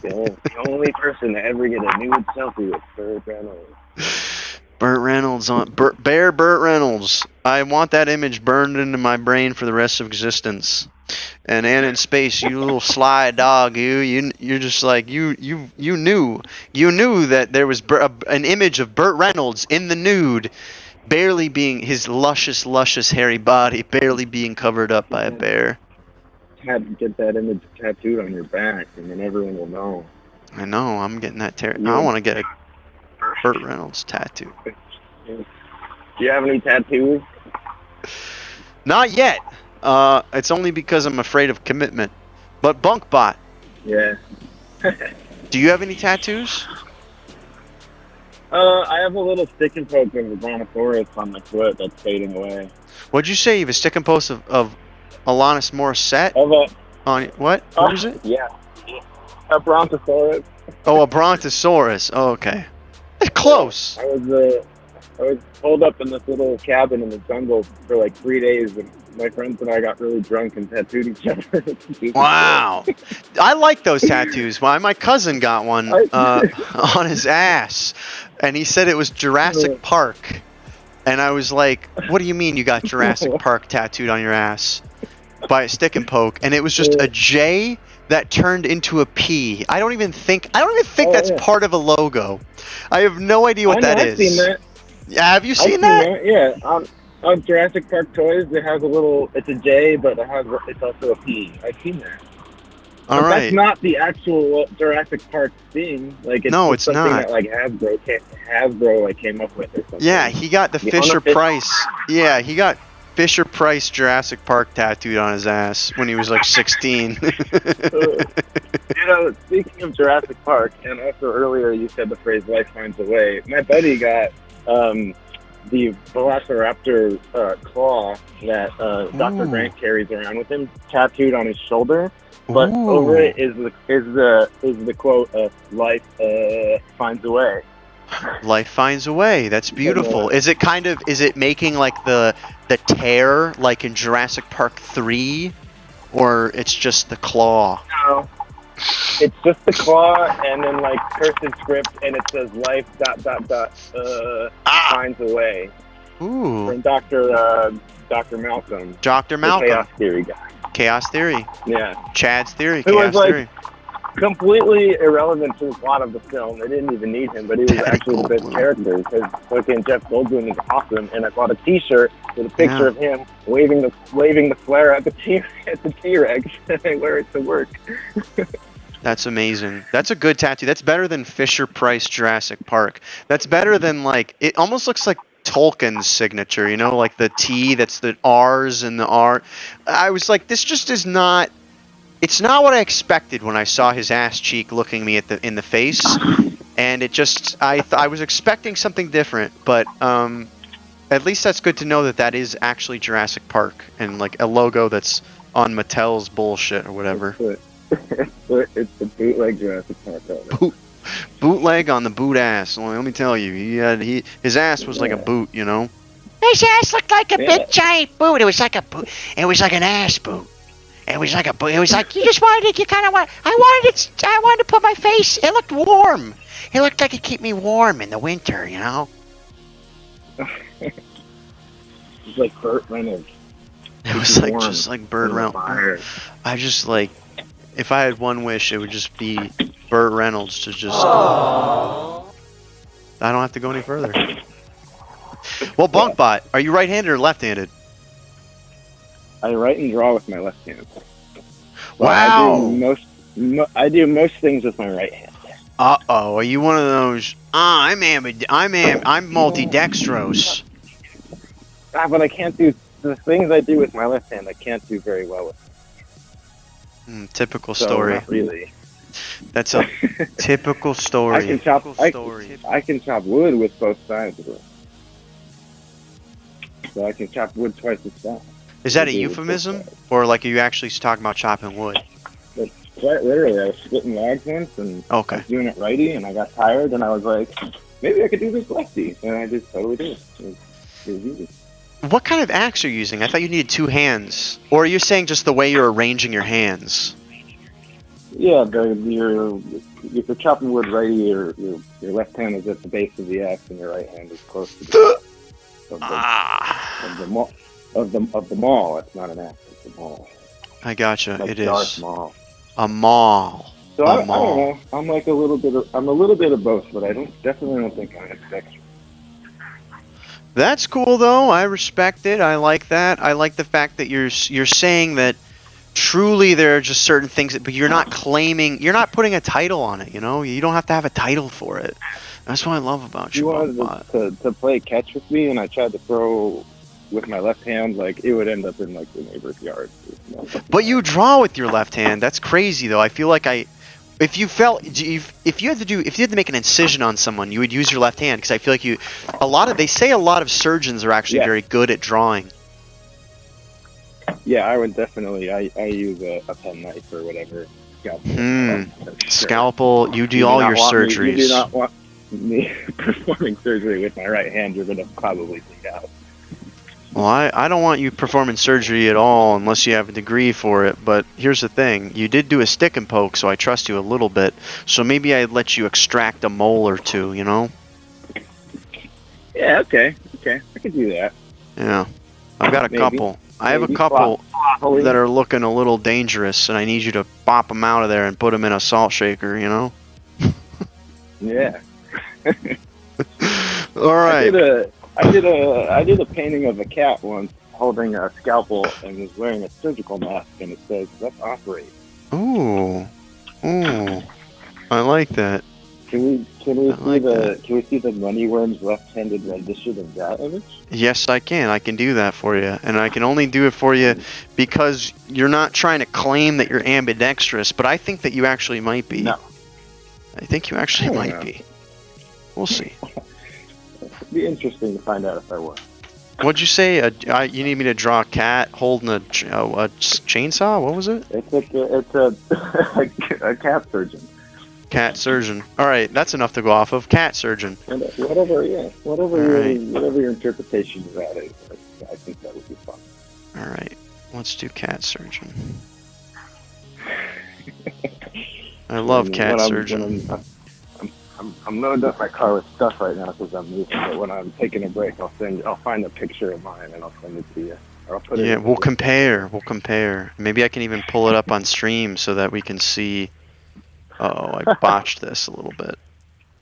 [SPEAKER 3] The only person to ever get a nude selfie with Burt Reynolds.
[SPEAKER 1] Burt Reynolds on Burt Reynolds. I want that image burned into my brain for the rest of existence. And in space, you little sly dog, you're just like you knew that there was an image of Burt Reynolds in the nude, barely being his luscious hairy body barely being covered up by a bear.
[SPEAKER 3] Had to get that image tattooed on your back, and then everyone will know.
[SPEAKER 1] I know. I'm getting that. I want to get a Burt Reynolds tattoo.
[SPEAKER 3] Do you have any tattoos?
[SPEAKER 1] Not yet. It's only because I'm afraid of commitment. But Bunkbot,
[SPEAKER 3] Yeah.
[SPEAKER 1] do you have any tattoos?
[SPEAKER 3] I have a little stick and poke of a brontosaurus on my foot that's fading away.
[SPEAKER 1] What'd you say? You have a stick and post of Alanis Morissette
[SPEAKER 3] Of a
[SPEAKER 1] on what? What was it?
[SPEAKER 3] Yeah. A brontosaurus.
[SPEAKER 1] Oh, a Brontosaurus. Oh, okay. That's close.
[SPEAKER 3] I was holed up in this little cabin in the jungle for like 3 days, and my friends and I got really drunk and tattooed each other.
[SPEAKER 1] Wow. I like those tattoos. My cousin got one on his ass, and he said it was Jurassic Park. And I was like, what do you mean you got Jurassic Park tattooed on your ass? By a stick and poke. And it was just a J that turned into a P. I don't even think that's part of a logo. I have no idea what that is.
[SPEAKER 3] I've seen that.
[SPEAKER 1] Yeah, have you seen that?
[SPEAKER 3] Yeah. On Jurassic Park toys, it has it's a J, but it's also a P. I've seen that.
[SPEAKER 1] All
[SPEAKER 3] but
[SPEAKER 1] right.
[SPEAKER 3] That's not the actual Jurassic Park thing. Like, it's
[SPEAKER 1] No, it's
[SPEAKER 3] something
[SPEAKER 1] not.
[SPEAKER 3] that like Hasbro came up with or something.
[SPEAKER 1] Yeah, he got the Fisher Price. Yeah, he got Fisher Price Jurassic Park tattooed on his ass when he was like 16.
[SPEAKER 3] Speaking of Jurassic Park, and also earlier you said the phrase "life finds a way." My buddy got the Velociraptor claw that Dr. Grant carries around with him tattooed on his shoulder, but over it is the quote of "life finds a way."
[SPEAKER 1] Life finds a way. That's beautiful. Is it making like the tear like in Jurassic Park 3, or it's just the claw?
[SPEAKER 3] No. It's just the claw, and then like cursive script, and it says "life ... finds a way."
[SPEAKER 1] Ooh.
[SPEAKER 3] From Dr. Malcolm.
[SPEAKER 1] Dr.
[SPEAKER 3] The
[SPEAKER 1] Malcolm.
[SPEAKER 3] Chaos Theory guy.
[SPEAKER 1] Chaos Theory.
[SPEAKER 3] Yeah.
[SPEAKER 1] Chad's Theory.
[SPEAKER 3] It was
[SPEAKER 1] Chaos
[SPEAKER 3] like
[SPEAKER 1] Theory.
[SPEAKER 3] completely irrelevant to the plot of the film. They didn't even need him, but he was actually the best character because fucking Jeff Goldblum is awesome. And I bought a T-shirt with a picture of him waving the flare at the T-Rex, and I wear it to work.
[SPEAKER 1] That's amazing. That's a good tattoo. That's better than Fisher Price Jurassic Park. That's better than like, it almost looks like Tolkien's signature, like the T, that's the R's and the R. I was like, this just is not, it's not what I expected when I saw his ass cheek looking me in the face. And it just, I was expecting something different, but at least that's good to know that is actually Jurassic Park and like a logo that's on Mattel's bullshit or whatever.
[SPEAKER 3] It's the bootleg Jurassic Park.
[SPEAKER 1] Bootleg on the boot ass. Let me tell you, his ass was like a boot,
[SPEAKER 2] His ass looked like a big giant boot. It was like a boot. It was like an ass boot. It was like a boot. It was like you just wanted it. You kind of want. I wanted to put my face. It looked warm. It looked like it keep me warm in the winter.
[SPEAKER 3] It's like Burt Reynolds.
[SPEAKER 1] It was like just like Burt Reynolds. I just like, if I had one wish, it would just be Burt Reynolds to just. I don't have to go any further. Well, Bunkbot, are you right-handed or left-handed?
[SPEAKER 3] I write and draw with my left hand.
[SPEAKER 1] Wow.
[SPEAKER 3] I do most things with my right hand.
[SPEAKER 1] Uh-oh, are you one of those? I'm multidextrose.
[SPEAKER 3] But I can't do the things I do with my left hand. I can't do very well with.
[SPEAKER 1] Typical
[SPEAKER 3] So,
[SPEAKER 1] story.
[SPEAKER 3] not really.
[SPEAKER 1] That's a typical story.
[SPEAKER 3] I can chop wood with both sides of it.
[SPEAKER 8] so I can chop wood twice as fast.
[SPEAKER 1] Is that a
[SPEAKER 8] It was
[SPEAKER 1] euphemism,
[SPEAKER 8] so
[SPEAKER 1] or like are you actually talking about chopping wood?
[SPEAKER 8] But quite literally, I was splitting logs once, and I
[SPEAKER 1] Okay.
[SPEAKER 8] was doing it righty, and I got tired, and I was like, maybe I could do this lefty, and I just totally did. It was easy.
[SPEAKER 1] What kind of axe are you using? I thought you needed 2 hands. Or are you saying just the way you're arranging your hands?
[SPEAKER 8] Yeah, if you're chopping wood righty, your left hand is at the base of the axe, and your right hand is close to the top of the maul. It's not an axe; it's a maul.
[SPEAKER 1] I gotcha.
[SPEAKER 8] Like
[SPEAKER 1] It
[SPEAKER 8] Darth
[SPEAKER 1] is
[SPEAKER 8] Maul.
[SPEAKER 1] a maul.
[SPEAKER 8] So I don't
[SPEAKER 1] maul.
[SPEAKER 8] know. I'm like a little bit of both, but I definitely don't think I'm ambidextrous.
[SPEAKER 1] That's cool though. I respect it. I like that. I like the fact that you're saying that truly there are just certain things but you're not claiming, you're not putting a title on it, you know? You don't have to have a title for it. That's what I love about you.
[SPEAKER 8] You wanted to play catch with me, and I tried to throw with my left hand, like it would end up in like the neighbor's yard.
[SPEAKER 1] But you draw with your left hand. That's crazy though. I feel like if you had to make an incision on someone, you would use your left hand, because I feel like they say a lot of surgeons are actually very good at drawing.
[SPEAKER 8] Yeah, I would definitely. I use a penknife or whatever.
[SPEAKER 1] Scalpel. You do all your surgeries.
[SPEAKER 8] You do not want me performing surgery with my right hand. You're gonna probably bleed out.
[SPEAKER 1] Well, I don't want you performing surgery at all unless you have a degree for it, but here's the thing. You did do a stick and poke, so I trust you a little bit. So maybe I'd let you extract a mole or two, you know?
[SPEAKER 8] Yeah, okay. I could do that.
[SPEAKER 1] Yeah. I've got a couple. I have a couple that are looking a little dangerous, and I need you to pop them out of there and put them in a salt shaker, you know?
[SPEAKER 8] Yeah.
[SPEAKER 1] All right.
[SPEAKER 8] I did a painting of a cat once holding a scalpel and was wearing a surgical mask, and it says, "Let's operate."
[SPEAKER 1] Ooh. I like that.
[SPEAKER 8] Can we see the Moneyworms left-handed rendition of that image?
[SPEAKER 1] Yes, I can. I can do that for you. And I can only do it for you because you're not trying to claim that you're ambidextrous, but I think that you actually might be.
[SPEAKER 8] No.
[SPEAKER 1] I think you actually might be. We'll see.
[SPEAKER 8] It'd be interesting to find out if I was.
[SPEAKER 1] What'd you say? You need me to draw a cat holding a chainsaw? What was it?
[SPEAKER 8] It's a cat surgeon.
[SPEAKER 1] Cat surgeon. All right, that's enough to go off of. Cat surgeon.
[SPEAKER 8] Whatever your interpretation of that is, I think that would be fun.
[SPEAKER 1] All right, let's do cat surgeon. I love cat surgeon.
[SPEAKER 8] I'm loading up my car with stuff right now because I'm moving. But when I'm taking a break, I'll find a picture of mine and I'll send it to you. Or I'll put it.
[SPEAKER 1] Yeah, we'll compare. Maybe I can even pull it up on stream so that we can see. Uh-oh, I botched this a little bit.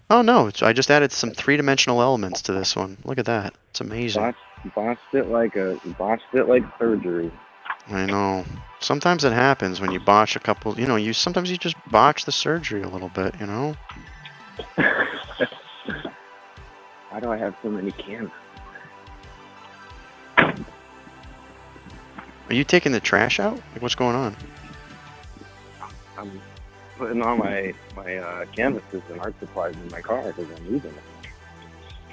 [SPEAKER 1] Oh no, I just added some 3-dimensional elements to this one. Look at that. It's amazing.
[SPEAKER 8] Botched it like surgery.
[SPEAKER 1] I know. Sometimes it happens when you botch a couple, sometimes you just botch the surgery a little bit, you know?
[SPEAKER 8] Why do I have so many cans?
[SPEAKER 1] Are you taking the trash out? Like, what's going on?
[SPEAKER 8] I'm putting all my canvases and art supplies in my car because I'm using it.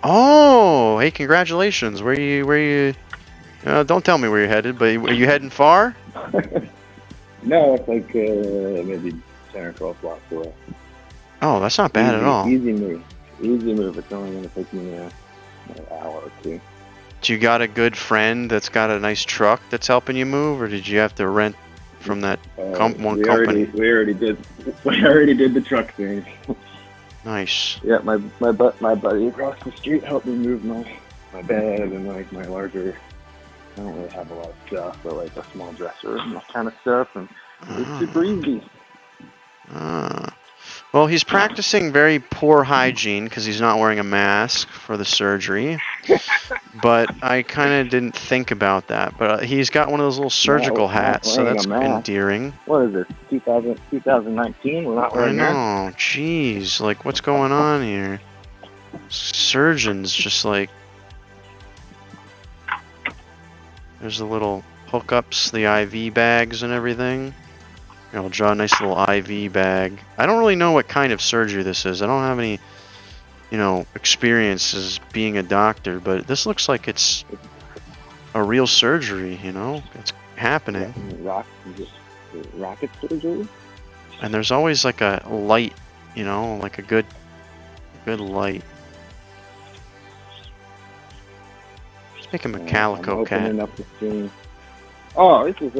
[SPEAKER 1] Oh, hey, congratulations. Where you? Don't tell me where you're headed, but are you heading far?
[SPEAKER 8] No, it's like maybe 10 or 12 blocks away.
[SPEAKER 1] Oh, that's not bad at all.
[SPEAKER 8] Easy move. It's only going to take me an hour or two.
[SPEAKER 1] Do you got a good friend that's got a nice truck that's helping you move, or did you have to rent from that company?
[SPEAKER 8] We already did the truck thing.
[SPEAKER 1] Nice.
[SPEAKER 8] Yeah, my buddy across the street helped me move my bed and like my larger. I don't really have a lot of stuff, but like a small dresser and that kind of stuff, and it's super easy.
[SPEAKER 1] Well, he's practicing very poor hygiene because he's not wearing a mask for the surgery. But I kind of didn't think about that. But he's got one of those little surgical hats, so that's endearing.
[SPEAKER 8] What is this, 2019? We're not wearing masks?
[SPEAKER 1] I know, jeez. Like, what's going on here? Surgeons just like... There's the little hookups, the IV bags and everything. I'll draw a nice little IV bag. I don't really know what kind of surgery this is. I don't have any, experience as being a doctor, but this looks like it's a real surgery. You know, it's happening.
[SPEAKER 8] Rocket surgery.
[SPEAKER 1] And there's always like a light, you know, like a good light. Let's make him a calico
[SPEAKER 8] I'm
[SPEAKER 1] cat.
[SPEAKER 8] opening up the stream. Oh, this is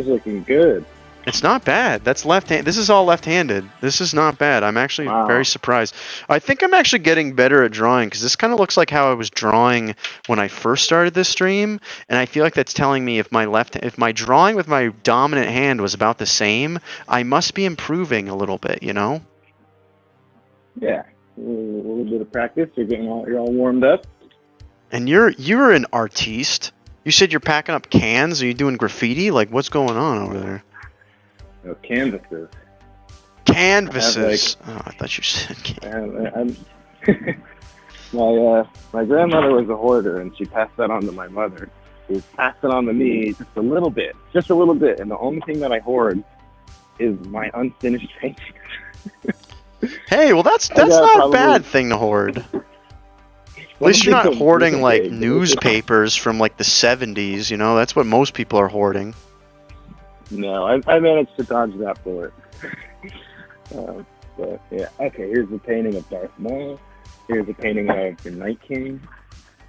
[SPEAKER 8] looking good.
[SPEAKER 1] It's not bad. That's left-hand. This is all left-handed. This is not bad. I'm actually very surprised. I think I'm actually getting better at drawing because this kind of looks like how I was drawing when I first started this stream, and I feel like that's telling me if my drawing with my dominant hand was about the same, I must be improving a little bit, you know?
[SPEAKER 8] Yeah, a little bit of practice. You're all warmed up.
[SPEAKER 1] And you're an artiste. You said you're packing up cans. Are you doing graffiti? Like, what's going on over there?
[SPEAKER 8] No, canvases.
[SPEAKER 1] Canvases. I thought you said canvases.
[SPEAKER 8] My grandmother was a hoarder, and she passed that on to my mother, who passed it on to me just a little bit. And the only thing that I hoard is my unfinished paintings.
[SPEAKER 1] Hey, well that's not a bad thing to hoard. At least you're not hoarding like newspapers from like the 70s, you know? That's what most people are hoarding.
[SPEAKER 8] No, I managed to dodge that bullet. But yeah, okay, here's a painting of Darth Maul. Here's a painting of the Night King.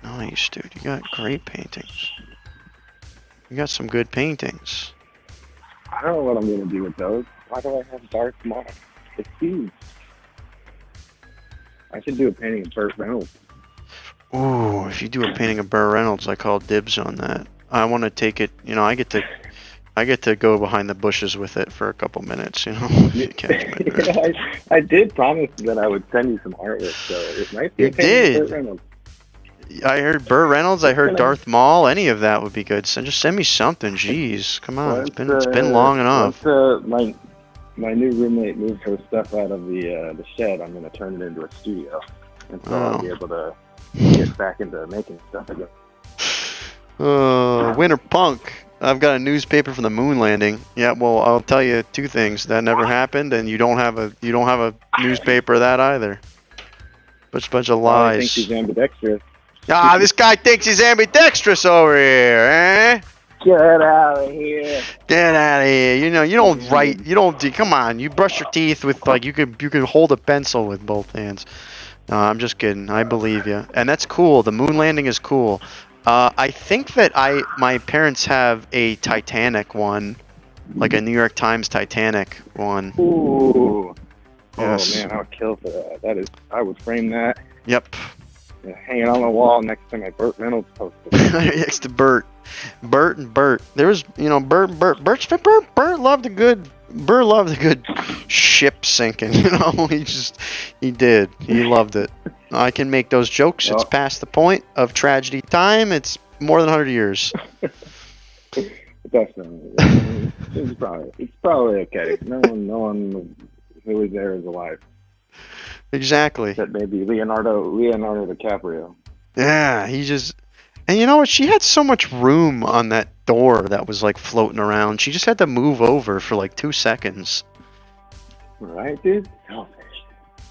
[SPEAKER 1] Nice, dude. You got great paintings. You got some good paintings.
[SPEAKER 8] I don't know what I'm going to do with those. Why do I have Darth Maul? It's huge. I should do a painting of Burt Reynolds.
[SPEAKER 1] Ooh, if you do a painting of Burt Reynolds, I call dibs on that. I want to take it, you know, I get to go behind the bushes with it for a couple minutes, you know.
[SPEAKER 8] I did promise that I would send you some artwork, so it might be a painting of Burt Reynolds.
[SPEAKER 1] I heard Burt Reynolds, I heard Darth Maul, any of that would be good. So just send me something, jeez. Come on, it's been long enough.
[SPEAKER 8] Once my new roommate moves her stuff out of the shed, I'm going to turn it into a studio. And so I'll be able to get back into making stuff again.
[SPEAKER 1] Winter Punk. I've got a newspaper from the moon landing. Yeah, well, I'll tell you two things. That never happened, and you don't have a newspaper of that either. Just a bunch of lies.
[SPEAKER 8] I think he's ambidextrous.
[SPEAKER 1] Ah, this guy thinks he's ambidextrous over here, eh?
[SPEAKER 8] Get out of here.
[SPEAKER 1] Get out of here. You know, you don't write. You don't. Come on. You brush your teeth with like you can hold a pencil with both hands. No, I'm just kidding. I believe you, and that's cool. The moon landing is cool. I think that my parents have a Titanic one, like a New York Times Titanic one.
[SPEAKER 8] Ooh.
[SPEAKER 1] Yes.
[SPEAKER 8] Oh man, I would kill for that. I would frame that.
[SPEAKER 1] Yep.
[SPEAKER 8] And hang it on the wall next to my Burt Reynolds poster.
[SPEAKER 1] Next to Burt. There was, you know, Burt loved a good ship sinking. You know, he did. He loved it. I can make those jokes. It's past the point of tragedy time. It's more than 100 years.
[SPEAKER 8] Definitely. It's probably okay. No one who was there is alive.
[SPEAKER 1] Exactly.
[SPEAKER 8] Except maybe Leonardo DiCaprio.
[SPEAKER 1] Yeah, and you know what? She had so much room on that door that was like floating around. She just had to move over for like 2 seconds.
[SPEAKER 8] Right, dude? Selfish.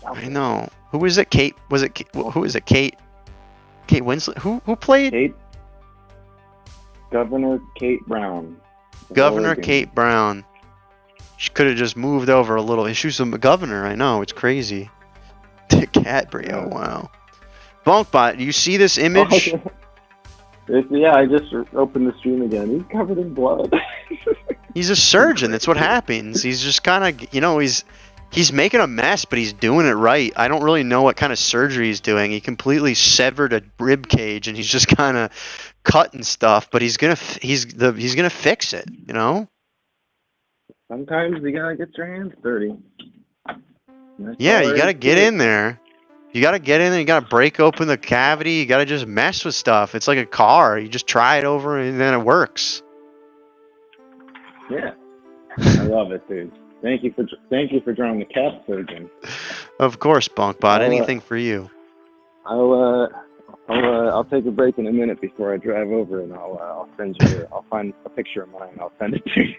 [SPEAKER 1] I know. Who is it? Kate? Was it? Who is it? Kate Winslet? Who played?
[SPEAKER 8] Governor Kate Brown.
[SPEAKER 1] Governor Kate Brown. She could have just moved over a little. She was a governor. I know. It's crazy. DiCaprio. Wow. Bunkbot, do you see this image?
[SPEAKER 8] Yeah, I just opened the stream again. He's covered in blood.
[SPEAKER 1] He's a surgeon. That's what happens. He's just kind of, you know, he's making a mess, but he's doing it right. I don't really know what kind of surgery he's doing. He completely severed a rib cage, and he's just kind of cutting stuff. But he's gonna fix it. You know.
[SPEAKER 8] Sometimes you gotta get your hands dirty.
[SPEAKER 1] Yeah, you gotta get in there. You gotta get in there. You gotta break open the cavity. You gotta just mess with stuff. It's like a car. You just try it over, and then it works.
[SPEAKER 8] Yeah, I love it, dude. Thank you for drawing the cat surgeon.
[SPEAKER 1] Of course, Bunkbot. Anything for you.
[SPEAKER 8] I'll take a break in a minute before I drive over, and I'll find a picture of mine and I'll send it to you.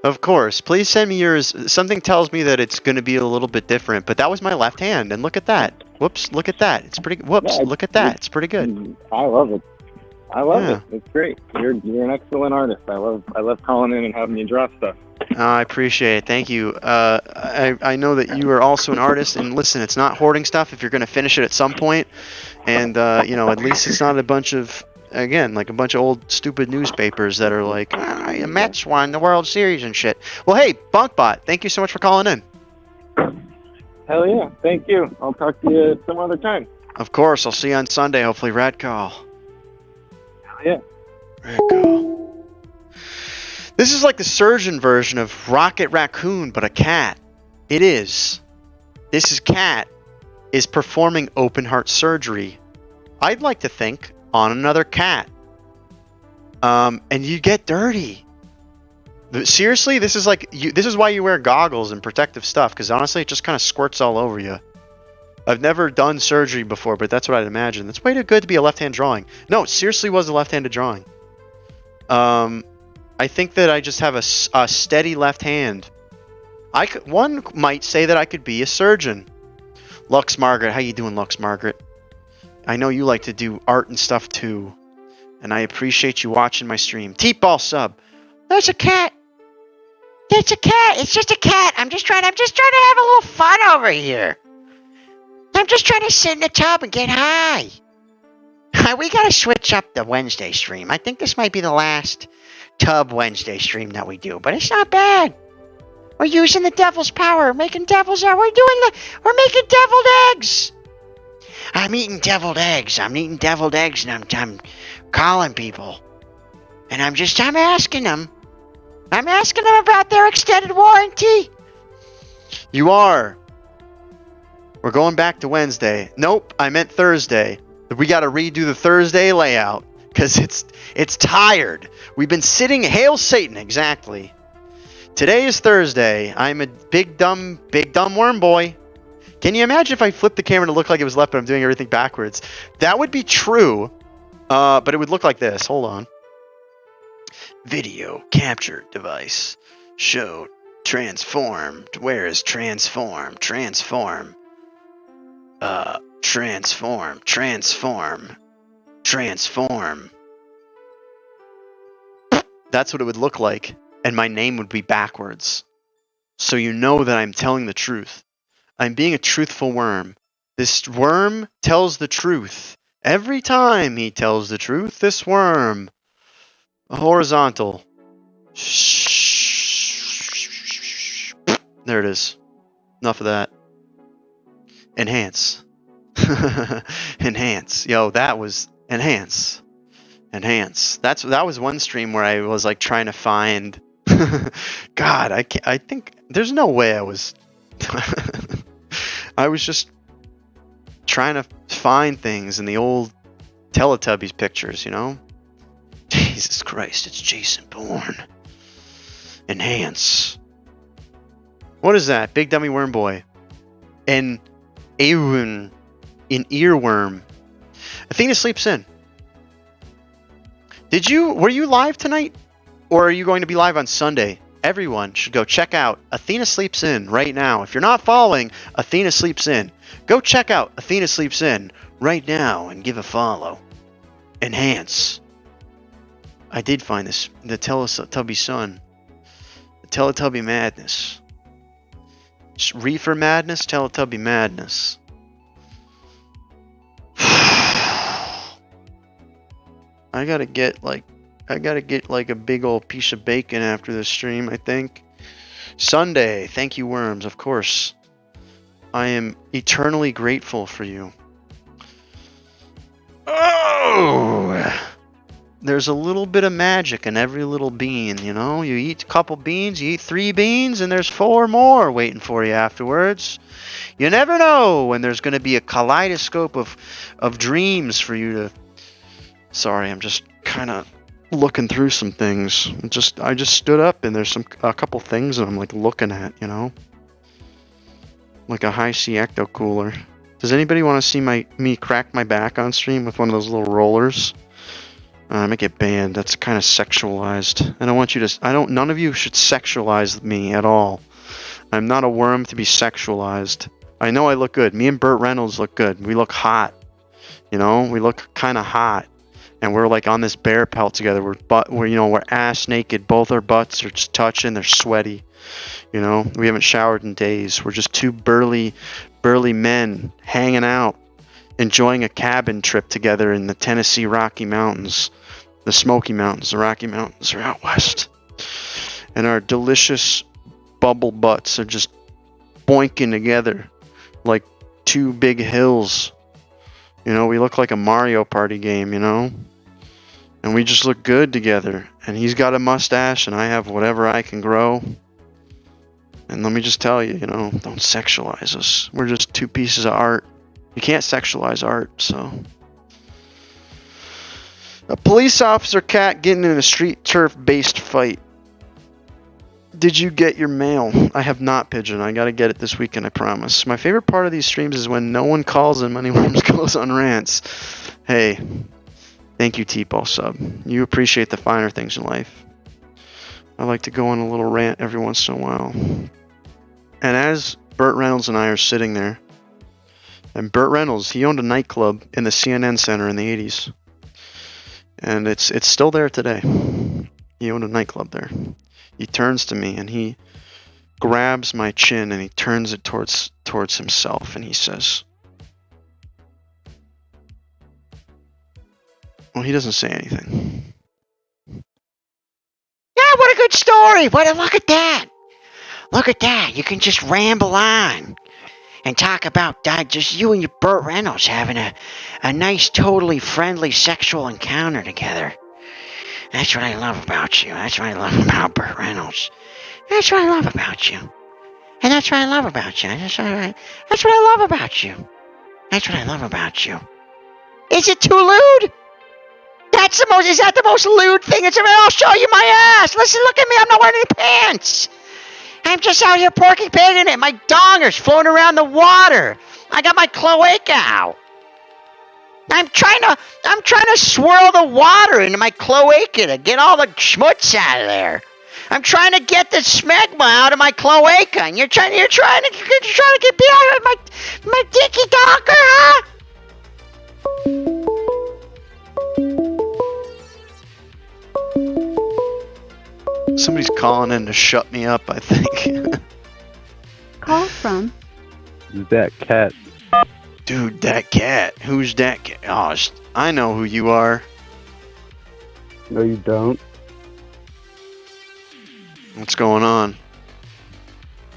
[SPEAKER 1] Of course. Please send me yours. Something tells me that it's going to be a little bit different, but that was my left hand, and look at that. Whoops, look at that. It's pretty. Whoops, look at that. It's pretty good.
[SPEAKER 8] I love it. I love
[SPEAKER 1] Yeah.
[SPEAKER 8] it. It's great. You're an excellent artist. I love calling in and having you draw stuff.
[SPEAKER 1] I appreciate it. Thank you. I know that you are also an artist, and listen, it's not hoarding stuff if you're going to finish it at some point. And, at least it's not a bunch of, again, like a bunch of old stupid newspapers that are like, the Mets won the World Series and shit. Well, hey, Bunkbot, thank you so much for calling in.
[SPEAKER 8] Hell yeah. Thank you. I'll talk to you some other time.
[SPEAKER 1] Of course, I'll see you on Sunday, hopefully. Rat call.
[SPEAKER 8] Hell yeah.
[SPEAKER 1] Rat call. This is like the surgeon version of Rocket Raccoon, but a cat. It is. This cat is performing open heart surgery. I'd like to think on another cat. And you get dirty. Seriously, this is like this is why you wear goggles and protective stuff, because honestly, it just kind of squirts all over you. I've never done surgery before, but that's what I'd imagine. It's way too good to be a left-hand drawing. No, it seriously was a left-handed drawing. I think that I just have a steady left hand. One might say that I could be a surgeon. Lux Margaret, how you doing, Lux Margaret? I know you like to do art and stuff too, and I appreciate you watching my stream. Teepball sub.
[SPEAKER 2] There's a cat. It's a cat. It's just a cat. I'm just trying to have a little fun over here. I'm just trying to sit in the tub and get high. We gotta switch up the Wednesday stream. I think this might be the last Tub Wednesday stream that we do, but it's not bad. We're using the devil's power. We're making devil's deviled eggs. I'm eating deviled eggs. I'm eating deviled eggs, and I'm calling people, and I'm asking them. I'm asking them about their extended warranty.
[SPEAKER 1] You are. We're going back to Wednesday. Nope, I meant Thursday. We got to redo the Thursday layout because it's tired. We've been sitting. Hail Satan, exactly. Today is Thursday. I'm a big dumb worm boy. Can you imagine if I flipped the camera to look like it was left, but I'm doing everything backwards? That would be true, but it would look like this. Hold on. Video capture device showed transformed. Where is transform? Transform. Transform. That's what it would look like, and my name would be backwards. So you know that I'm telling the truth. I'm being a truthful worm. This worm tells the truth. Every time he tells the truth, this worm. Horizontal. There it is. Enough of that. Enhance. Enhance. Yo, that was enhance. Enhance. That was one stream where I was like trying to find. God, I think there's no way I was. I was just trying to find things in the old Teletubbies pictures, you know? Jesus Christ, it's Jason Bourne. Enhance. What is that? Big Dummy Worm Boy. An earworm. Athena sleeps in. Were you live tonight? Or are you going to be live on Sunday? Everyone should go check out Athena Sleeps In right now. If you're not following Athena Sleeps In, go check out Athena Sleeps In right now and give a follow. Enhance. I did find this. The Teletubby Sun. The Teletubby Madness. Reefer Madness, Teletubby Madness. I gotta get like a big old piece of bacon after this stream, I think. Sunday, thank you, Worms, of course. I am eternally grateful for you. Oh! There's a little bit of magic in every little bean, you know? You eat a couple beans, you eat 3 beans, and there's 4 more waiting for you afterwards. You never know when there's going to be a kaleidoscope of dreams for you to... Sorry, I'm just kind of looking through some things. I just stood up and there's a couple things that I'm like looking at, you know? Like a high C ecto cooler. Does anybody want to see me crack my back on stream with one of those little rollers? I might get banned. That's kind of sexualized. I don't want you to... None of you should sexualize me at all. I'm not a worm to be sexualized. I know I look good. Me and Burt Reynolds look good. We look hot. You know? We look kind of hot. and we're like on this bear pelt together. We're ass naked. Both our butts are just touching. They're sweaty. You know, we haven't showered in days. We're just two burly men hanging out, enjoying a cabin trip together in the Tennessee Rocky Mountains, the Smoky Mountains. The Rocky Mountains are out west, and our delicious bubble butts are just boinking together like two big hills. You know, we look like a Mario Party game, you know? And we just look good together. And he's got a mustache, and I have whatever I can grow. And let me just tell you, you know, don't sexualize us. We're just two pieces of art. You can't sexualize art, so. A police officer cat getting in a street turf-based fight. Did you get your mail? I have not, Pigeon. I gotta get it this weekend, I promise. My favorite part of these streams is when no one calls and Moneyworms goes on rants. Hey, thank you, T-Ball Sub. You appreciate the finer things in life. I like to go on a little rant every once in a while. And as Burt Reynolds and I are sitting there, and Burt Reynolds, he owned a nightclub in the CNN Center in the 80s. And it's still there today. He owned a nightclub there. He turns to me and he grabs my chin and he turns it towards himself and he says, well, he doesn't say anything.
[SPEAKER 2] Yeah, what a good story. Look at that. Look at that. You can just ramble on and talk about just you and your Burt Reynolds having a nice, totally friendly sexual encounter together. That's what I love about you. That's what I love about Burt Reynolds. That's what I love about you. And that's what I love about you. That's what I love about you. That's what I love about you. Is it too lewd? Is that the most lewd thing? I'll show you my ass. Listen, look at me. I'm not wearing any pants. I'm just out here porky pigging it. My donger's floating around the water. I got my cloaca out. I'm trying to swirl the water into my cloaca to get all the schmutz out of there. I'm trying to get the smegma out of my cloaca, and you're trying to get me out of my dicky donker, huh?
[SPEAKER 1] Somebody's calling in to shut me up, I think.
[SPEAKER 9] Call from?
[SPEAKER 5] That cat.
[SPEAKER 1] Dude, that cat. Who's that cat? Oh, I know who you are.
[SPEAKER 5] No, you don't.
[SPEAKER 1] What's going on?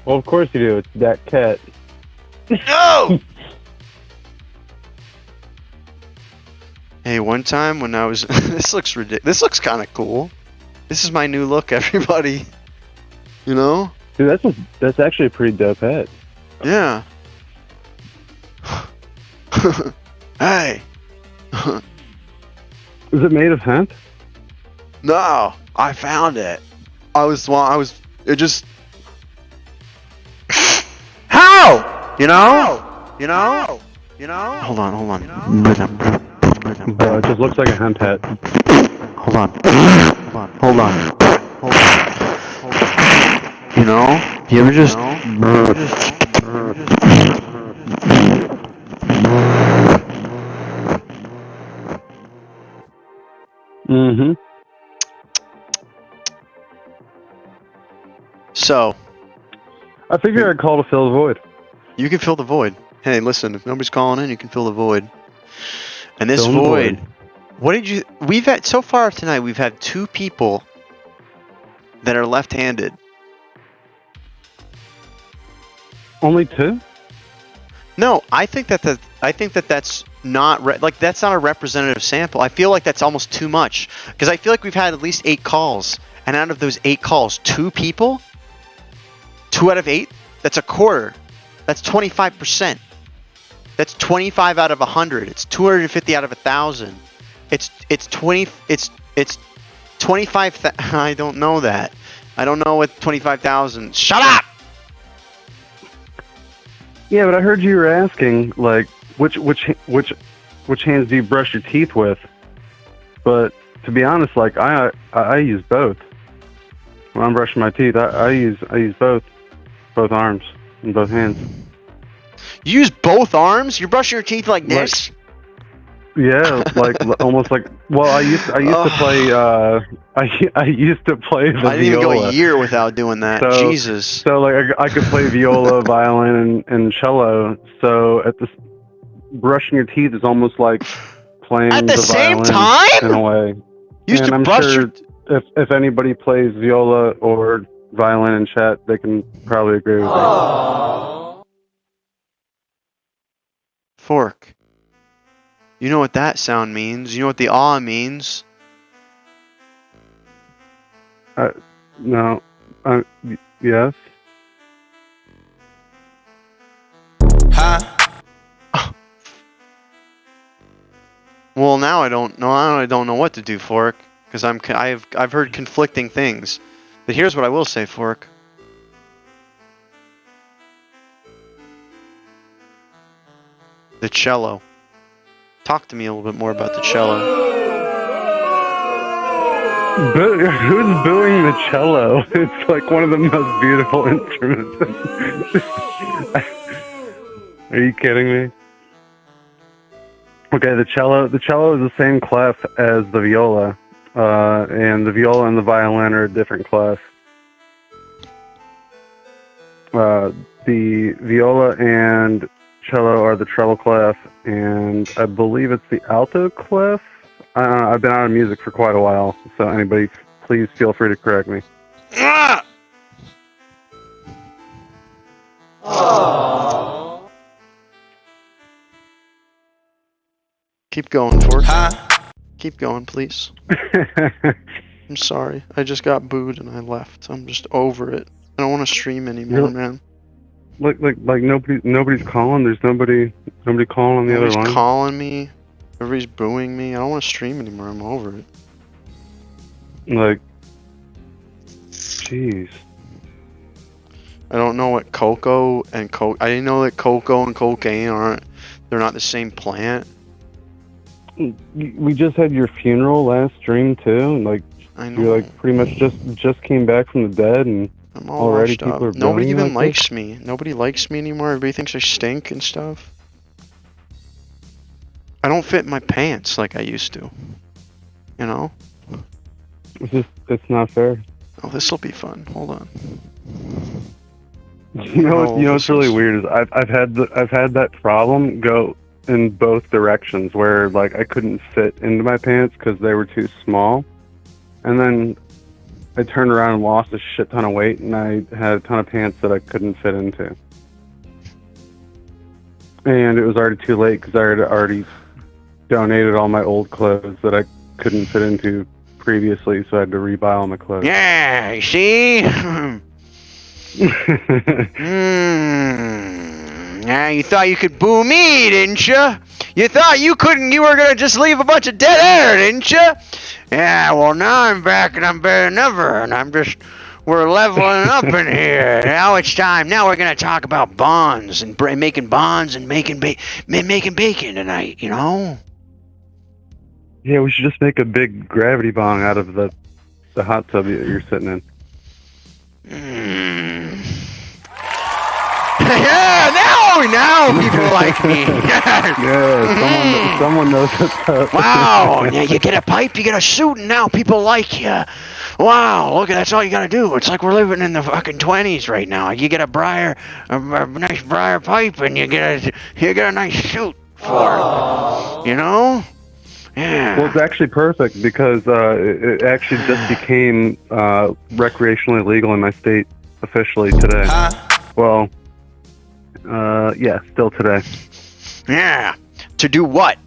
[SPEAKER 5] Well, of course you do. It's that cat.
[SPEAKER 1] No! Hey, one time when I was... This looks ridiculous. This looks kind of cool. This is my new look, everybody. You know?
[SPEAKER 5] Dude, that's actually a pretty dope hat.
[SPEAKER 1] Yeah. Hey.
[SPEAKER 5] Is it made of hemp?
[SPEAKER 1] No, I found it. It just... How? You know? You know? You know? Hold on.
[SPEAKER 5] Bro, it just looks like a hemp hat.
[SPEAKER 1] Hold on. You know? You ever just...
[SPEAKER 5] Mm-hmm.
[SPEAKER 1] So...
[SPEAKER 5] I figure I'd call to fill the void.
[SPEAKER 1] You can fill the void. Hey, listen, if nobody's calling in, you can fill the void. And this
[SPEAKER 5] Fill the
[SPEAKER 1] void...
[SPEAKER 5] void.
[SPEAKER 1] What did you... We've had... So far tonight, we've had 2 people that are left-handed.
[SPEAKER 5] Only 2?
[SPEAKER 1] No, I think that's not that's not a representative sample. I feel like that's almost too much because I feel like we've had at least 8 calls, and out of those 8 calls, 2 people, 2 out of 8, that's a quarter. That's 25%. That's 25 out of 100. It's 250 out of 1,000. It's 25. I don't know that. I don't know what 25,000. Shut up.
[SPEAKER 5] Yeah, but I heard you were asking like which hands do you brush your teeth with? But to be honest, like I use both. When I'm brushing my teeth, I use both arms and both hands.
[SPEAKER 1] You use both arms? You're brushing your teeth like this?
[SPEAKER 5] Yeah, like almost like. Well, I used to play. I used to play the
[SPEAKER 1] I didn't even go
[SPEAKER 5] viola.
[SPEAKER 1] a year without doing that.
[SPEAKER 5] So,
[SPEAKER 1] Jesus.
[SPEAKER 5] So like I could play viola, violin, and cello. So at the brushing your teeth is almost like playing
[SPEAKER 1] At the same
[SPEAKER 5] violin
[SPEAKER 1] time?
[SPEAKER 5] in a way.
[SPEAKER 1] You used
[SPEAKER 5] And
[SPEAKER 1] to
[SPEAKER 5] I'm
[SPEAKER 1] brush
[SPEAKER 5] sure if anybody plays viola or violin in chat, they can probably agree with me.
[SPEAKER 1] Fork. You know what that sound means. You know what the aw means.
[SPEAKER 5] No. Yes.
[SPEAKER 10] Huh?
[SPEAKER 1] Well, now I don't know. I don't know what to do, Fork, because I've heard conflicting things. But here's what I will say, Fork. The cello. Talk to me a little bit more about the cello.
[SPEAKER 5] Who's booing the cello? It's like one of the most beautiful instruments. Are you kidding me? Okay, the cello is the same clef as the viola, and the viola and the violin are a different clef. The viola and cello are the treble clef, and I believe it's the alto clef. I've been out of music for quite a while, so anybody, please feel free to correct me.
[SPEAKER 1] Keep going, Fork. Keep going, please. I'm sorry. I just got booed and I left. I'm just over it. I don't want to stream anymore, man.
[SPEAKER 5] Like nobody's calling. There's nobody calling on the other line.
[SPEAKER 1] Nobody's calling me. Everybody's booing me. I don't want to stream anymore. I'm over it.
[SPEAKER 5] Like, jeez.
[SPEAKER 1] I don't know what cocoa and I didn't know that cocoa and cocaine aren't. They're not the same plant.
[SPEAKER 5] We just had your funeral last stream too, and like
[SPEAKER 1] I know.
[SPEAKER 5] you're like pretty much just came back from the dead, and
[SPEAKER 1] I'm all
[SPEAKER 5] already
[SPEAKER 1] washed
[SPEAKER 5] people
[SPEAKER 1] up.
[SPEAKER 5] are
[SPEAKER 1] Nobody
[SPEAKER 5] booing you
[SPEAKER 1] even
[SPEAKER 5] like
[SPEAKER 1] likes me. Nobody likes me anymore. Everybody thinks I stink and stuff. I don't fit in my pants like I used to. You know?
[SPEAKER 5] It's not fair.
[SPEAKER 1] Oh, this will be fun. Hold on.
[SPEAKER 5] You know what's really weird is I've had that problem go in both directions where like I couldn't fit into my pants because they were too small, and then I turned around and lost a shit ton of weight, and I had a ton of pants that I couldn't fit into, and it was already too late because I had already donated all my old clothes that I couldn't fit into previously, so I had to rebuy all my clothes.
[SPEAKER 2] Yeah, you see? Yeah, you thought you could boo me, didn't you? You thought you were gonna just leave a bunch of dead air, didn't you? Yeah, well now I'm back and I'm better than ever, and we're leveling up in here. Now it's time. Now we're gonna talk about bonds and making bonds and making bacon tonight, you know?
[SPEAKER 5] Yeah, we should just make a big gravity bong out of the hot tub that you're sitting in.
[SPEAKER 2] Yeah, now people like me.
[SPEAKER 5] Yeah, someone knows what's up.
[SPEAKER 2] Wow, yeah, you get a pipe, you get a suit, and now people like you. Wow, look, that's all you gotta do. It's like we're living in the fucking 20s right now. You get a nice briar pipe, and you get a nice suit for it. You know? Yeah.
[SPEAKER 5] Well, it's actually perfect because it actually just became recreationally legal in my state officially today. Well, yeah, still today.
[SPEAKER 2] Yeah. To do what?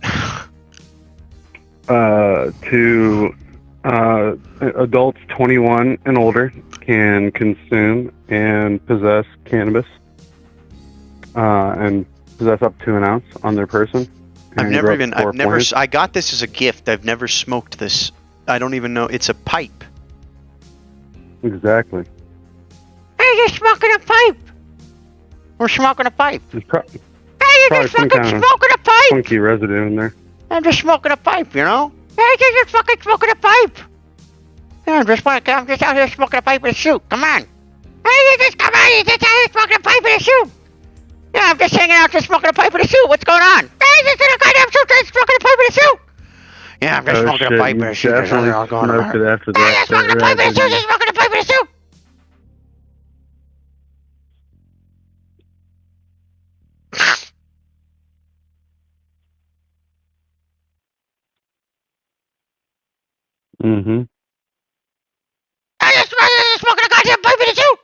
[SPEAKER 5] Adults 21 and older can consume and possess cannabis, and possess up to an ounce on their person.
[SPEAKER 1] I got this as a gift. I've never smoked this. I don't even know. It's a pipe.
[SPEAKER 5] Exactly.
[SPEAKER 2] Hey, you're smoking a pipe. We're smoking a pipe.
[SPEAKER 5] There's
[SPEAKER 2] Hey, you're just fucking smoking a pipe.
[SPEAKER 5] funky residue in there.
[SPEAKER 2] I'm just smoking a pipe, you know? Hey, you're just fucking smoking a pipe. Yeah, I'm just out here smoking a pipe in a suit. Come on. Hey, you just out here smoking a pipe in a suit. Yeah, I'm just hanging out, just smoking a pipe in a suit. What's going on? Hey, just in a goddamn suit, just smoking a pipe in a suit. Yeah, I'm just smoking a pipe in a suit. There's nothing wrong going on.
[SPEAKER 5] Smoked it after
[SPEAKER 2] Yeah,
[SPEAKER 5] that.
[SPEAKER 2] just smoking a pipe in a suit, just smoking a pipe in a suit.
[SPEAKER 5] Mm-hmm.
[SPEAKER 2] I just smoking a goddamn pipe in a suit.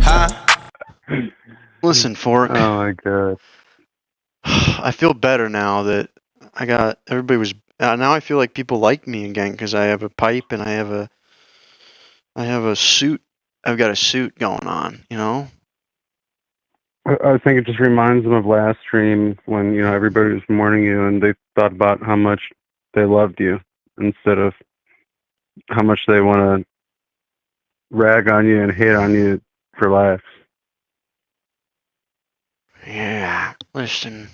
[SPEAKER 10] Huh?
[SPEAKER 1] Listen, Fork.
[SPEAKER 5] Oh my god.
[SPEAKER 1] I feel better now that I got everybody was. Now I feel like people like me again because I have a pipe and I have a suit. I've got a suit going on. You know.
[SPEAKER 5] I think it just reminds them of last stream when, you know, everybody was mourning you and they thought about how much they loved you instead of how much they want to rag on you and hate on you for laughs.
[SPEAKER 2] Yeah, listen,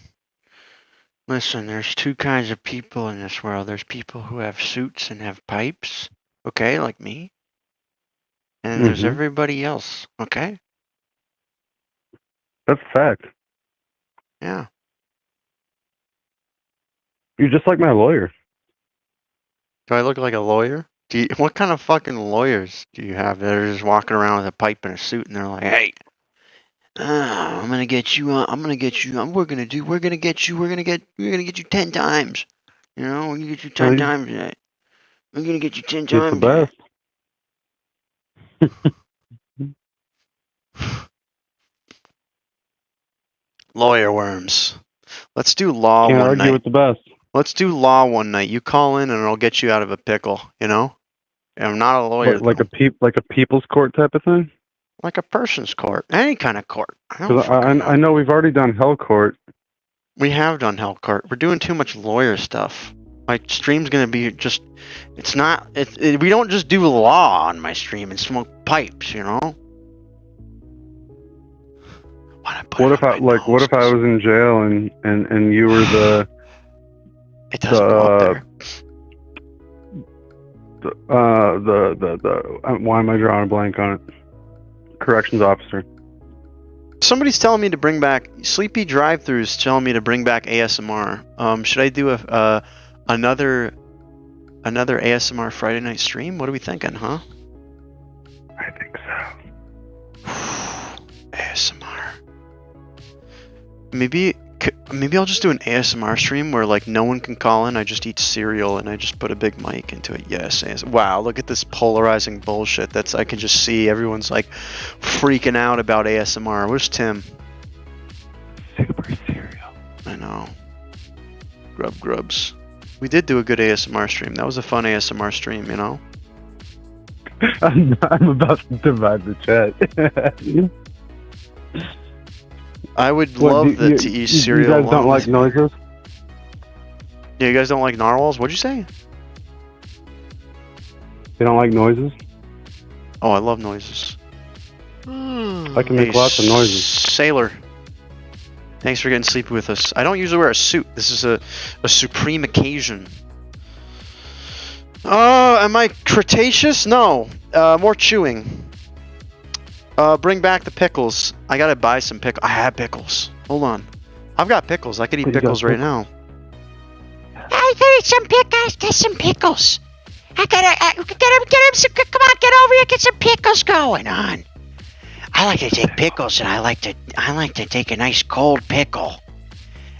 [SPEAKER 2] there's two kinds of people in this world. There's people who have suits and have pipes, okay, like me. And there's everybody else, okay?
[SPEAKER 5] That's a fact.
[SPEAKER 2] Yeah.
[SPEAKER 5] You're just like my lawyer.
[SPEAKER 1] Do I look like a lawyer? What kind of fucking lawyers do you have that are just walking around with a pipe and a suit and they're like, hey, I'm gonna get you. We're gonna get you 10 times. You know, we're gonna get you 10 times today. We're gonna get you 10
[SPEAKER 5] It's the
[SPEAKER 1] times.
[SPEAKER 5] best.
[SPEAKER 1] Lawyer worms. Let's do law
[SPEAKER 5] Can't
[SPEAKER 1] one
[SPEAKER 5] argue
[SPEAKER 1] night.
[SPEAKER 5] with the best.
[SPEAKER 1] Let's do law one night. You call in and I'll get you out of a pickle. You know. I'm not a lawyer.
[SPEAKER 5] Like a people's court type of thing.
[SPEAKER 1] Like a person's court, any kind of court.
[SPEAKER 5] I know we've already done hell court.
[SPEAKER 1] We have done hell court. We're doing too much lawyer stuff. My stream's gonna be just. It's not. We don't just do law on my stream and smoke pipes. You know.
[SPEAKER 5] What if I was in jail and you were the
[SPEAKER 1] it doesn't go up there.
[SPEAKER 5] Why am I drawing a blank on it? Corrections officer.
[SPEAKER 1] Somebody's telling me to bring back Sleepy Drive-Throughs. Telling me to bring back ASMR. Should I do another ASMR Friday night stream? What are we thinking, huh?
[SPEAKER 5] I think so.
[SPEAKER 1] ASMR. Maybe I'll just do an ASMR stream where like no one can call in. I just eat cereal and I just put a big mic into it. Yes. Wow, look at this polarizing bullshit. I can just see everyone's like freaking out about ASMR. Where's Tim?
[SPEAKER 5] Super cereal.
[SPEAKER 1] I know. Grubs. We did do a good ASMR stream. That was a fun ASMR stream, you know?
[SPEAKER 5] I'm about to divide the chat.
[SPEAKER 1] I would love to eat cereal.
[SPEAKER 5] You guys don't like noises?
[SPEAKER 1] Yeah, you guys don't like narwhals? What'd you say?
[SPEAKER 5] You don't like noises?
[SPEAKER 1] Oh, I love noises.
[SPEAKER 5] I can make lots of noises.
[SPEAKER 1] Sailor. Thanks for getting sleepy with us. I don't usually wear a suit. This is a supreme occasion. Am I Cretaceous? No. More chewing. Bring back the pickles. I gotta buy some pickles. I have pickles. Hold on. I've got pickles. I could eat pickles right now.
[SPEAKER 2] I gotta eat some pickles. Get some pickles. Get him some. Come on, get over here. Get some pickles going on. I like to take pickles, and I like to take a nice cold pickle,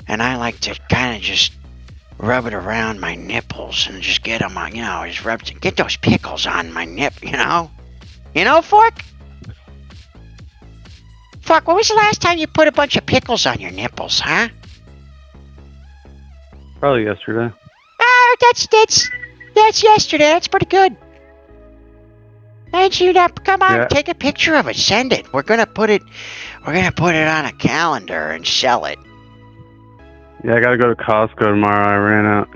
[SPEAKER 2] and I like to kind of just rub it around my nipples and just get them on. You know, just get those pickles on my nip. You know, Fork. Fuck, when was the last time you put a bunch of pickles on your nipples, huh?
[SPEAKER 5] Probably yesterday.
[SPEAKER 2] That's yesterday. That's pretty good. And you come on, take a picture of it, send it. We're gonna put it on a calendar and sell it.
[SPEAKER 5] Yeah, I gotta go to Costco tomorrow. I ran out.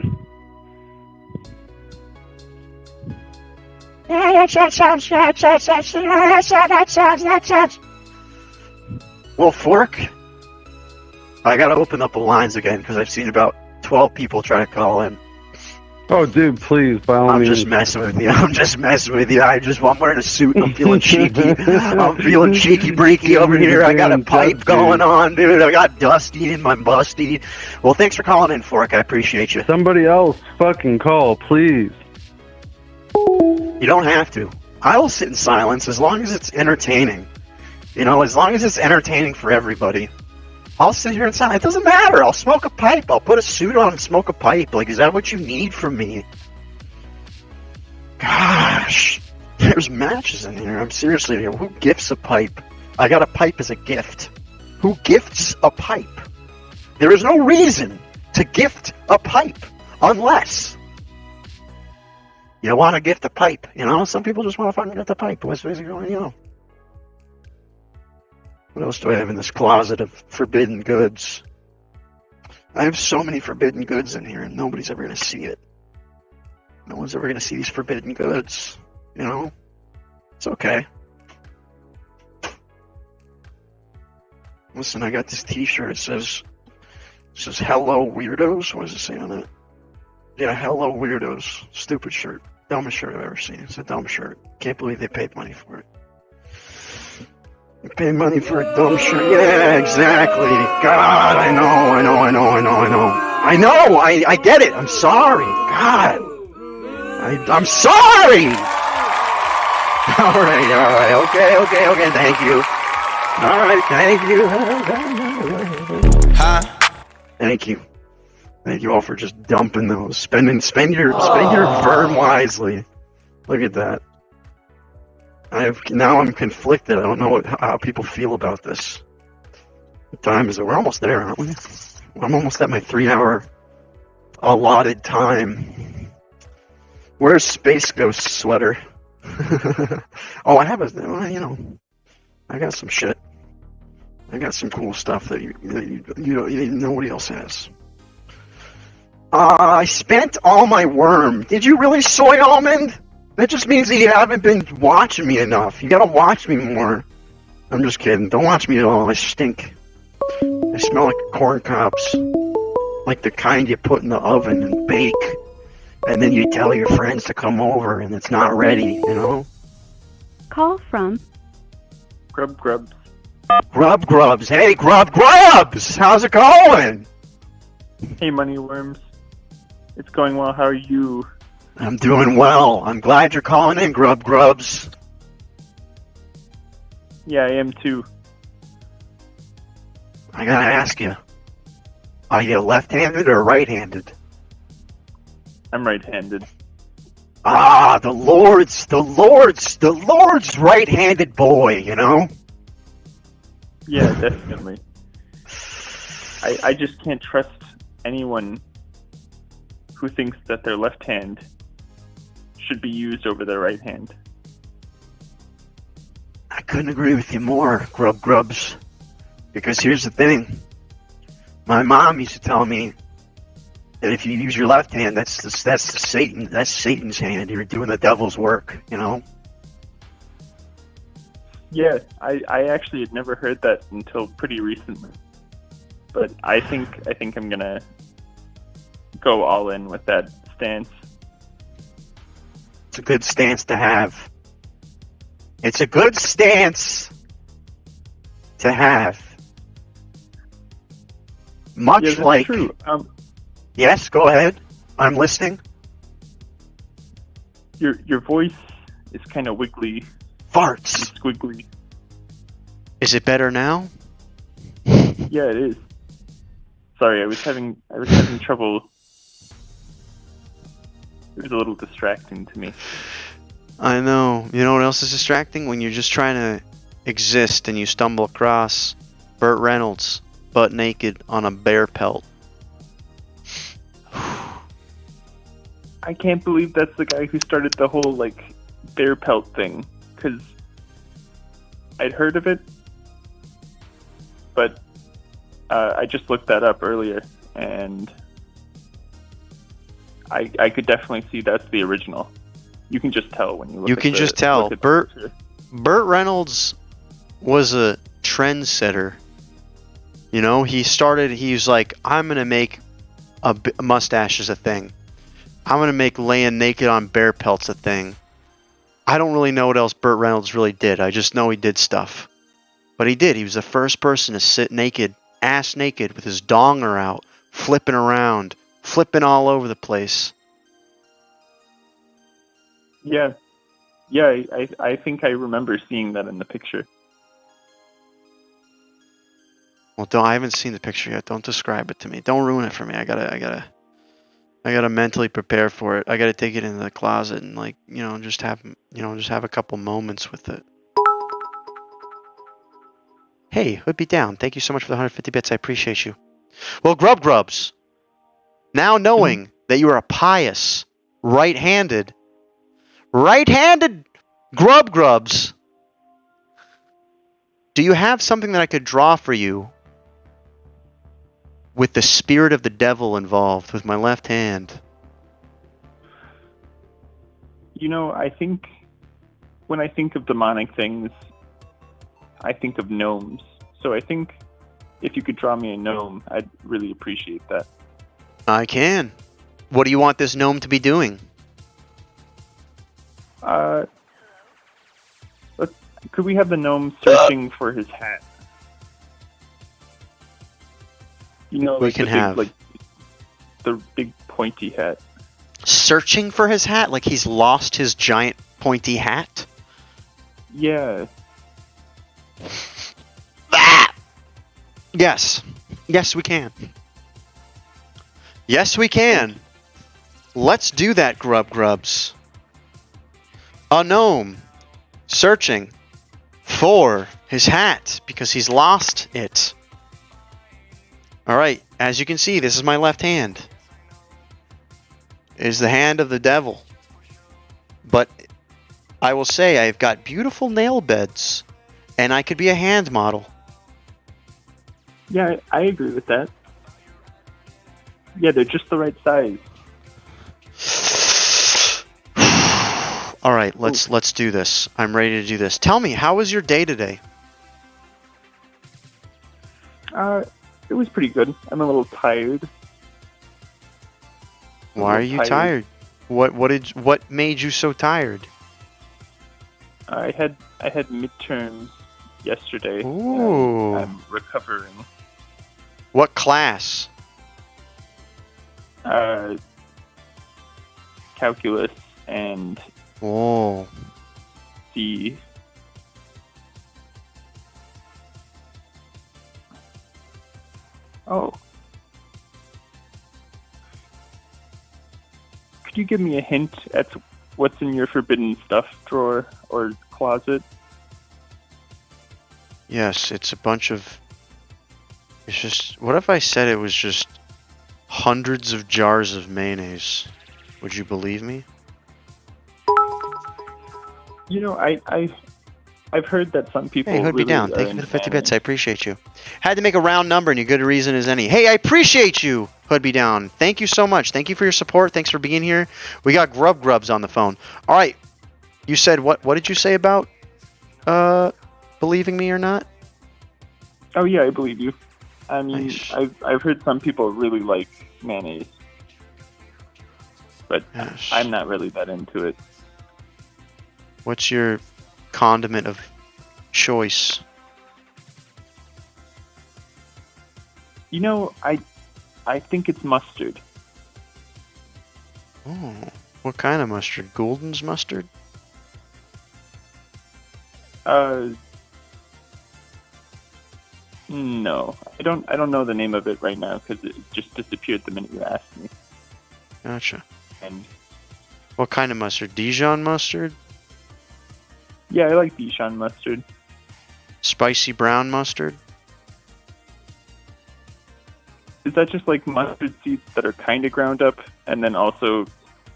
[SPEAKER 2] That sounds.
[SPEAKER 1] Well, Fork, I gotta open up the lines again because I've seen about 12 people try to call in.
[SPEAKER 5] Oh, dude, please, by all
[SPEAKER 2] I'm
[SPEAKER 5] means.
[SPEAKER 2] just messing with you. I'm just messing with you. I'm wearing a suit and I'm feeling cheeky. I'm feeling cheeky breaky over here. I got a pipe going on, dude. I got Dusty in my busty. Well, thanks for calling in, Fork. I appreciate you.
[SPEAKER 5] Somebody else fucking call, please.
[SPEAKER 2] You don't have to. I will sit in silence as long as it's entertaining. You know, as long as it's entertaining for everybody. I'll sit here in silence. It doesn't matter. I'll smoke a pipe. I'll put a suit on and smoke a pipe. Like, is that what you need from me? Gosh. There's matches in here. I'm seriously here. Who gifts a pipe? I got a pipe as a gift. Who gifts a pipe? There is no reason to gift a pipe unless you want to gift a pipe. You know, some people just want to fucking gift a pipe. What's going on? What else do I have in this closet of forbidden goods? I have so many forbidden goods in here, and nobody's ever going to see it. No one's ever going to see these forbidden goods. You know? It's okay. Listen, I got this t-shirt. It says hello, weirdos. What does it say on it? Yeah, hello, weirdos. Stupid shirt. Dumbest shirt I've ever seen. It's a dumb shirt. Can't believe they paid money for it. You pay money for a dumb shirt. Yeah, exactly. God, I know. I get it. I'm sorry. God. I'm sorry. All right. Okay. Thank you. All right, thank you.
[SPEAKER 10] Huh?
[SPEAKER 2] Thank you. Thank you all for just dumping those. Spend your verm wisely. Look at that. Now I'm conflicted. I don't know how people feel about this. What time is it? We're almost there, aren't we? I'm almost at my 3-hour allotted time. Where's Space Ghost sweater? Oh, I have I got some shit. I got some cool stuff that nobody else has. I spent all my worm. Did you really, Soy Almond? That just means that you haven't been watching me enough. You gotta watch me more. I'm just kidding. Don't watch me at all. I stink. I smell like corn cobs. Like the kind you put in the oven and bake. And then you tell your friends to come over and it's not ready, you know?
[SPEAKER 9] Call from
[SPEAKER 6] Grubs.
[SPEAKER 2] Grubs. Hey, Grubs! How's it going?
[SPEAKER 6] Hey, Moneyworms. It's going well. How are you?
[SPEAKER 2] I'm doing well. I'm glad you're calling in, Grubs.
[SPEAKER 6] Yeah, I am too.
[SPEAKER 2] I gotta ask you. Are you left-handed or right-handed?
[SPEAKER 6] I'm right-handed.
[SPEAKER 2] Ah, the Lord's right-handed boy, you know?
[SPEAKER 6] Yeah, definitely. I just can't trust anyone who thinks that their left hand should be used over their right hand.
[SPEAKER 2] I couldn't agree with you more, Grubs. Because here's the thing. My mom used to tell me that if you use your left hand, that's Satan's hand. You're doing the devil's work, you know?
[SPEAKER 6] Yeah, I actually had never heard that until pretty recently. But I think I'm gonna go all in with that stance.
[SPEAKER 2] It's a good stance to have. It's a good stance to have. Much
[SPEAKER 6] yeah, that's
[SPEAKER 2] like...
[SPEAKER 6] true.
[SPEAKER 2] Yes, go ahead. I'm listening.
[SPEAKER 6] Your voice is kind of wiggly.
[SPEAKER 2] Farts.
[SPEAKER 6] Squiggly.
[SPEAKER 1] Is it better now?
[SPEAKER 6] Yeah, it is. Sorry, I was having trouble. It was a little distracting to me.
[SPEAKER 1] I know. You know what else is distracting? When you're just trying to exist and you stumble across Burt Reynolds butt naked on a bear pelt.
[SPEAKER 6] I can't believe that's the guy who started the whole, bear pelt thing. Because I'd heard of it, but I just looked that up earlier, and I could definitely see that's the original. You can just tell when you look.
[SPEAKER 1] You can just tell. Burt Reynolds was a trendsetter. You know, he was like, I'm gonna make a mustache as a thing. I'm gonna make laying naked on bear pelts a thing. I don't really know what else Burt Reynolds really did. I just know he did stuff. But he did. He was the first person to sit naked, ass naked, with his donger out, flipping around, flipping all over the place.
[SPEAKER 11] Yeah, I think I remember seeing that in the picture.
[SPEAKER 1] Well, I haven't seen the picture yet. Don't describe it to me. Don't ruin it for me. I gotta mentally prepare for it. I gotta take it into the closet and just have a couple moments with it. Hey, Hood Be Down. Thank you so much for the 150 bits. I appreciate you. Well, Grubs, now knowing that you are a pious, right-handed Grubs, do you have something that I could draw for you with the spirit of the devil involved with my left hand?
[SPEAKER 11] I think when I think of demonic things, I think of gnomes. So I think if you could draw me a gnome, I'd really appreciate that.
[SPEAKER 1] I can. What do you want this gnome to be doing?
[SPEAKER 11] Could we have the gnome searching for his hat?
[SPEAKER 1] We can have
[SPEAKER 11] the big pointy hat.
[SPEAKER 1] Searching for his hat, like he's lost his giant pointy hat.
[SPEAKER 11] Yeah.
[SPEAKER 1] Yes, we can. Yes, we can. Let's do that, Grubs. A gnome searching for his hat because he's lost it. Alright, as you can see, this is my left hand. It is the hand of the devil. But I will say I've got beautiful nail beds, and I could be a hand model.
[SPEAKER 11] Yeah, I agree with that. Yeah, they're just the right size.
[SPEAKER 1] All right, let's do this. I'm ready to do this. Tell me, how was your day today?
[SPEAKER 11] It was pretty good. I'm a little tired.
[SPEAKER 1] Why are you tired? What made you so tired?
[SPEAKER 11] I had midterms yesterday.
[SPEAKER 1] Ooh.
[SPEAKER 11] I'm recovering.
[SPEAKER 1] What class?
[SPEAKER 11] Calculus and C. Oh. Could you give me a hint at what's in your forbidden stuff drawer or closet?
[SPEAKER 1] Yes, it's a bunch of... It's just... What if I said it was just hundreds of jars of mayonnaise? Would you believe me?
[SPEAKER 11] I've heard that some people.
[SPEAKER 1] Hey, Hood
[SPEAKER 11] really
[SPEAKER 1] Be Down.
[SPEAKER 11] are
[SPEAKER 1] Thank you for the 50
[SPEAKER 11] into
[SPEAKER 1] bits. I appreciate you. Had to make a round number, and you good reason as any. Hey, I appreciate you, Hood Be Down. Thank you so much. Thank you for your support. Thanks for being here. We got Grubs on the phone. All right. You said what? What did you say about believing me or not?
[SPEAKER 11] Oh yeah, I believe you. I mean,
[SPEAKER 1] Nice.
[SPEAKER 11] I've heard some people really like mayonnaise, but
[SPEAKER 1] Yes.
[SPEAKER 11] I'm not really that into it.
[SPEAKER 1] What's your condiment of choice?
[SPEAKER 11] I think it's mustard.
[SPEAKER 1] Oh, what kind of mustard? Gulden's mustard?
[SPEAKER 11] No, I don't know the name of it right now because it just disappeared the minute you asked me.
[SPEAKER 1] Gotcha.
[SPEAKER 11] And
[SPEAKER 1] What kind of mustard? Dijon mustard?
[SPEAKER 11] yeah, I like Dijon mustard.
[SPEAKER 1] Spicy brown mustard?
[SPEAKER 11] Is that just like mustard seeds that are kind of ground up, and then also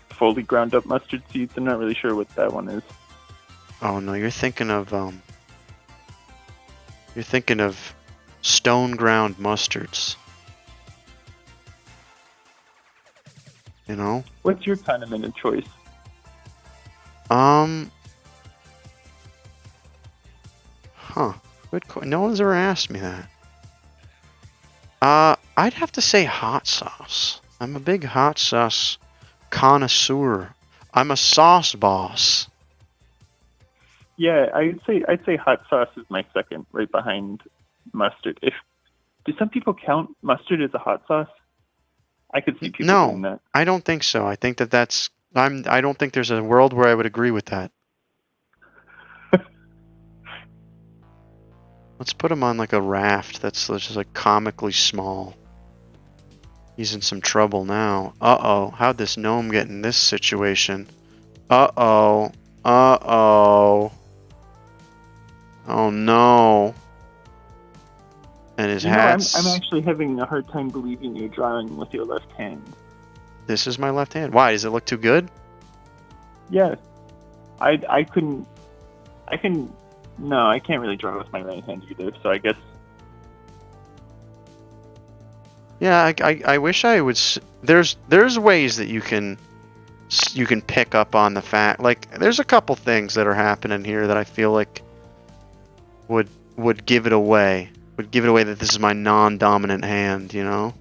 [SPEAKER 11] fully ground up mustard seeds? I'm not really sure what that one is.
[SPEAKER 1] Oh no, you're thinking of stone ground mustards. You know?
[SPEAKER 11] What's your condiment of choice?
[SPEAKER 1] No one's ever asked me that. I'd have to say hot sauce. I'm a big hot sauce connoisseur. I'm a sauce boss.
[SPEAKER 11] Yeah, I'd say hot sauce is my second, right behind mustard. Do some people count mustard as a hot sauce? I could see people doing
[SPEAKER 1] No,
[SPEAKER 11] that.
[SPEAKER 1] I don't think so. I think that's I don't think there's a world where I would agree with that. Let's put him on like a raft that's just like comically small. He's in some trouble now. Uh-oh. How'd this gnome get in this situation? Uh-oh. Uh-oh. Oh no. And his hat's...
[SPEAKER 11] I'm actually having a hard time believing you're drawing with your left hand.
[SPEAKER 1] This is my left hand. Why? Does it look too good?
[SPEAKER 11] Yeah. I can't really draw with my right hand either, so I guess...
[SPEAKER 1] Yeah, I wish I would... There's ways that you can pick up on the fact... Like, there's a couple things that are happening here that I feel like would give it away. Would give it away that this is my non-dominant hand, you know?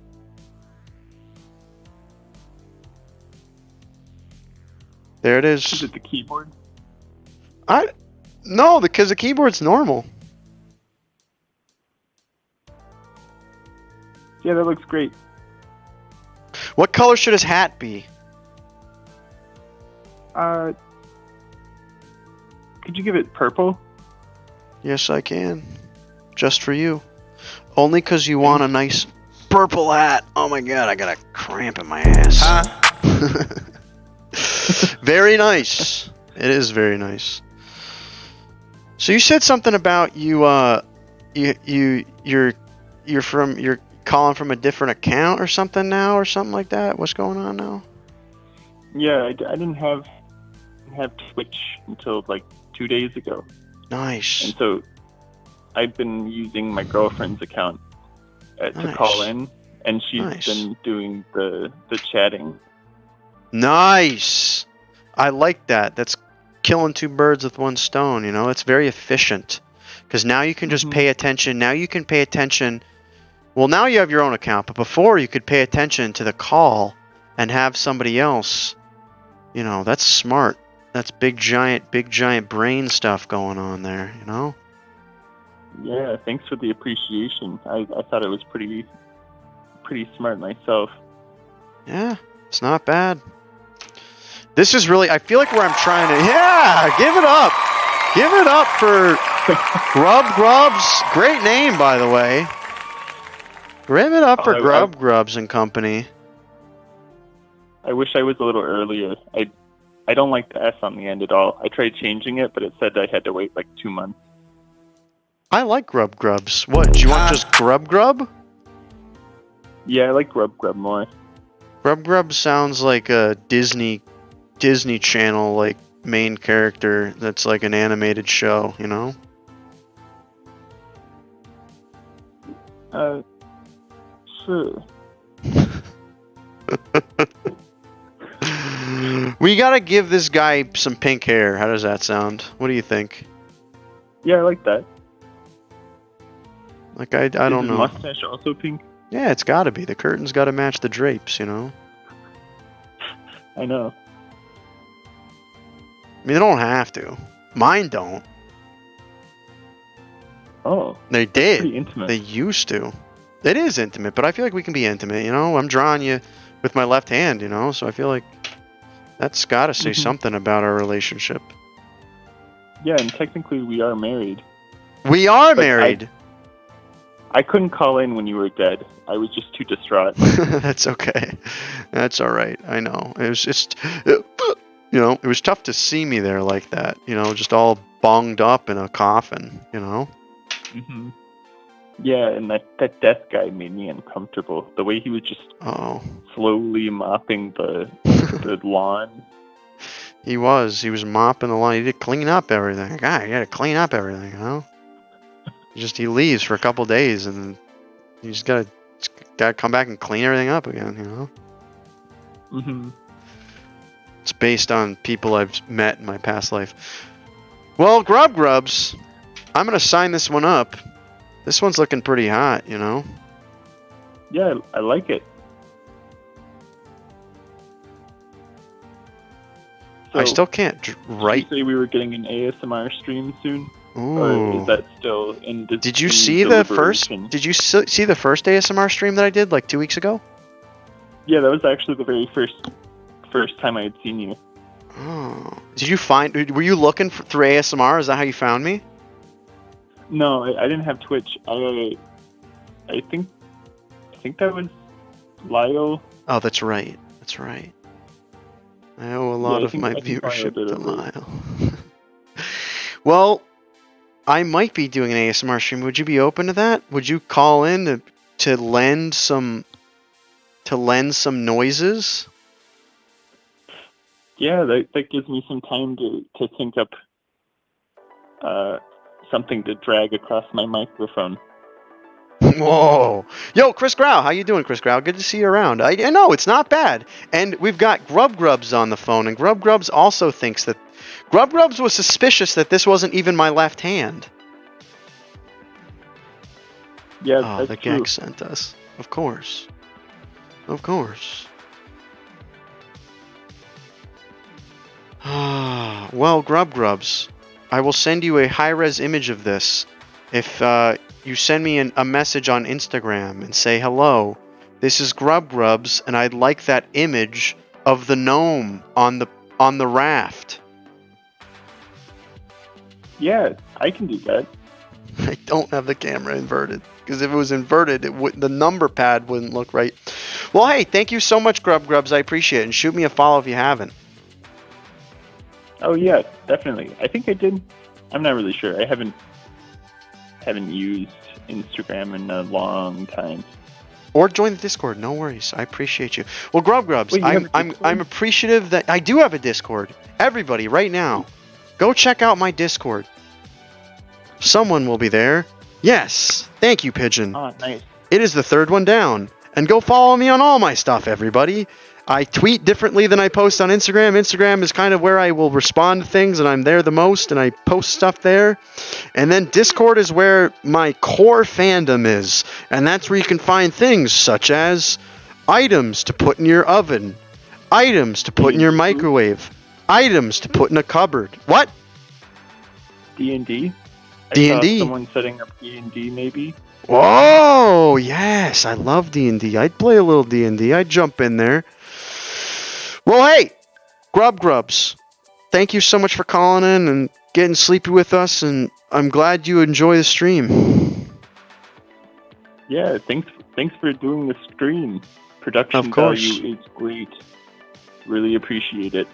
[SPEAKER 1] There it is.
[SPEAKER 11] Is it the keyboard?
[SPEAKER 1] No, because the keyboard's normal.
[SPEAKER 11] Yeah, that looks great.
[SPEAKER 1] What color should his hat be?
[SPEAKER 11] Could you give it purple?
[SPEAKER 1] Yes, I can. Just for you. Only because you want a nice purple hat. Oh my god, I got a cramp in my ass. Very nice. It is very nice. So you said something about you're calling from a different account or something now or something like that. What's going on now?
[SPEAKER 11] Yeah, I didn't have Twitch until like 2 days ago.
[SPEAKER 1] Nice.
[SPEAKER 11] And so I've been using my girlfriend's account to
[SPEAKER 1] Nice.
[SPEAKER 11] call in, and she's
[SPEAKER 1] Nice.
[SPEAKER 11] been doing the chatting.
[SPEAKER 1] Nice. I like that. That's killing two birds with one stone, you know? It's very efficient. Because now you can just pay attention. Now you can pay attention. Well, now you have your own account, but before you could pay attention to the call and have somebody else. You know, that's smart. That's big giant brain stuff going on there, you know?
[SPEAKER 11] Yeah, thanks for the appreciation. I thought it was pretty smart myself.
[SPEAKER 1] Yeah, it's not bad. This is really, I feel like where I'm trying to, yeah, give it up. Give it up for Grubs. Great name, by the way. Give it up for Grubs and company.
[SPEAKER 11] I wish I was a little earlier. I don't like the S on the end at all. I tried changing it, but it said I had to wait like 2 months.
[SPEAKER 1] I like Grubs. What, do you want just Grub?
[SPEAKER 11] Yeah, I like Grub more.
[SPEAKER 1] Grub sounds like a Disney Channel like main character that's like an animated show, you know?
[SPEAKER 11] Sure.
[SPEAKER 1] We gotta give this guy some pink hair. How does that sound? What do you think?
[SPEAKER 11] Yeah, I like that.
[SPEAKER 1] Like I don't know.
[SPEAKER 11] Is his mustache also pink?
[SPEAKER 1] Yeah, it's gotta be. The curtains gotta match the drapes, you know?
[SPEAKER 11] I know.
[SPEAKER 1] I mean, they don't have to. Mine don't.
[SPEAKER 11] Oh.
[SPEAKER 1] They did.
[SPEAKER 11] Pretty intimate.
[SPEAKER 1] They used to. It is intimate, but I feel like we can be intimate, you know? I'm drawing you with my left hand, you know? So I feel like that's gotta say something about our relationship.
[SPEAKER 11] Yeah, and technically we are married.
[SPEAKER 1] We are married!
[SPEAKER 11] I couldn't call in when you were dead. I was just too distraught.
[SPEAKER 1] That's okay. That's alright. I know. It was just... You know, it was tough to see me there like that. You know, just all bonged up in a coffin, you know?
[SPEAKER 11] Mm-hmm. Yeah, and that death guy made me uncomfortable. The way he was just slowly mopping the lawn.
[SPEAKER 1] He was mopping the lawn. He did clean up everything. God, he had to clean up everything, you know? He leaves for a couple days and you just gotta come back and clean everything up again, you know?
[SPEAKER 11] Mm-hmm.
[SPEAKER 1] It's based on people I've met in my past life. Well, Grubs, I'm gonna sign this one up. This one's looking pretty hot, you know?
[SPEAKER 11] Yeah, I like it. So,
[SPEAKER 1] I still can't write.
[SPEAKER 11] Did you say we were getting an ASMR stream soon?
[SPEAKER 1] Ooh.
[SPEAKER 11] Or is that still in
[SPEAKER 1] Did you see the first? Did you see the first ASMR stream that I did like 2 weeks ago?
[SPEAKER 11] Yeah, that was actually the very first time I had seen you.
[SPEAKER 1] Oh. Did you find? Were you looking through ASMR? Is that how you found me?
[SPEAKER 11] No, I didn't have Twitch. I think that was Lyle.
[SPEAKER 1] Oh, that's right. That's right. I owe a lot of my viewership to Lyle. Well, I might be doing an ASMR stream. Would you be open to that? Would you call in to lend some noises?
[SPEAKER 11] Yeah, that gives me some time to think up something to drag across my microphone.
[SPEAKER 1] Whoa. Yo, Chris Grau. How you doing, Chris Grau? Good to see you around. I know, it's not bad. And we've got Grubs on the phone, and Grubs also thinks that... Grubs was suspicious that this wasn't even my left hand.
[SPEAKER 11] Yeah,
[SPEAKER 1] oh,
[SPEAKER 11] that's
[SPEAKER 1] the
[SPEAKER 11] true.
[SPEAKER 1] gang sent us. Of course. Of course. Well, Grubs, I will send you a high-res image of this if you send me a message on Instagram and say, hello, this is Grubs, and I'd like that image of the gnome on the raft.
[SPEAKER 11] Yeah, I can do that.
[SPEAKER 1] I don't have the camera inverted, because if it was inverted, the number pad wouldn't look right. Well, hey, thank you so much, Grubs. I appreciate it, and shoot me a follow if you haven't.
[SPEAKER 11] Oh yeah, definitely. I think I did. I'm not really sure. I haven't used Instagram in a long time.
[SPEAKER 1] Or join the Discord. No worries. I appreciate you. Well, Grubs,
[SPEAKER 11] Wait,
[SPEAKER 1] I'm appreciative that I do have a Discord. Everybody, right now, go check out my Discord. Someone will be there. Yes. Thank you, Pigeon.
[SPEAKER 11] Oh, nice.
[SPEAKER 1] It is the third one down. And go follow me on all my stuff, everybody. I tweet differently than I post on Instagram. Instagram is kind of where I will respond to things, and I'm there the most, and I post stuff there. And then Discord is where my core fandom is, and that's where you can find things such as items to put in your oven, items to put in your microwave, items to put in a cupboard. What?
[SPEAKER 11] D&D?
[SPEAKER 1] D&D.
[SPEAKER 11] Someone setting up D&D, maybe?
[SPEAKER 1] Whoa, yes, I love D&D. I'd play a little D&D. I'd jump in there. Well, hey, Grubs, thank you so much for calling in and getting sleepy with us, and I'm glad you enjoy the stream.
[SPEAKER 11] Yeah, thanks for doing the stream. Production
[SPEAKER 1] Of course.
[SPEAKER 11] value is great. Really appreciate it.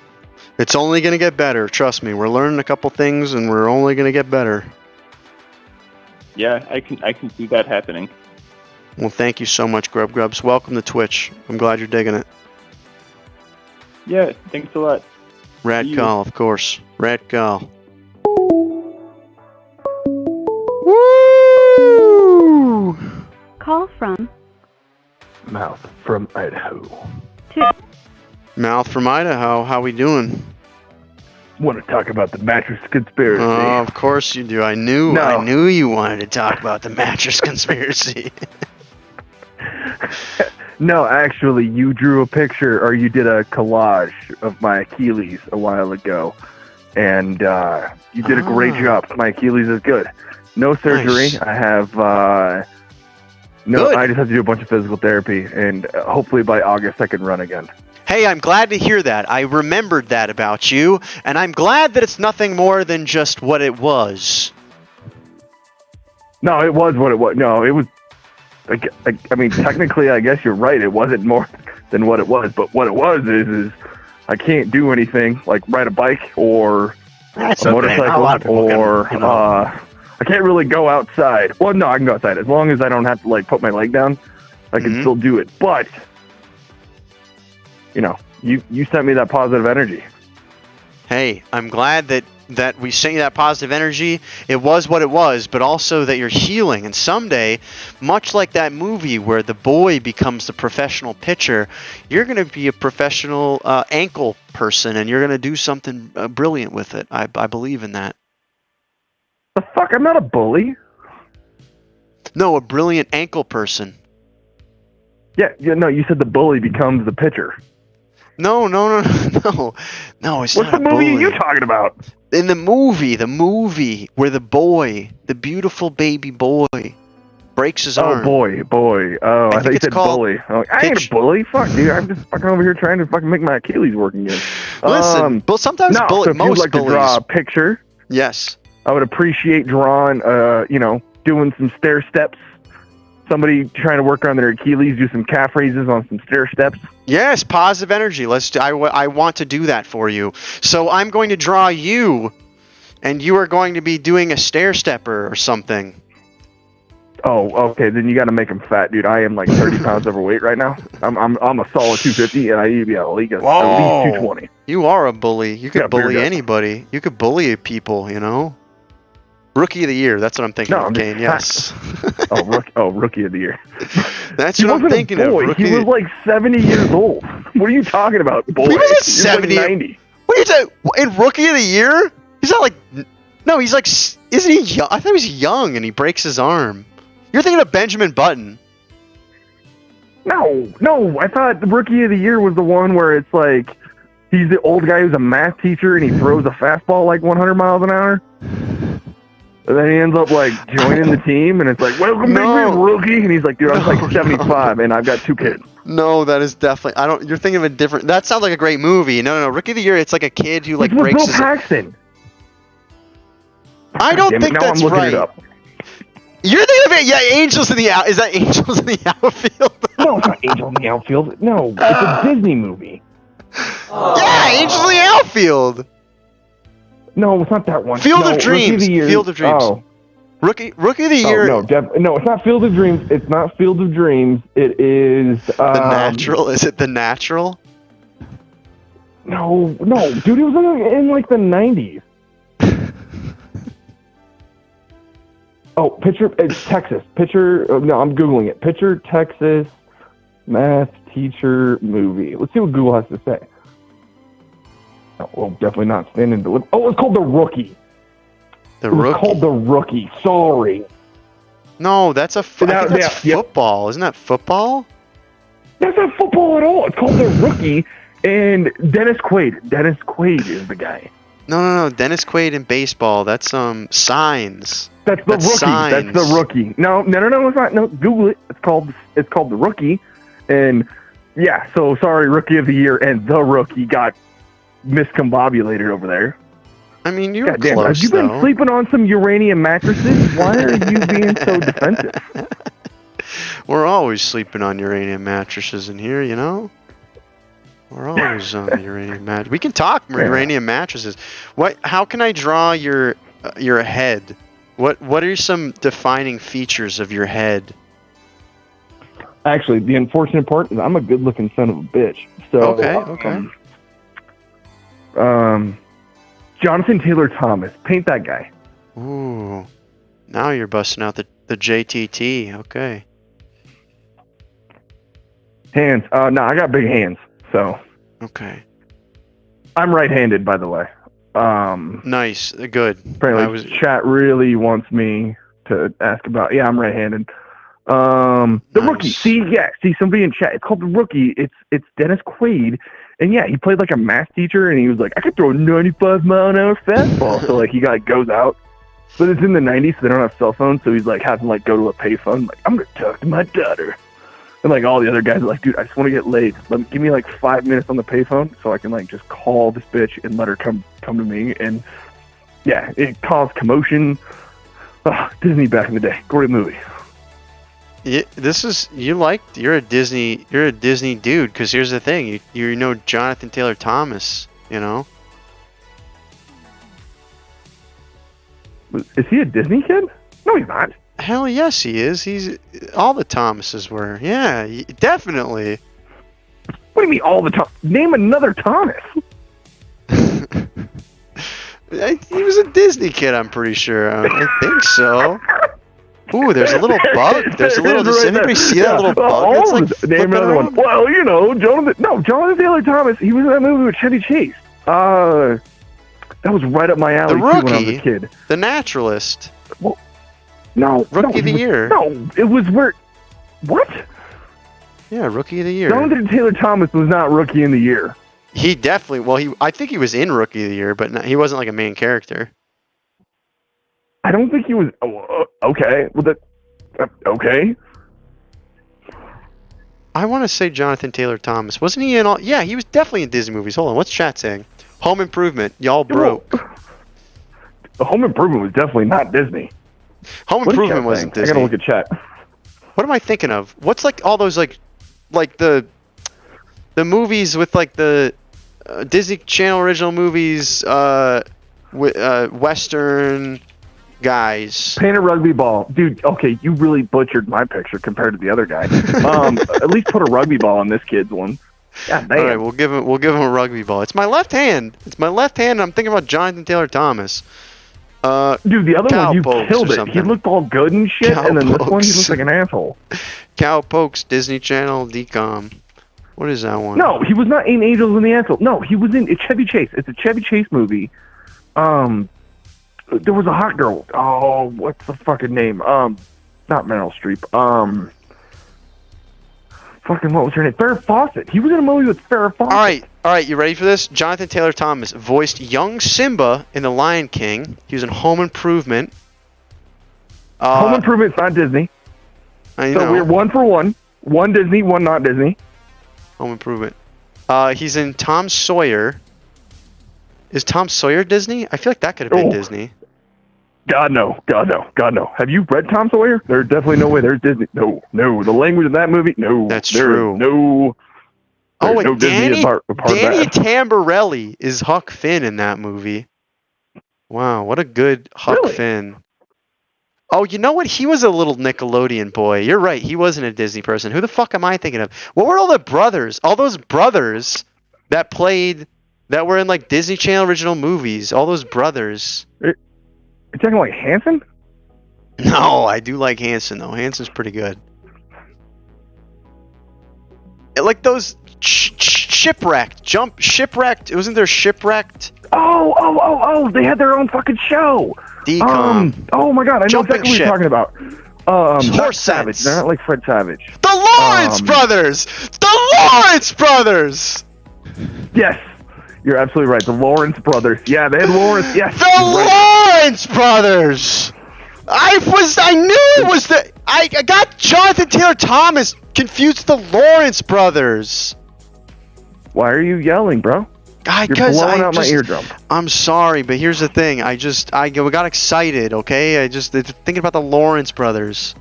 [SPEAKER 1] It's only going to get better, trust me. We're learning a couple things, and we're only going to get better.
[SPEAKER 11] Yeah, I can see that happening.
[SPEAKER 1] Well, thank you so much, Grubs. Welcome to Twitch. I'm glad you're digging it.
[SPEAKER 11] Yeah, thanks a lot.
[SPEAKER 1] Rad call, of course. Rad call.
[SPEAKER 9] Woo! Call from
[SPEAKER 5] Mouth from Idaho.
[SPEAKER 1] Mouth from Idaho. How we doing?
[SPEAKER 5] Want to talk about the mattress conspiracy?
[SPEAKER 1] Oh, of course you do. I knew you wanted to talk about the mattress conspiracy.
[SPEAKER 5] No, actually, you drew a picture, or you did a collage of my Achilles a while ago, and you did a great job. My Achilles is good. No surgery.
[SPEAKER 1] Nice.
[SPEAKER 5] I have
[SPEAKER 1] Good.
[SPEAKER 5] I just have to do a bunch of physical therapy, and hopefully by August I can run again.
[SPEAKER 1] Hey, I'm glad to hear that. I remembered that about you, and I'm glad that it's nothing more than just what it was.
[SPEAKER 5] No, it was what it was. No, it was. I mean, technically, I guess you're right. It wasn't more than what it was, but what it was is I can't do anything like ride a bike or
[SPEAKER 1] That's
[SPEAKER 5] a
[SPEAKER 1] okay.
[SPEAKER 5] motorcycle
[SPEAKER 1] A lot of people
[SPEAKER 5] or
[SPEAKER 1] can, you know.
[SPEAKER 5] I can't really go outside. Well, no, I can go outside as long as I don't have to like put my leg down. I can still do it, but you know, you sent me that positive energy.
[SPEAKER 1] Hey, I'm glad that we sent you that positive energy. It was what it was, but also that you're healing. And someday, much like that movie where the boy becomes the professional pitcher, you're going to be a professional ankle person, and you're going to do something brilliant with it. I believe in that.
[SPEAKER 5] The fuck? I'm not a bully.
[SPEAKER 1] No, a brilliant ankle person.
[SPEAKER 5] Yeah, no, you said the bully becomes the pitcher.
[SPEAKER 1] No, no, no, no, no. It's
[SPEAKER 12] What's
[SPEAKER 1] not
[SPEAKER 12] the
[SPEAKER 1] a
[SPEAKER 12] movie
[SPEAKER 1] bully.
[SPEAKER 12] you talking about?
[SPEAKER 1] In the movie where the boy, the beautiful baby boy, breaks his arm.
[SPEAKER 12] Boy. Oh, I thought
[SPEAKER 1] think
[SPEAKER 12] you
[SPEAKER 1] it's
[SPEAKER 12] said
[SPEAKER 1] called
[SPEAKER 12] bully. I'm like, I ain't
[SPEAKER 1] pitch-
[SPEAKER 12] a bully. Fuck, dude. I'm just fucking over here trying to fucking make my Achilles work again.
[SPEAKER 1] Listen, but sometimes
[SPEAKER 12] no, so if
[SPEAKER 1] most
[SPEAKER 12] you'd like
[SPEAKER 1] bullies.
[SPEAKER 12] to draw a picture,
[SPEAKER 1] Yes.
[SPEAKER 12] I would appreciate drawing, doing some stair steps. Somebody trying to work on their Achilles, do some calf raises on some stair steps.
[SPEAKER 1] Yes, positive energy. I want to do that for you. So I'm going to draw you, and you are going to be doing a stair stepper or something.
[SPEAKER 12] Oh, okay. Then you got to make him fat, dude. I am like 30 pounds overweight right now. I'm a solid 250, and I need to be at least 220.
[SPEAKER 1] You are a bully. You could
[SPEAKER 12] Yeah, beer
[SPEAKER 1] bully
[SPEAKER 12] gut.
[SPEAKER 1] anybody. You could bully people. You know. Rookie of the year. That's what I'm thinking
[SPEAKER 12] No,
[SPEAKER 1] of,
[SPEAKER 12] I'm just
[SPEAKER 1] Kane. Yes.
[SPEAKER 12] Rookie of the year.
[SPEAKER 1] That's
[SPEAKER 12] He
[SPEAKER 1] what I'm
[SPEAKER 12] wasn't
[SPEAKER 1] thinking
[SPEAKER 12] a boy.
[SPEAKER 1] of. Rookie.
[SPEAKER 12] He was like 70 years old. What are you talking about, boy?
[SPEAKER 1] He was
[SPEAKER 12] He was
[SPEAKER 1] 70.
[SPEAKER 12] Like 90.
[SPEAKER 1] What are you saying? In Rookie of the Year? He's not like. No, he's like. Isn't he young? I thought he was young and he breaks his arm. You're thinking of Benjamin Button.
[SPEAKER 12] No. I thought the Rookie of the Year was the one where it's like he's the old guy who's a math teacher and he throws a fastball like 100 miles an hour. And then he ends up like joining the team, and it's like, welcome to me, rookie. And he's like, dude, I'm like 75, and I've got 2 kids.
[SPEAKER 1] No, that is definitely. I don't. You're thinking of a different. That sounds like a great movie. No. Rookie of the Year. It's like a kid who like
[SPEAKER 12] It's with
[SPEAKER 1] breaks
[SPEAKER 12] Bill
[SPEAKER 1] his.
[SPEAKER 12] Paxton.
[SPEAKER 1] I don't
[SPEAKER 12] Damn it,
[SPEAKER 1] think
[SPEAKER 12] now
[SPEAKER 1] that's
[SPEAKER 12] I'm looking
[SPEAKER 1] right.
[SPEAKER 12] it up.
[SPEAKER 1] You're thinking of it. Yeah, Angels in the Out. Is that Angels in the Outfield?
[SPEAKER 12] No, it's not Angels in the Outfield. No, it's a Disney movie.
[SPEAKER 1] Yeah, Angels in the Outfield.
[SPEAKER 12] No, it's not that one.
[SPEAKER 1] Field
[SPEAKER 12] no,
[SPEAKER 1] of Dreams.
[SPEAKER 12] Rookie of the Year.
[SPEAKER 1] Field of Dreams.
[SPEAKER 12] Oh.
[SPEAKER 1] Rookie of the Year.
[SPEAKER 12] No, it's not Field of Dreams. It's not Field of Dreams. It is
[SPEAKER 1] The Natural. Is it The Natural?
[SPEAKER 12] No, dude, it was in like the 90s. Oh, it's Texas. No, I'm Googling it. Picture Texas math teacher movie. Let's see what Google has to say. Oh, well, definitely not standing to live. Oh, it's called The Rookie.
[SPEAKER 1] The
[SPEAKER 12] It was
[SPEAKER 1] Rookie.
[SPEAKER 12] called The Rookie. Sorry.
[SPEAKER 1] No, that's I think that's football. Isn't that football?
[SPEAKER 12] That's not football at all. It's called The Rookie, and Dennis Quaid. Dennis Quaid is the guy.
[SPEAKER 1] No. Dennis Quaid in baseball. That's Signs.
[SPEAKER 12] That's The Rookie.
[SPEAKER 1] Signs.
[SPEAKER 12] That's The Rookie. No, it's not. No, Google it. It's called The Rookie, and yeah. So sorry, Rookie of the Year and The Rookie got miscombobulated over there.
[SPEAKER 1] I mean, you were
[SPEAKER 12] God damn,
[SPEAKER 1] close,
[SPEAKER 12] have you been
[SPEAKER 1] though.
[SPEAKER 12] sleeping on some uranium mattresses? Why are you being so defensive?
[SPEAKER 1] We're always sleeping on uranium mattresses in here, you know? We're always on the uranium mattress. We can talk uranium mattresses. How can I draw your head? What are some defining features of your head?
[SPEAKER 12] Actually, the unfortunate part is I'm a good-looking son of a bitch. So
[SPEAKER 1] Okay.
[SPEAKER 12] Jonathan Taylor Thomas, paint that guy.
[SPEAKER 1] Ooh. Now you're busting out the JTT. Okay.
[SPEAKER 12] Hands. No, I got big hands. So.
[SPEAKER 1] Okay.
[SPEAKER 12] I'm right-handed, by the way.
[SPEAKER 1] Nice. Good.
[SPEAKER 12] Apparently, chat really wants me to ask about. Yeah, I'm right-handed. The Rookie. See, somebody in chat. It's called The Rookie. It's Dennis Quaid, and yeah, he played like a math teacher, and he was like, I could throw a 95-mile-an-hour fastball. So like, he goes out, but it's in the 90s, so they don't have cell phones. So he's like having like go to a payphone, like I'm gonna talk to my daughter, and like all the other guys are like, dude, I just want to get laid. Give me like 5 minutes on the payphone, so I can like just call this bitch and let her come to me. And yeah, it caused commotion. Disney back in the day, great movie.
[SPEAKER 1] Yeah, you're a Disney dude, because here's the thing, you know Jonathan Taylor Thomas, you know?
[SPEAKER 12] Is he a Disney kid? No, he's not.
[SPEAKER 1] Hell yes, he is. All the Thomases were. Yeah, definitely.
[SPEAKER 12] What do you mean all the time? Name another Thomas.
[SPEAKER 1] He was a Disney kid, I'm pretty sure. I think so. Ooh, there's a little bug. Does anybody see that little bug? That's like
[SPEAKER 12] name another one. Well, you know, Jonathan Taylor Thomas. He was in that movie with Chevy Chase. That was right up my alley
[SPEAKER 1] The
[SPEAKER 12] too when I was
[SPEAKER 1] Rookie,
[SPEAKER 12] a kid.
[SPEAKER 1] The Naturalist.
[SPEAKER 12] Well, no,
[SPEAKER 1] Rookie of the Year.
[SPEAKER 12] No, it was where. What?
[SPEAKER 1] Yeah, Rookie of the Year.
[SPEAKER 12] Jonathan Taylor Thomas was not Rookie in the Year.
[SPEAKER 1] He definitely. Well, I think he was in Rookie of the Year, but he wasn't like a main character.
[SPEAKER 12] I don't think he was. Okay. Well, okay.
[SPEAKER 1] I want to say Jonathan Taylor Thomas. Wasn't he in all? Yeah, he was definitely in Disney movies. Hold on, what's chat saying? Home Improvement. Y'all broke.
[SPEAKER 12] The Home Improvement was definitely not Disney.
[SPEAKER 1] Home Improvement wasn't Disney.
[SPEAKER 12] I gotta look at chat.
[SPEAKER 1] What am I thinking of? What's like all those like the movies with like the Disney Channel original movies, Western guys.
[SPEAKER 12] Paint a rugby ball, dude. Okay, you really butchered my picture compared to the other guy. At least put a rugby ball on this kid's one. God damn.
[SPEAKER 1] All right, we'll give him a rugby ball. It's my left hand. And I'm thinking about Jonathan Taylor Thomas.
[SPEAKER 12] Dude, the other one you killed it. He looked all good and shit, and then this one he looks like an asshole.
[SPEAKER 1] Cowpokes, Disney Channel, DCOM. What is that one?
[SPEAKER 12] No, he was not in Angels in the Asshole. No, he was in Chevy Chase. It's a Chevy Chase movie. There was a hot girl. Oh, what's the fucking name? Not Meryl Streep. Fucking what was her name? Farrah Fawcett. He was in a movie with Farrah Fawcett.
[SPEAKER 1] All right, you ready for this? Jonathan Taylor Thomas voiced young Simba in The Lion King. He was in Home Improvement.
[SPEAKER 12] Home Improvement's not Disney.
[SPEAKER 1] I know.
[SPEAKER 12] So we're 1 for 1. One Disney, one not Disney.
[SPEAKER 1] Home Improvement. He's in Tom Sawyer. Is Tom Sawyer Disney? I feel like that could have been Disney.
[SPEAKER 12] God no. Have you read Tom Sawyer? There's definitely no way there's Disney. No. The language of that movie, no.
[SPEAKER 1] That's true.
[SPEAKER 12] No.
[SPEAKER 1] Oh, and
[SPEAKER 12] Disney
[SPEAKER 1] Danny
[SPEAKER 12] that.
[SPEAKER 1] Tamborelli is Huck Finn in that movie. Wow, what a good Huck Finn. Oh, you know what? He was a little Nickelodeon boy. You're right. He wasn't a Disney person. Who the fuck am I thinking of? What were all the brothers? All those brothers that were in like Disney Channel original movies. All those brothers.
[SPEAKER 12] You're talking like Hanson?
[SPEAKER 1] No, I do like Hanson though. Hanson's pretty good. Like those Shipwrecked. Wasn't there Shipwrecked?
[SPEAKER 12] Oh! They had their own fucking show.
[SPEAKER 1] DCOM.
[SPEAKER 12] Oh my god, I know exactly what you're talking about.
[SPEAKER 1] Horse
[SPEAKER 12] Savage. They're not like Fred Savage.
[SPEAKER 1] The Lawrence Brothers. The Lawrence Brothers.
[SPEAKER 12] Yes, you're absolutely right. The Lawrence Brothers. Yeah, they had Lawrence. Yes.
[SPEAKER 1] The Lawrence Brothers. I knew it was I got Jonathan Taylor Thomas confused with the Lawrence Brothers.
[SPEAKER 12] Why are you yelling, bro? You're blowing out my eardrum.
[SPEAKER 1] I'm sorry, but here's the thing. I got excited, okay? Thinking about the Lawrence Brothers.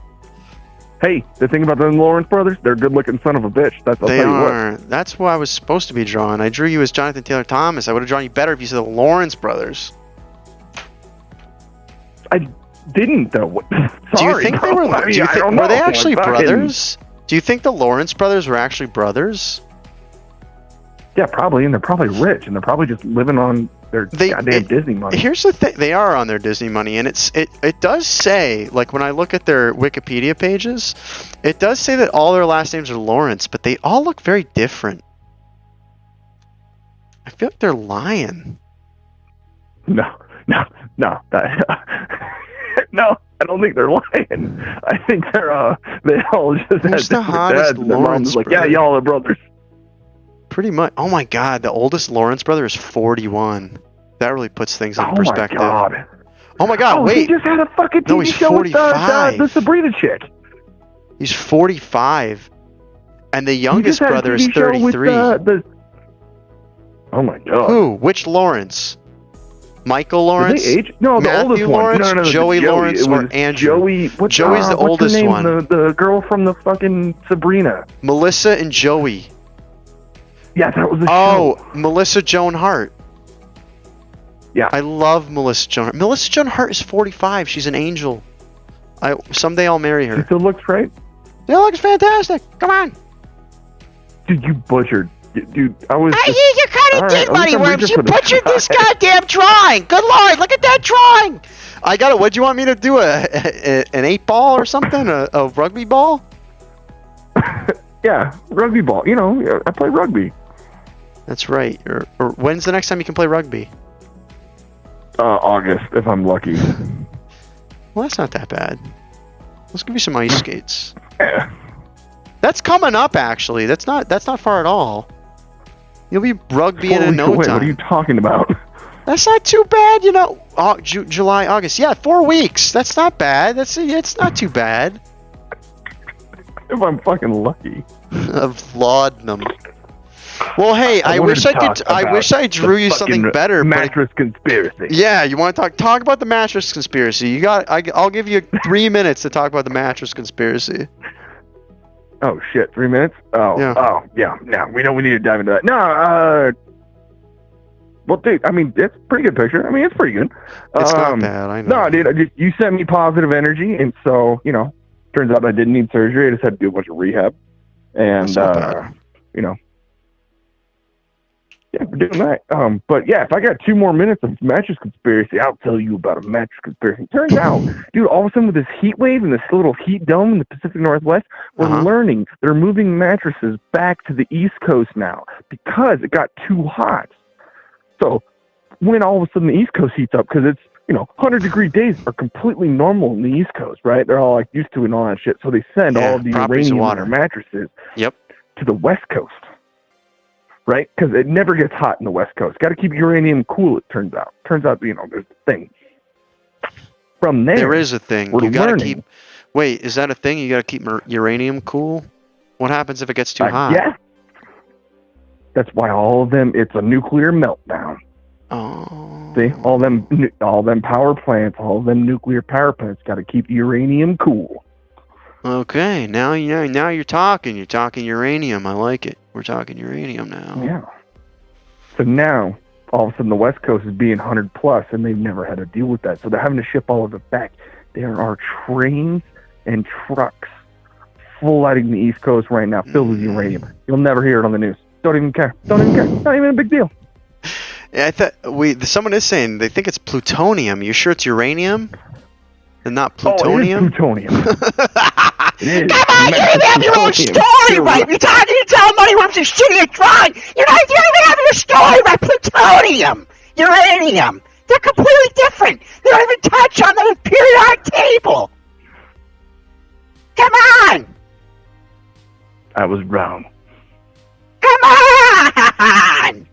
[SPEAKER 12] Hey, the thing about the Lawrence Brothers, they're a good-looking son of a bitch. I'll tell you what.
[SPEAKER 1] That's what I was supposed to be drawn. I drew you as Jonathan Taylor Thomas. I would have drawn you better if you said the Lawrence Brothers.
[SPEAKER 12] I didn't, though. Sorry,
[SPEAKER 1] do you think they were? Were they actually brothers? Do you think the Lawrence Brothers were actually brothers?
[SPEAKER 12] Yeah, probably, and they're probably rich, and they're probably just living on their goddamn Disney money.
[SPEAKER 1] Here's the thing: they are on their Disney money, and it does say, like when I look at their Wikipedia pages, it does say that all their last names are Lawrence, but they all look very different. I feel like they're lying.
[SPEAKER 12] No, no, I don't think they're lying. I think they all just
[SPEAKER 1] Who's the hottest Lawrence
[SPEAKER 12] like, yeah, y'all are brothers.
[SPEAKER 1] Pretty much. Oh my God, the oldest Lawrence brother is 41. That really puts things in perspective. Oh my God, wait.
[SPEAKER 12] He just had a fucking TV show with the Sabrina chick.
[SPEAKER 1] He's 45. And the youngest brother is 33.
[SPEAKER 12] Oh my God.
[SPEAKER 1] Who? Which Lawrence? Michael Lawrence?
[SPEAKER 12] Did they age? No, the
[SPEAKER 1] Matthew
[SPEAKER 12] oldest
[SPEAKER 1] Lawrence?
[SPEAKER 12] one. No,
[SPEAKER 1] Joey Lawrence or Andrew? Joey's the oldest one.
[SPEAKER 12] The girl from the fucking Sabrina.
[SPEAKER 1] Melissa and Joey.
[SPEAKER 12] Yeah, that was the show.
[SPEAKER 1] Melissa Joan Hart.
[SPEAKER 12] Yeah.
[SPEAKER 1] I love Melissa Joan Hart. Melissa Joan Hart is 45. She's an angel. Someday I'll marry her.
[SPEAKER 12] She still looks great?
[SPEAKER 1] She looks fantastic. Come on.
[SPEAKER 12] Dude, you butchered. Dude, I was...
[SPEAKER 2] You kind of did, Moneyworms. You butchered this goddamn drawing. Good Lord, look at that drawing.
[SPEAKER 1] I got it. What do you want me to do? An 8-ball or something? A rugby ball?
[SPEAKER 12] Yeah, rugby ball. You know, I play rugby.
[SPEAKER 1] That's right. Or when's the next time you can play rugby?
[SPEAKER 12] August, if I'm lucky.
[SPEAKER 1] Well, that's not that bad. Let's give you some ice skates.
[SPEAKER 12] Yeah.
[SPEAKER 1] That's coming up, actually. That's not far at all. You'll be rugbying
[SPEAKER 12] 4
[SPEAKER 1] in
[SPEAKER 12] weeks
[SPEAKER 1] no
[SPEAKER 12] away.
[SPEAKER 1] time.
[SPEAKER 12] What are you talking about?
[SPEAKER 1] That's not too bad, you know. July, August. Yeah, 4 weeks. That's not bad. It's not too bad.
[SPEAKER 12] If I'm fucking lucky.
[SPEAKER 1] Of laudanum. Well, hey, I wish I drew you something better.
[SPEAKER 12] Mattress conspiracy.
[SPEAKER 1] Yeah, you want to talk about the mattress conspiracy? I'll give you 3 minutes to talk about the mattress conspiracy.
[SPEAKER 12] Oh shit, 3 minutes? Oh,
[SPEAKER 1] Yeah.
[SPEAKER 12] Yeah. No, we need to dive into that. No, well, dude, I mean, it's a pretty good picture. I mean, it's pretty good.
[SPEAKER 1] It's not bad, I know.
[SPEAKER 12] No, dude, you sent me positive energy, and so, turns out I didn't need surgery. I just had to do a bunch of rehab. And,
[SPEAKER 1] That's not bad.
[SPEAKER 12] Yeah, we're doing that. But yeah, if I got 2 more minutes of mattress conspiracy, I'll tell you about a mattress conspiracy. Turns out, dude, all of a sudden with this heat wave and this little heat dome in the Pacific Northwest, we're learning they're moving mattresses back to the East Coast now because it got too hot. So when all of a sudden the East Coast heats up, because it's 100-degree days are completely normal in the East Coast, right? They're all like used to it and all that shit. So they send all of the uranium in their mattresses to the West Coast. Right? Because it never gets hot in the West Coast. Got to keep uranium cool, it turns out. There's a thing. From there,
[SPEAKER 1] there is a thing.
[SPEAKER 12] We're
[SPEAKER 1] You gotta
[SPEAKER 12] learning.
[SPEAKER 1] keep. Wait, is that a thing? You gotta keep uranium cool? What happens if it gets too hot?
[SPEAKER 12] Yeah. That's why all of them, it's a nuclear meltdown.
[SPEAKER 1] Oh.
[SPEAKER 12] See? All them power plants, all them nuclear power plants got to keep uranium cool.
[SPEAKER 1] Okay, now you're talking. You're talking uranium. I like it. We're talking uranium now.
[SPEAKER 12] Yeah. So now, all of a sudden, the West Coast is being 100 plus, and they've never had to deal with that. So they're having to ship all of it back. There are trains and trucks flooding the East Coast right now, filled with uranium. You'll never hear it on the news. Don't even care. Not even a big deal.
[SPEAKER 1] Yeah, I thought someone is saying they think it's plutonium. You sure it's uranium and not plutonium?
[SPEAKER 12] Oh, it is plutonium.
[SPEAKER 2] Come on, you don't even have your own story right. You're talking to tell Moneyworms is shitty at drawing. You don't even have your story right. Plutonium, uranium, they're completely different. They don't even touch on the periodic table. Come on.
[SPEAKER 12] I was wrong.
[SPEAKER 2] Come on.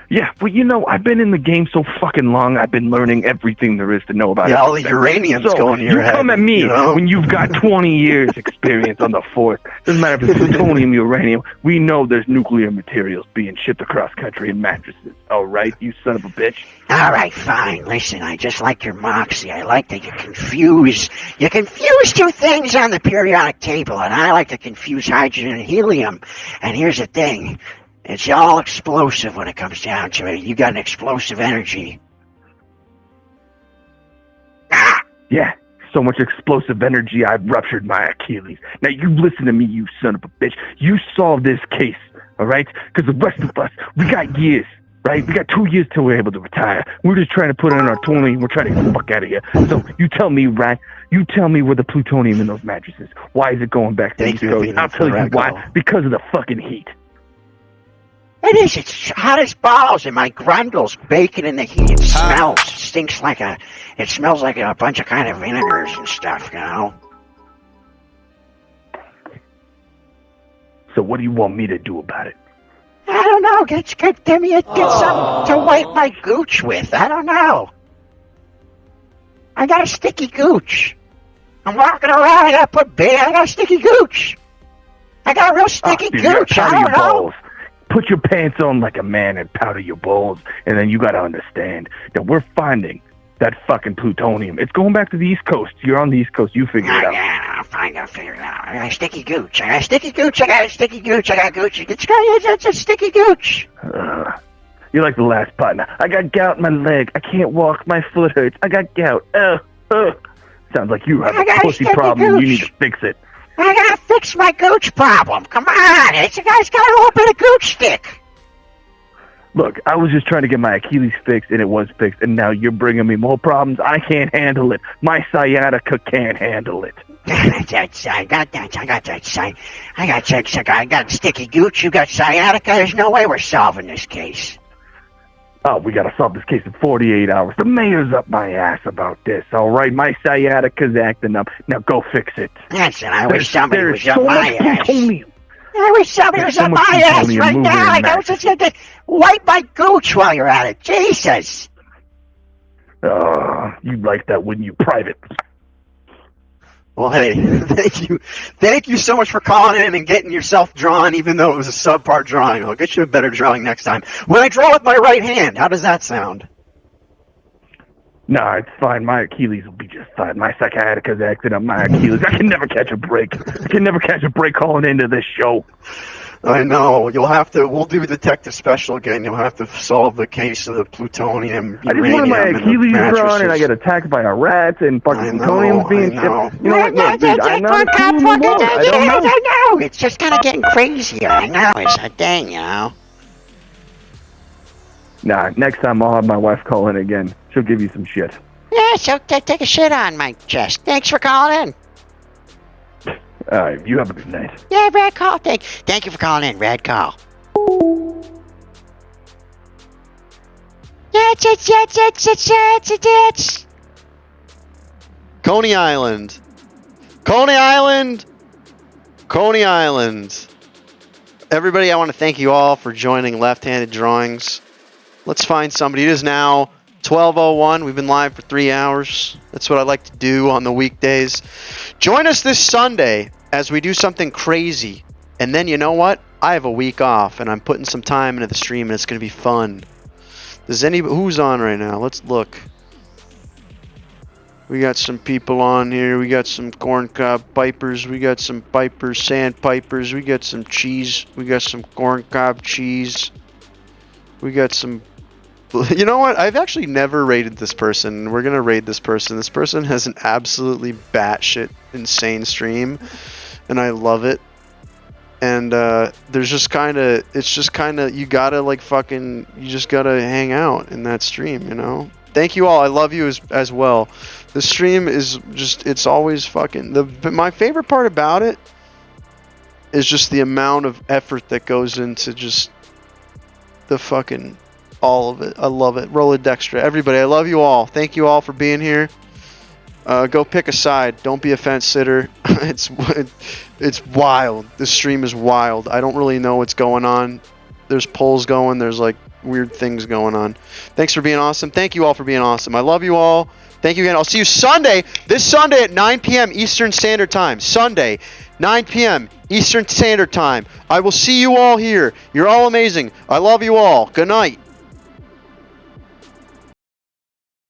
[SPEAKER 12] Yeah, well, I've been in the game so fucking long, I've been learning everything there is to know about it.
[SPEAKER 2] Yeah, all the uranium's
[SPEAKER 12] so
[SPEAKER 2] going to your
[SPEAKER 12] you
[SPEAKER 2] head.
[SPEAKER 12] come at me when you've got 20 years experience on the force. Doesn't matter if it's plutonium, uranium. We know there's nuclear materials being shipped across country in mattresses. All right, you son of a bitch.
[SPEAKER 2] All right, fine. Listen, I just like your moxie. I like that you confuse 2 things on the periodic table, and I like to confuse hydrogen and helium. And here's the thing. It's all explosive when it comes down to it. You got an explosive energy.
[SPEAKER 12] Yeah, so much explosive energy, I've ruptured my Achilles. Now you listen to me, you son of a bitch. You solve this case, all right? Because the rest of us, we got years, right? We got 2 years till we're able to retire. We're just trying to put in our 20 and we're trying to get the fuck out of here. So you tell me, right? You tell me where the plutonium in those mattresses. Why is it going back to the East Coast? I'll tell you why. Because of the fucking heat.
[SPEAKER 2] It is. It's hot as balls, and my grundle's baking in the heat. It smells. It stinks like it smells like a bunch of kind of vinegars and stuff,
[SPEAKER 12] So what do you want me to do about it?
[SPEAKER 2] I don't know. Get something to wipe my gooch with. I don't know. I got a sticky gooch. I'm walking around. I got a sticky gooch. I got a real sticky gooch. I don't know.
[SPEAKER 12] Put your pants on like a man and powder your balls, and then you gotta understand that we're finding that fucking plutonium. It's going back to the East Coast. You're on the East Coast. You figure it out.
[SPEAKER 2] Yeah, I'll figure it out. I got a sticky gooch. I got a sticky gooch. It's a sticky gooch.
[SPEAKER 12] You're like the last partner. I got gout in my leg. I can't walk. My foot hurts. I got gout. Sounds like you have a pussy problem and you need to fix it.
[SPEAKER 2] I gotta fix my gooch problem. Come on, it's a guy's got a little bit of gooch stick.
[SPEAKER 12] Look, I was just trying to get my Achilles fixed, and it was fixed, and now you're bringing me more problems. I can't handle it. My sciatica can't handle it.
[SPEAKER 2] I got sticky gooch. You got sciatica. There's no way we're solving this case.
[SPEAKER 12] Oh, we gotta solve this case in 48 hours. The mayor's up my ass about this, all right? My sciatica's acting up. Now go fix it.
[SPEAKER 2] Listen, I wish somebody was up my ass. I wish somebody was on my ass right now. I was just going to wipe my gooch while you're at it. Jesus.
[SPEAKER 12] You'd like that, wouldn't you, Private?
[SPEAKER 1] Well, hey, thank you so much for calling in and getting yourself drawn, even though it was a subpar drawing. I'll get you a better drawing next time. When I draw with my right hand, how does that sound?
[SPEAKER 12] Nah, it's fine. My Achilles will be just fine. My sciatica's acting up my Achilles. I can never catch a break. I can never catch a break calling into this show.
[SPEAKER 1] I know. We'll do Detective Special again. You'll have to solve the case of the plutonium.
[SPEAKER 12] I just wanted my Achilles drawn, and I get attacked by a rat, and fucking plutonium's being shipped. You know what? Look, dude, I'm not a cool anymore. I don't know.
[SPEAKER 2] I know. It's just kind of getting crazier. I know. It's a thing, you know.
[SPEAKER 12] Nah, next time I'll have my wife call in again. She'll give you some shit.
[SPEAKER 2] Yeah, so take a shit on my chest. Thanks for calling in.
[SPEAKER 12] You have a good night.
[SPEAKER 2] Yeah, Rad call. Thank you for calling in, Rad call. It's.
[SPEAKER 1] Coney Island. Coney Island. Coney Island. Everybody, I want to thank you all for joining Left-Handed Drawings. Let's find somebody. It is now 12:01. We've been live for 3 hours. That's what I like to do on the weekdays. Join us this Sunday as we do something crazy. And then you know what? I have a week off, and I'm putting some time into the stream, and it's going to be fun. Who's on right now? Let's look. We got some people on here. We got some corncob pipers. We got some pipers, sandpipers. We got some cheese. We got some corncob cheese. We got some... You know what? I've actually never rated this person. We're going to raid this person. This person has an absolutely batshit insane stream, and I love it. And there's just kind of... It's just kind of... You gotta, like, fucking... You just gotta hang out in that stream, you know? Thank you all. I love you as well. The stream is just... It's always fucking... My favorite part about it is just the amount of effort that goes into just the fucking... all of it. I love it. Rolodextra. Everybody, I love you all. Thank you all for being here. Go pick a side. Don't be a fence sitter. It's wild. This stream is wild. I don't really know what's going on. There's polls going. There's like weird things going on. Thanks for being awesome. Thank you all for being awesome. I love you all. Thank you again. I'll see you Sunday. This Sunday at 9 p.m. Eastern Standard Time. Sunday, 9 p.m. Eastern Standard Time. I will see you all here. You're all amazing. I love you all. Good night.